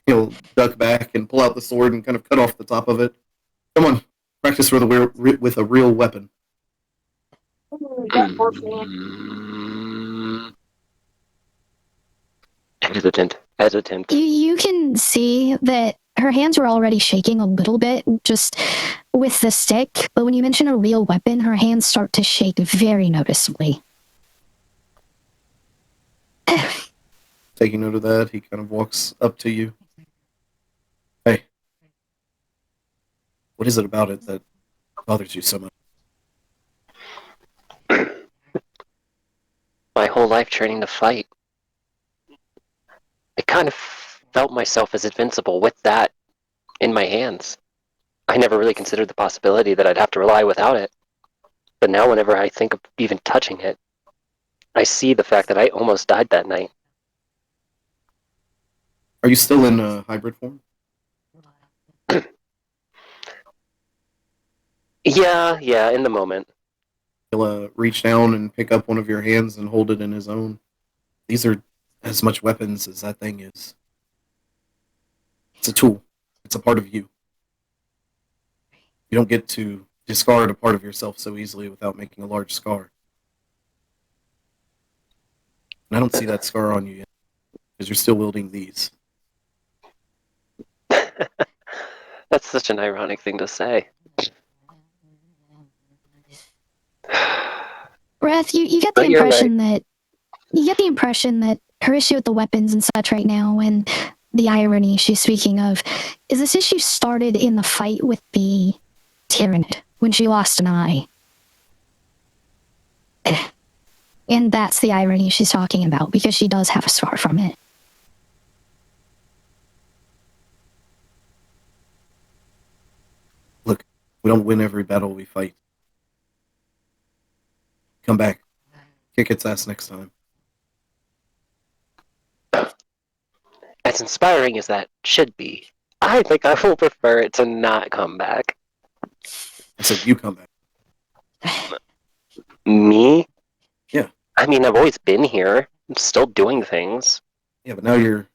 S3: He'll duck back and pull out the sword and kind of cut off the top of it. Come on, practice with a real weapon.
S6: Hesitant.
S1: You can see that her hands were already shaking a little bit just with the stick, but when you mention a real weapon, her hands start to shake very noticeably.
S3: Taking note of that, he kind of walks up to you. Hey, what is it about it that bothers you so much?
S6: My whole life training to fight. I kind of felt myself as invincible with that in my hands. I never really considered the possibility that I'd have to rely without it. But now whenever I think of even touching it, I see the fact that I almost died that night.
S3: Are you still in hybrid form?
S6: Yeah, in the moment.
S3: He'll reach down and pick up one of your hands and hold it in his own. These are as much weapons as that thing is. It's a tool. It's a part of you. You don't get to discard a part of yourself so easily without making a large scar. And I don't see that scar on you yet, because you're still wielding these.
S6: That's such an ironic thing to say.
S1: Wrath, you get the
S6: But you're
S1: impression that her issue with the weapons and such right now, and the irony she's speaking of, is this issue started in the fight with the Tyrannid when she lost an eye. And that's the irony she's talking about, because she does have a scar from it.
S3: Look, we don't win every battle we fight. Come back. Kick its ass next time.
S6: As inspiring as that should be, I think I will prefer it to not come back.
S3: I said you come back.
S6: Me?
S3: Yeah.
S6: I mean, I've always been here. I'm still doing things.
S3: Yeah, but now you're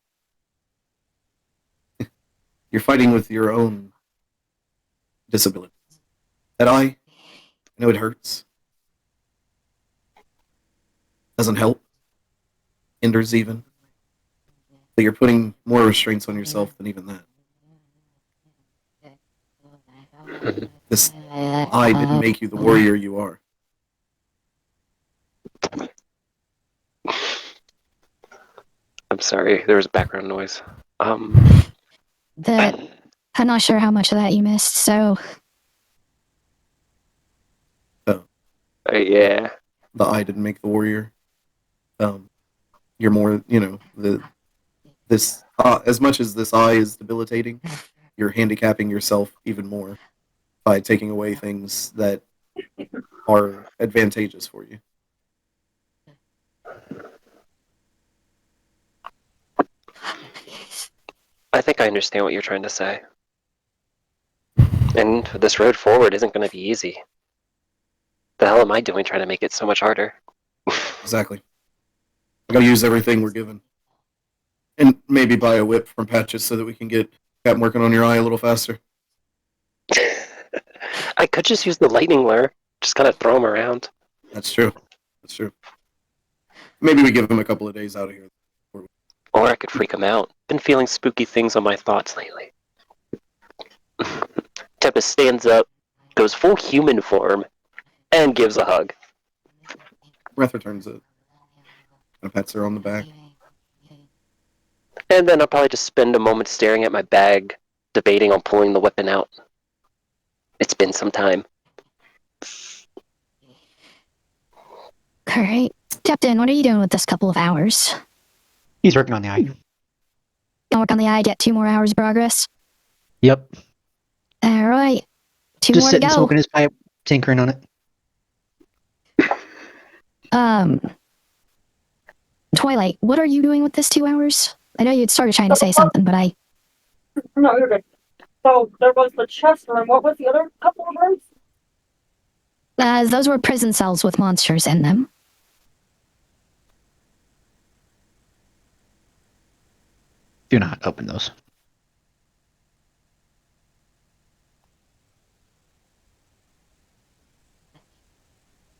S3: fighting with your own disability. That eye, I know it hurts. Doesn't help. Hinders even. But you're putting more restraints on yourself than even that. This eye didn't make you the warrior you are.
S6: I'm sorry, there was background noise.
S1: That I'm not sure how much of that you missed, so
S6: Yeah.
S3: The eye didn't make the warrior. You're more, this as much as this eye is debilitating, you're handicapping yourself even more by taking away things that are advantageous for you.
S6: I think I understand what you're trying to say. And this road forward isn't going to be easy. The hell am I doing trying to make it so much harder?
S3: Exactly. We gotta use everything we're given. And maybe buy a whip from Patches so that we can get Captain working on your eye a little faster.
S6: I could just use the lightning lure. Just kind of throw him around.
S3: That's true. That's true. Maybe we give him a couple of days out of here.
S6: Or I could freak him out. Been feeling spooky things on my thoughts lately. Tempest stands up, goes full human form, and gives a hug.
S3: Breath returns it. And pats her on the back.
S6: And then I'll probably just spend a moment staring at my bag, debating on pulling the weapon out. It's been some time.
S1: All right. Captain, what are you doing with this couple of hours?
S4: He's working on the eye.
S1: Gonna work on the eye, get 2 more hours of progress?
S4: Yep.
S1: All right. 2
S4: Just
S1: more to
S4: sitting,
S1: go.
S4: smoking his pipe, tinkering on it.
S1: Twilight, what are you doing with this 2 hours? I know you'd started trying to say something, but I...
S5: No, you're good. So there was the chest room. What was the other couple of rooms?
S1: Those were prison cells with monsters in them.
S4: Do not open those.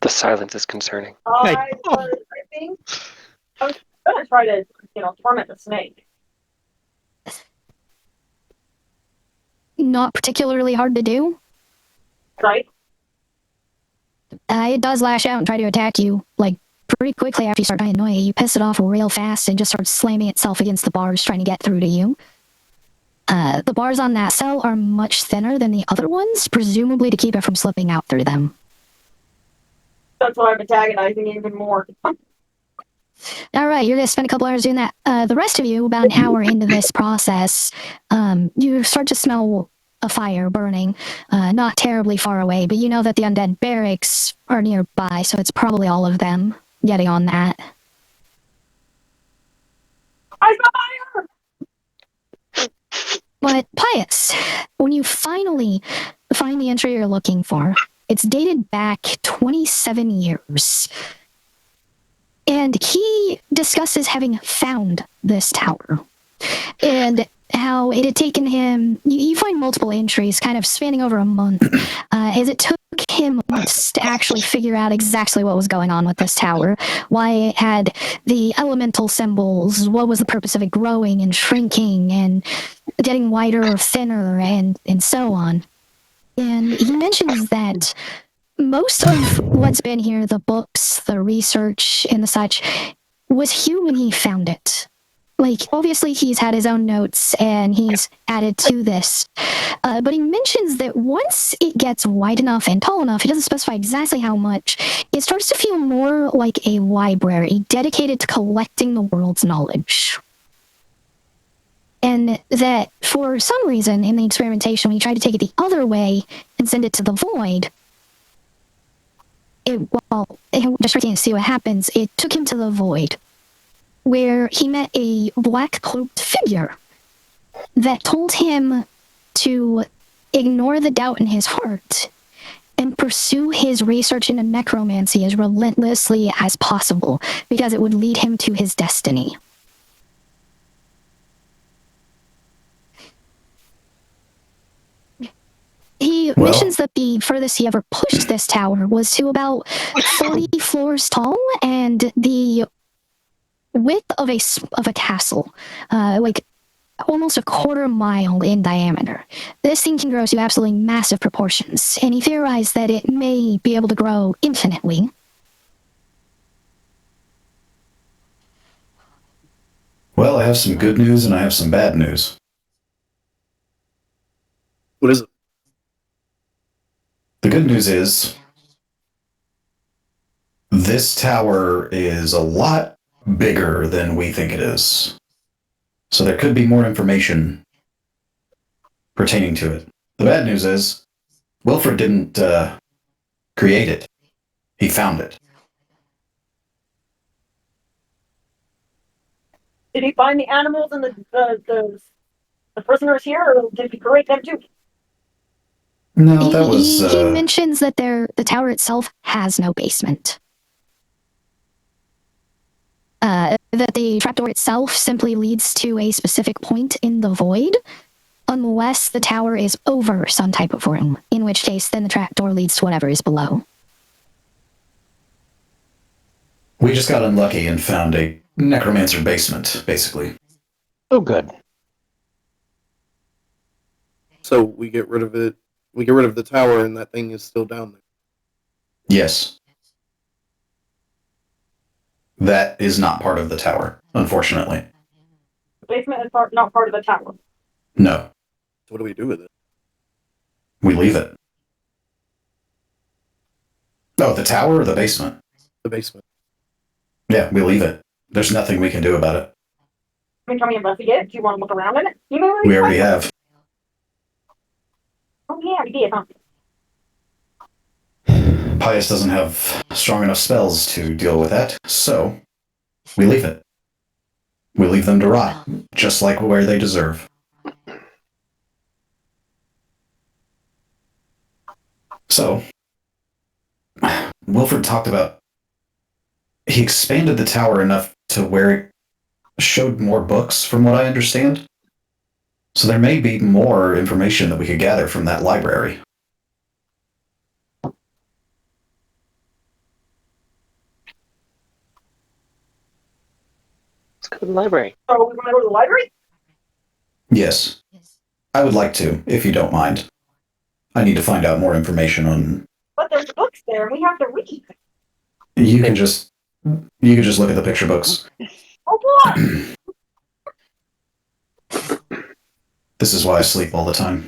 S6: The silence is concerning.
S5: I think I was gonna try to, torment the snake.
S1: Not particularly hard to do.
S5: Right?
S1: It does lash out and try to attack you, like, pretty quickly after you start trying to annoy it. You piss it off real fast and just starts slamming itself against the bars trying to get through to you. The bars on that cell are much thinner than the other ones, presumably to keep it from slipping out through them.
S5: That's why I'm antagonizing even more.
S1: Alright, you're gonna spend a couple hours doing that. The rest of you, about an hour into this process, you start to smell a fire burning, not terribly far away, but you know that the undead barracks are nearby, so it's probably all of them getting on that.
S5: I got fire!
S1: But Pius, when you finally find the entry you're looking for, it's dated back 27 years. And he discusses having found this tower. And how it had taken him, you find multiple entries kind of spanning over a month, as it took him months to actually figure out exactly what was going on with this tower, why it had the elemental symbols, what was the purpose of it growing and shrinking and getting wider or thinner and so on. And he mentions that most of what's been here, the books, the research, and the such, was here when he found it. Like, obviously he's had his own notes and he's added to this. But he mentions that once it gets wide enough and tall enough, he doesn't specify exactly how much, it starts to feel more like a library dedicated to collecting the world's knowledge. And that for some reason in the experimentation, when he tried to take it the other way and send it to the void, just trying to see what happens, it took him to the void, where he met a black-cloaked figure that told him to ignore the doubt in his heart and pursue his research into necromancy as relentlessly as possible, because it would lead him to his destiny. He mentions that the furthest he ever pushed this tower was to about 40 floors tall, and the width of a castle, like almost a quarter mile in diameter. This thing can grow to absolutely massive proportions, and he theorized that it may be able to grow infinitely.
S2: Well, I have some good news and I have some bad news.
S3: What is it?
S2: The good news is this tower is a lot bigger than we think it is. So there could be more information pertaining to it. The bad news is Wilfred didn't create it. He found it.
S5: Did he find the animals and the prisoners here, or did he create them too?
S2: No, that was...
S1: He mentions that the tower itself has no basement. That the trapdoor itself simply leads to a specific point in the void, Unless the tower is over some type of room, in which case then the trapdoor leads to whatever is below.
S2: We just got unlucky and found a necromancer basement, basically.
S4: Oh, good.
S3: So we get rid of it. We get rid of the tower, and that thing is still down there.
S2: Yes. That is not part of the tower, unfortunately.
S5: The basement is not part of the tower.
S2: No.
S3: So what do we do with it?
S2: We leave it. Oh, the tower or the basement?
S3: The basement.
S2: Yeah, we leave it. There's nothing we can do about it.
S5: Can we investigate it? Do you want to look around in it?
S2: We already have.
S5: Oh yeah, we did, huh?
S2: Pius doesn't have strong enough spells to deal with that, so we leave it. We leave them to rot, just like where they deserve. So, Wilfred talked about he expanded the tower enough to where it showed more books, from what I understand. So there may be more information that we could gather from that library.
S6: Let's go to the library.
S5: So we want to go to the library?
S2: Yes. I would like to, if you don't mind. I need to find out more information on...
S5: But there's books there, and we have to read.
S2: You can just look at the picture books.
S5: Oh boy!
S2: This is why I sleep all the time.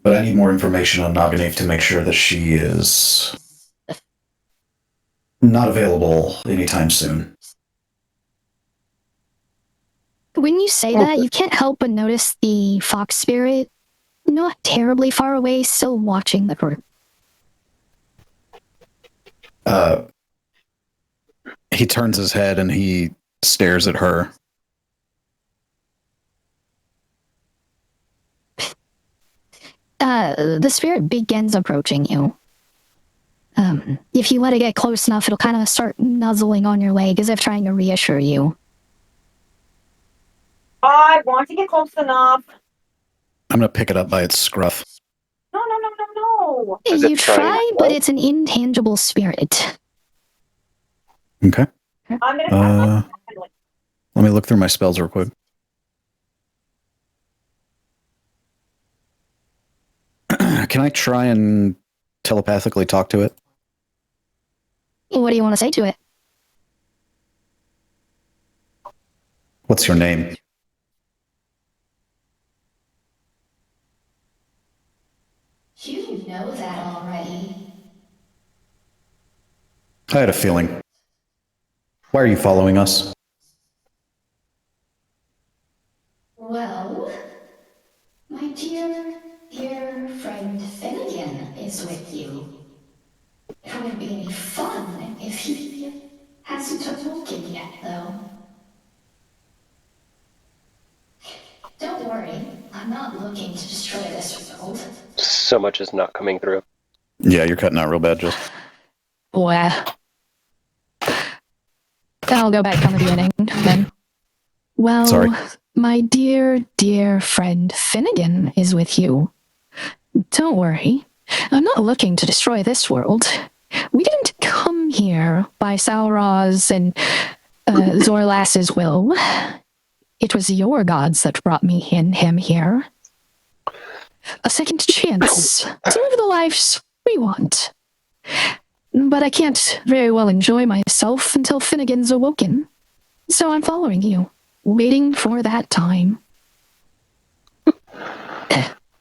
S2: But I need more information on Naganeve to make sure that she is not available anytime soon.
S1: When you say that, you can't help but notice the fox spirit, not terribly far away, still watching the group.
S8: He turns his head and he stares at her.
S1: The spirit begins approaching you. If you let it get close enough, it'll kind of start nuzzling on your leg as if trying to reassure you.
S5: I want to get close enough.
S8: I'm going to pick it up by its scruff.
S5: No, no, no, no, no.
S6: Is it
S1: You
S6: trying
S1: try,
S6: to
S1: but
S6: what?
S1: it's an intangible spirit.
S8: Okay.
S5: I'm gonna
S8: Let me look through my spells real quick. Can I try and telepathically talk to it?
S1: What do you want to say to it?
S2: What's your name?
S1: You know that already.
S2: I had a feeling. Why are you following us?
S1: Well, my dear friend Finnegan is with you. It wouldn't be any fun if he hasn't awoken yet, though. Don't worry, I'm not looking to destroy this world.
S6: So much is not coming through.
S8: Yeah, you're cutting out real bad, Jill.
S1: Well, I'll go back on the beginning then. Well,
S8: Sorry.
S1: my dear friend Finnegan is with you. Don't worry, I'm not looking to destroy this world. We didn't come here by Sauron's and Zorlas's will. It was your gods that brought him here. A second chance to live the lives we want. But I can't very well enjoy myself until Finnegan's awoken. So I'm following you, waiting for that time.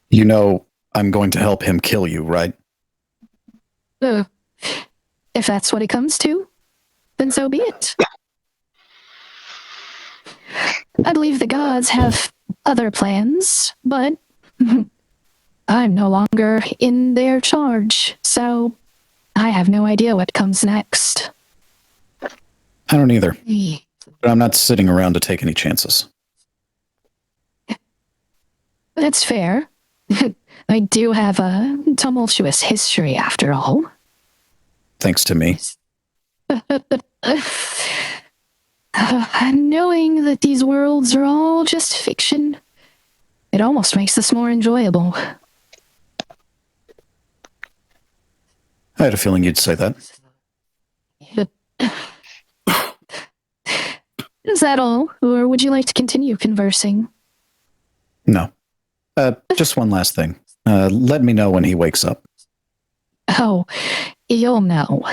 S8: You know I'm going to help him kill you, right?
S1: If that's what it comes to, then so be it. I believe the gods have other plans, but I'm no longer in their charge, so I have no idea what comes next.
S8: I don't either. But I'm not sitting around to take any chances.
S1: That's fair. I do have a tumultuous history, after all.
S8: Thanks to me.
S1: Knowing that these worlds are all just fiction, it almost makes this more enjoyable.
S8: I had a feeling you'd say that.
S1: Is that all, or would you like to continue conversing?
S8: No. Just one last thing. Let me know when he wakes up.
S1: Oh, you'll know.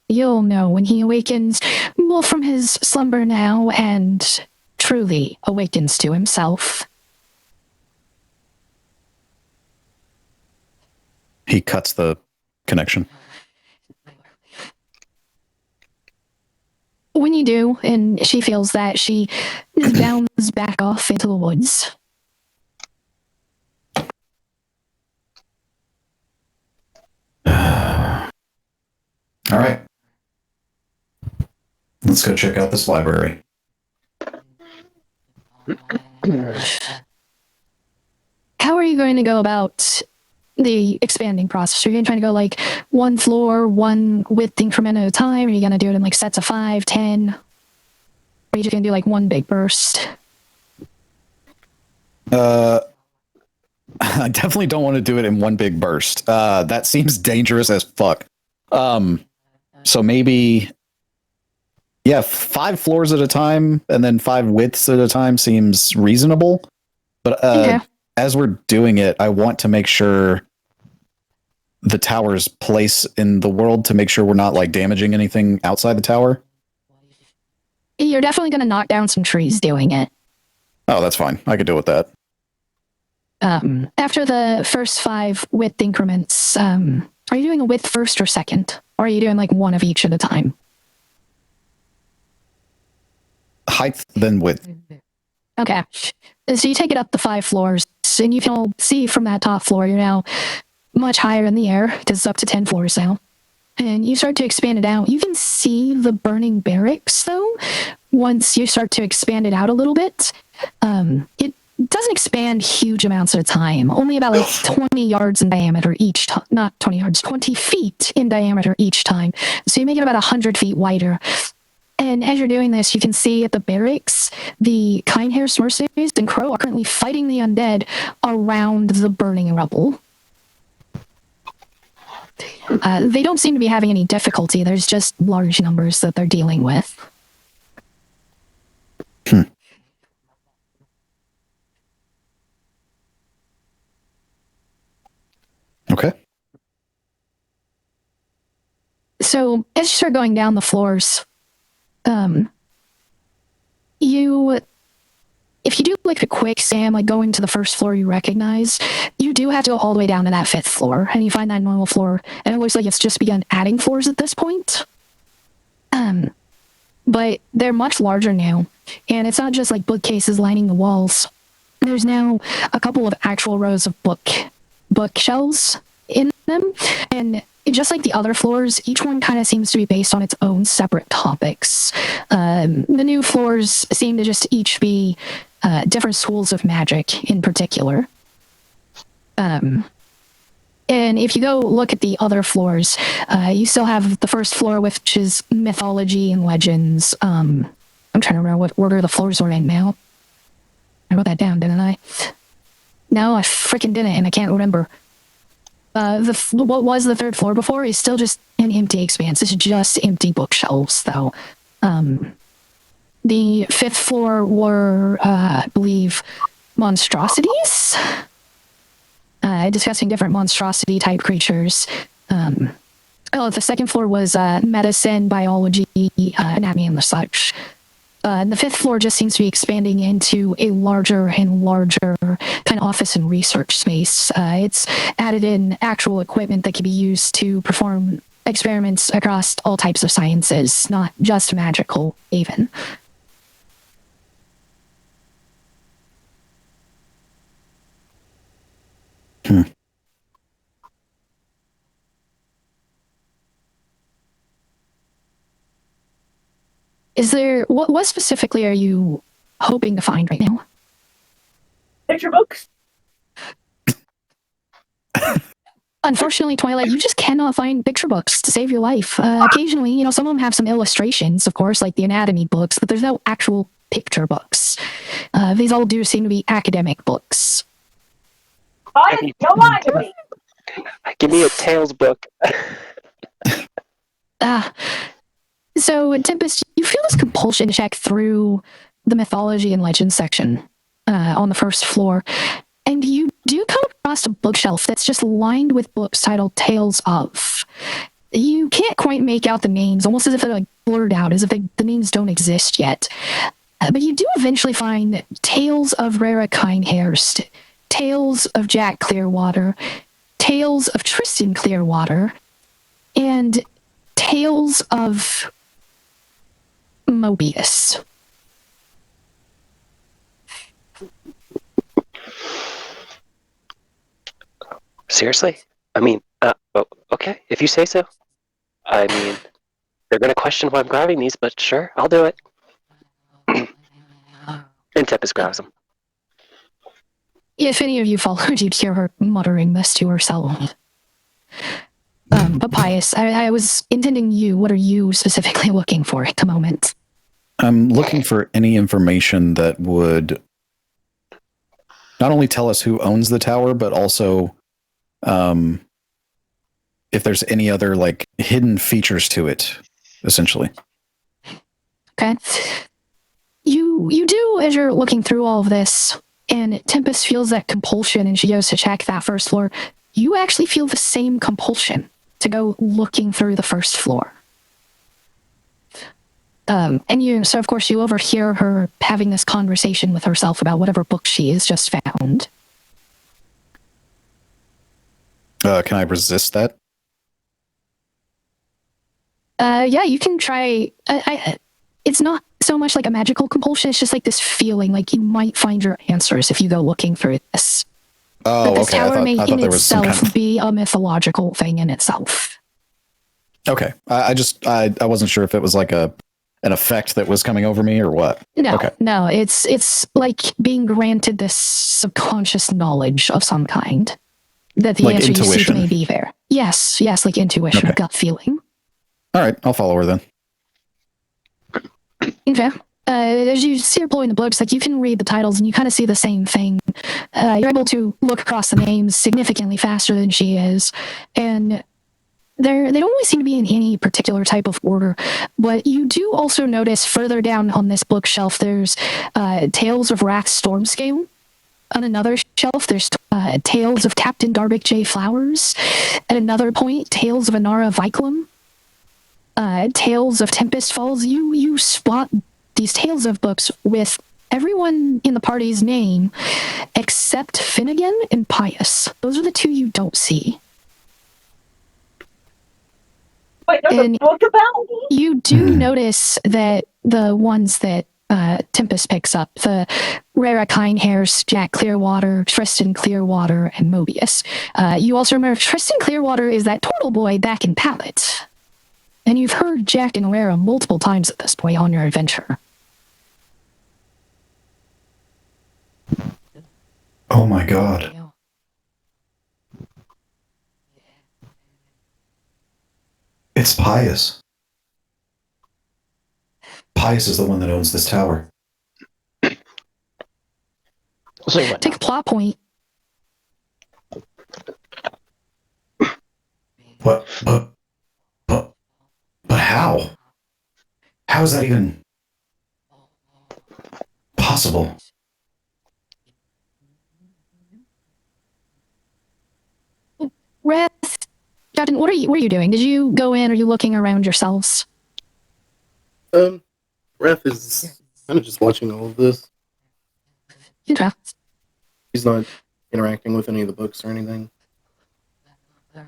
S1: You'll know when he awakens, well, from his slumber now, and truly awakens to himself.
S8: He cuts the connection.
S1: When you do, and she feels that, she just bounds back off into the woods.
S2: All right. Let's go check out this library.
S1: How are you going to go about the expanding process? Are you trying to go like one floor, one width increment at a time? Are you going to do it in like sets of 5, 10? Or are you just going to do like one big burst?
S8: I definitely don't want to do it in one big burst. That seems dangerous as fuck. So maybe, yeah, 5 floors at a time and then 5 widths at a time seems reasonable. But
S1: Okay.
S8: as we're doing it, I want to make sure the tower's place in the world, to make sure we're not like damaging anything outside the tower.
S1: You're definitely going to knock down some trees doing it.
S8: Oh, that's fine. I could deal with that.
S1: After the first 5 width increments, are you doing a width first or second? Or are you doing like one of each at a time?
S8: Height, then width.
S1: Okay. So you take it up the 5 floors, and you can all see from that top floor, you're now much higher in the air, because it's up to 10 floors now. And you start to expand it out. You can see the burning barracks, though, once you start to expand it out a little bit. It doesn't expand huge amounts at a time, only about like 20 yards in diameter each time. Not 20 yards, 20 feet in diameter each time. So you make it about 100 feet wider. And as you're doing this, you can see at the barracks, the Kindhair mercenaries and Crow are currently fighting the undead around the burning rubble. They don't seem to be having any difficulty. There's just large numbers that they're dealing with.
S8: Okay.
S1: So as you start going down the floors, if you do like a quick scan, like going to the first floor you recognize, you do have to go all the way down to that 5th floor, and you find that normal floor, and it looks like it's just begun adding floors at this point. But they're much larger now, and it's not just like bookcases lining the walls. There's now a couple of actual rows of bookshelves in them, and just like the other floors, each one kind of seems to be based on its own separate topics. The new floors seem to just each be different schools of magic in particular. And if you go look at the other floors, you still have the first floor, which is mythology and legends. I'm trying to remember what order the floors were in now. I wrote that down, didn't I? No, I freaking didn't, and I can't remember. What was the 3rd floor before is still just an empty expanse. It's just empty bookshelves, though. The 5th floor were, I believe, monstrosities, discussing different monstrosity type creatures. The 2nd floor was medicine, biology, anatomy, and the such. And the 5th floor just seems to be expanding into a larger and larger kind of office and research space. It's added in actual equipment that can be used to perform experiments across all types of sciences, not just magical, even. Is there, what specifically are you hoping to find right now?
S5: Picture books.
S1: Unfortunately, Twilight, you just cannot find picture books to save your life. Occasionally, some of them have some illustrations, of course, like the anatomy books, but there's no actual picture books. These all do seem to be academic books.
S5: Bias, don't lie to me.
S6: Give me a Tales book.
S1: So, Tempest, you feel this compulsion to check through the mythology and legends section on the first floor, and you do come across a bookshelf that's just lined with books titled Tales of. You can't quite make out the names, almost as if they're like blurred out, as if the names don't exist yet. But you do eventually find Tales of Rara Kinehurst, Tales of Jack Clearwater, Tales of Tristan Clearwater, and Tales of Mobius.
S6: Seriously? I mean, okay, if you say so. I mean, they're gonna question why I'm grabbing these, but sure, I'll do it. And Tempest grabs them.
S1: If any of you followed, you'd hear her muttering this to herself. But Pius, I was intending you. What are you specifically looking for at the moment?
S8: I'm looking for any information that would not only tell us who owns the tower, but also if there's any other like hidden features to it, essentially.
S1: Okay. You do, as you're looking through all of this, and Tempest feels that compulsion and she goes to check that first floor, you actually feel the same compulsion to go looking through the first floor. So of course you overhear her having this conversation with herself about whatever book she has just found.
S8: Can I resist that?
S1: Yeah, you can try. It's not so much like a magical compulsion. It's just like this feeling like you might find your answers if you go looking through this.
S8: Oh,
S1: but this
S8: okay.
S1: tower may in
S8: there was some
S1: itself
S8: kind of...
S1: be a mythological thing in itself.
S8: Okay. I wasn't sure if it was like an effect that was coming over me or what.
S1: No,
S8: okay.
S1: No, it's like being granted this subconscious knowledge of some kind that the
S8: like
S1: answer
S8: intuition.
S1: you seek may be there. Yes, like intuition or gut feeling.
S8: All right, I'll follow her then.
S1: Okay. As you see her pulling the books, like you can read the titles and you kind of see the same thing. You're able to look across the names significantly faster than she is, and they don't really seem to be in any particular type of order. But you do also notice further down on this bookshelf, there's Tales of Wrath Stormscale. On another shelf, there's Tales of Captain Darbic J. Flowers. At another point, Tales of Anara Viclum. Tales of Tempest Falls. You spot these Tales of books with everyone in the party's name except Finnegan and Pius. Those are the two you don't see.
S5: Wait, there's
S1: And
S5: a book about me?
S1: you do notice that the ones that Tempest picks up, the Rara Kinehurst, Jack Clearwater, Tristan Clearwater, and Mobius. You also remember Tristan Clearwater is that turtle boy back in Pallet. And you've heard Jack and Rara multiple times at this point on your adventure.
S2: Oh my god. It's Pius. Pius is the one that owns this tower.
S4: So what?
S1: Take a plot point.
S2: What? But how? How is that even possible?
S1: Wrath, Captain, what are you doing? Did you go in? Are you looking around yourselves?
S3: Wrath is kind of just watching all of this.
S1: Okay.
S3: He's not interacting with any of the books or anything. Kind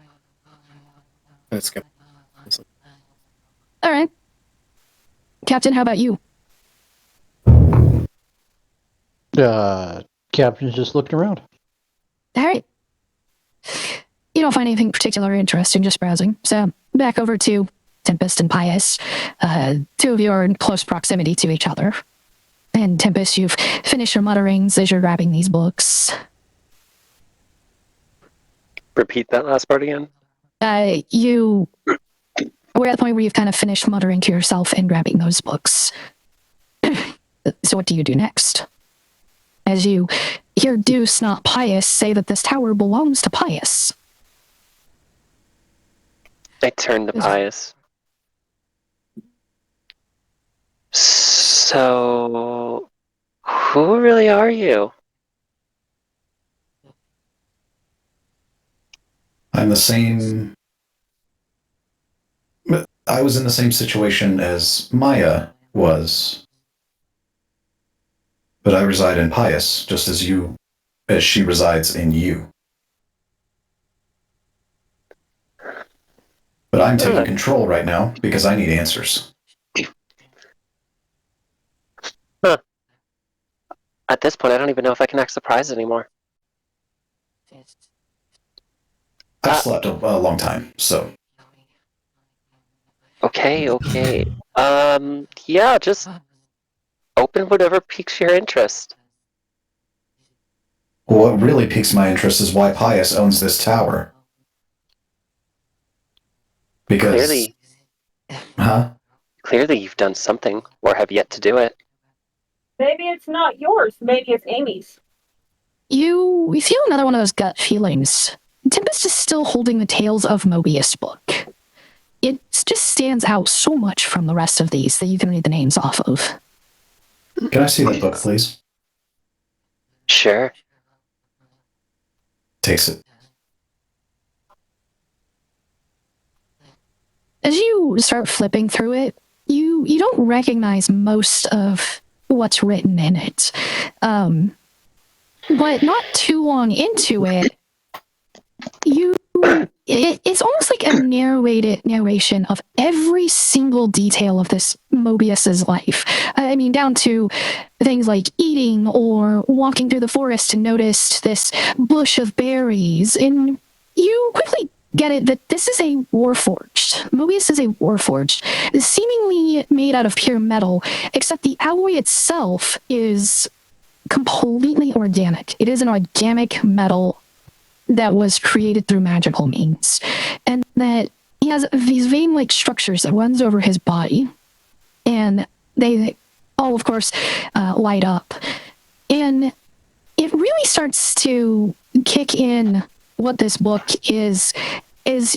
S3: of skeptical.
S1: All right. Captain, how about you?
S4: Captain's just looking around.
S1: All right. You don't find anything particularly interesting, just browsing. So back over to Tempest and Pius. Two of you are in close proximity to each other. And Tempest, you've finished your mutterings as you're grabbing these books.
S6: Repeat that last part again.
S1: We're at the point where you've kind of finished muttering to yourself and grabbing those books. So what do you do next? As you hear Deuce, not Pius, say that this tower belongs to Pius.
S6: I turn to Pius. So, who really are you?
S2: I'm the same. I was in the same situation as Maya was. But I reside in Pius, just as she resides in you. But I'm taking control right now because I need answers.
S6: Huh. At this point, I don't even know if I can act surprised anymore.
S2: I've slept a long time, so.
S6: Okay. Yeah, just open whatever piques your interest.
S2: What really piques my interest is why Pius owns this tower. Because...
S6: Clearly.
S2: Huh?
S6: Clearly you've done something, or have yet to do it.
S5: Maybe it's not yours. Maybe it's Amy's.
S1: You feel another one of those gut feelings. Tempest is still holding the Tales of Mobius book. It just stands out so much from the rest of these that you can read the names off of.
S2: Can I see that book, please?
S6: Sure.
S2: Takes it.
S1: As you start flipping through it, you don't recognize most of what's written in it. But not too long into it, it's almost like a narration of every single detail of this Mobius's life. I mean, down to things like eating or walking through the forest and noticed this bush of berries. And you quickly get it that this is a warforged. Mobius is a warforged, seemingly made out of pure metal, except the alloy itself is completely organic. It is an organic metal that was created through magical means. And that he has these vein-like structures that runs over his body. And they all, of course, light up. And it really starts to kick in what this book is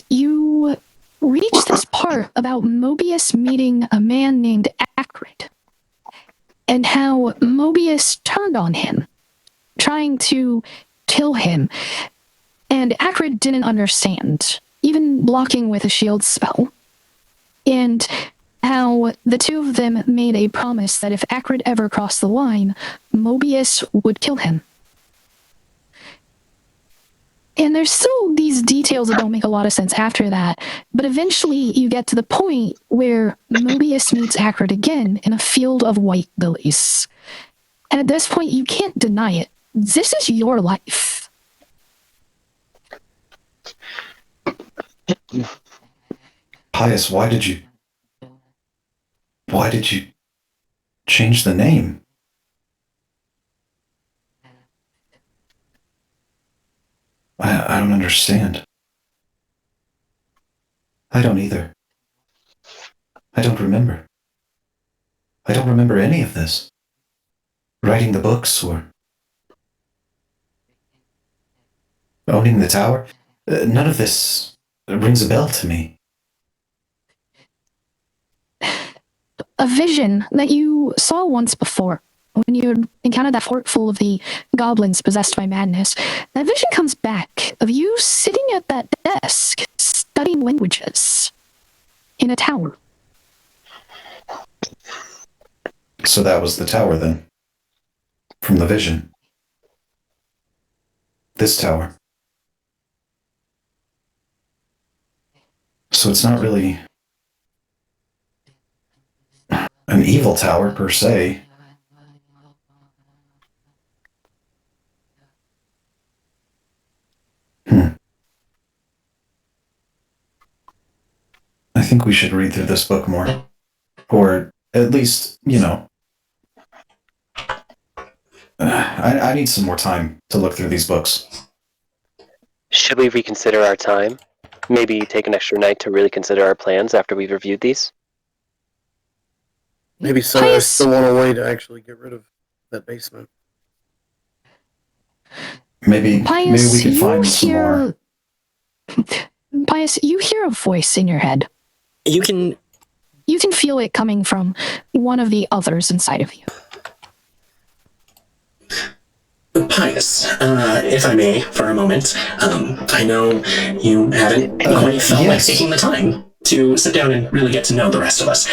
S1: you reach this part about Mobius meeting a man named Acrid. And how Mobius turned on him, trying to kill him. And Acrid didn't understand, even blocking with a shield spell. And how the two of them made a promise that if Acrid ever crossed the line, Mobius would kill him. And there's still these details that don't make a lot of sense after that, but eventually you get to the point where Mobius meets Acrid again in a field of white lilies. And at this point, you can't deny it. This is your life.
S2: Pius, why did you change the name? I don't understand. I don't either. I don't remember. I don't remember any of this. Writing the books or owning the tower. None of this rings a bell to me.
S1: A vision that you saw once before. When you encountered that fort full of the goblins possessed by madness, that vision comes back of you sitting at that desk, studying languages in a tower.
S2: So that was the tower then? From the vision? This tower? So it's not really an evil tower per se. I think we should read through this book more. Or at least, I need some more time to look through these books.
S6: Should we reconsider our time? Maybe take an extra night to really consider our plans after we've reviewed these?
S3: Maybe so. I still want a way to actually get rid of that basement.
S2: Maybe
S1: Pius,
S2: we could
S1: you
S2: find some more.
S1: Pius, you hear a voice in your head.
S7: You can
S1: feel it coming from one of the others inside of you.
S7: Pius, if I may, for a moment, I know you haven't quite felt like taking the time to sit down and really get to know the rest of us.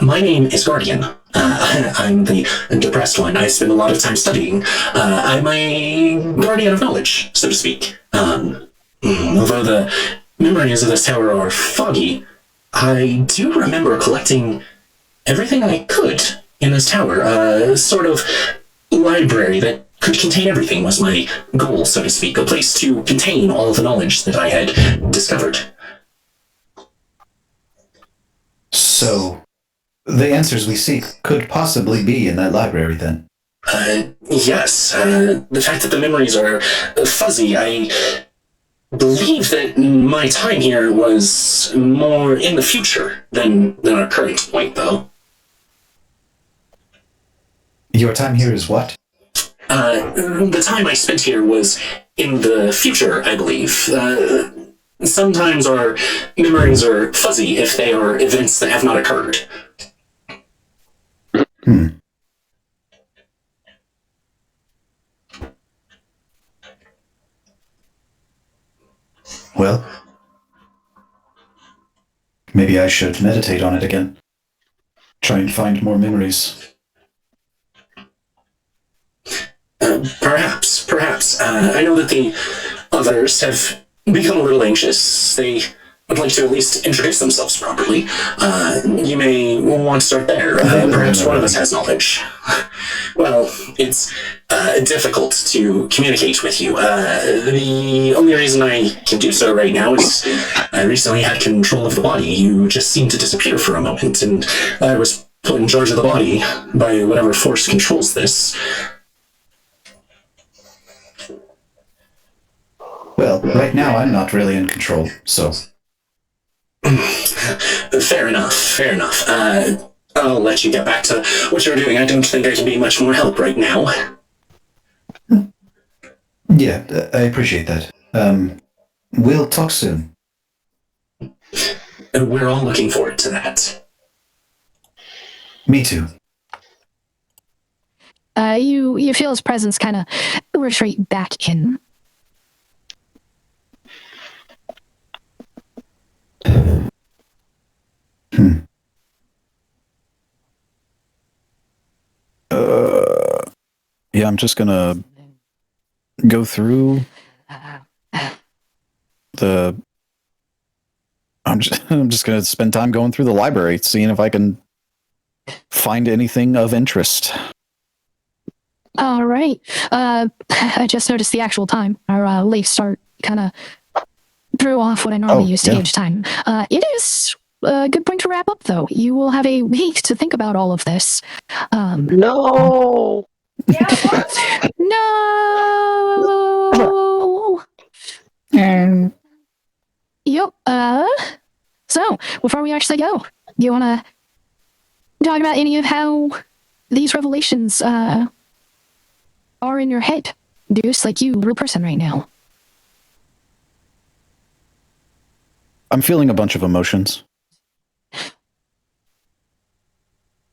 S7: My name is Guardian. I'm the depressed one. I spend a lot of time studying. I'm a guardian of knowledge, so to speak. Although the memories of this tower are foggy, I do remember collecting everything I could in this tower. A sort of library that could contain everything was my goal, so to speak. A place to contain all of the knowledge that I had discovered.
S2: So, the answers we seek could possibly be in that library, then?
S7: Yes. The fact that the memories are fuzzy, I believe that my time here was more in the future than our current point, though.
S2: Your time here is what?
S7: The time I spent here was in the future, I believe. Sometimes our memories are fuzzy if they are events that have not occurred.
S2: Well, maybe I should meditate on it again. Try and find more memories.
S7: Perhaps. I know that the others have become a little anxious. They would like to at least introduce themselves properly. You may want to start there. Perhaps one of us has knowledge. Well, it's difficult to communicate with you. The only reason I can do so right now is I recently had control of the body. You just seemed to disappear for a moment, and I was put in charge of the body by whatever force controls this.
S2: Well, right now I'm not really in control, so...
S7: Fair enough. I'll let you get back to what you're doing. I don't think I can be much more help right now.
S2: Yeah, I appreciate that. We'll talk soon.
S7: We're all looking forward to that.
S2: Me too.
S1: You feel his presence kind of retreat back in.
S8: Yeah, I'm just gonna go through the... I'm just gonna spend time going through the library, seeing if I can find anything of interest.
S1: All right. I just noticed the actual time. Our leaf start kind of threw off what I normally use to gauge time. It is a good point to wrap up, though. You will have a week to think about all of this.
S6: No!
S1: No! Yep. So, before we actually go, do you want to talk about any of how these revelations are in your head? Deuce, like you, real person right now.
S8: I'm feeling a bunch of emotions.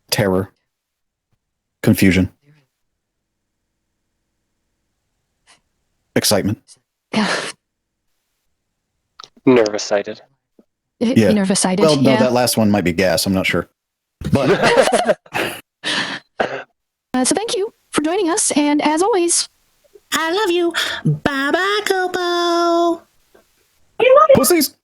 S8: Terror. Confusion. Excitement.
S6: Nervous-sighted.
S8: Yeah.
S1: Nervous-sighted.
S8: Well, no,
S1: yeah.
S8: that last one might be gas. I'm not sure. But
S1: So thank you for joining us, and as always,
S7: I love you. Bye-bye, Kobo.
S8: pussies.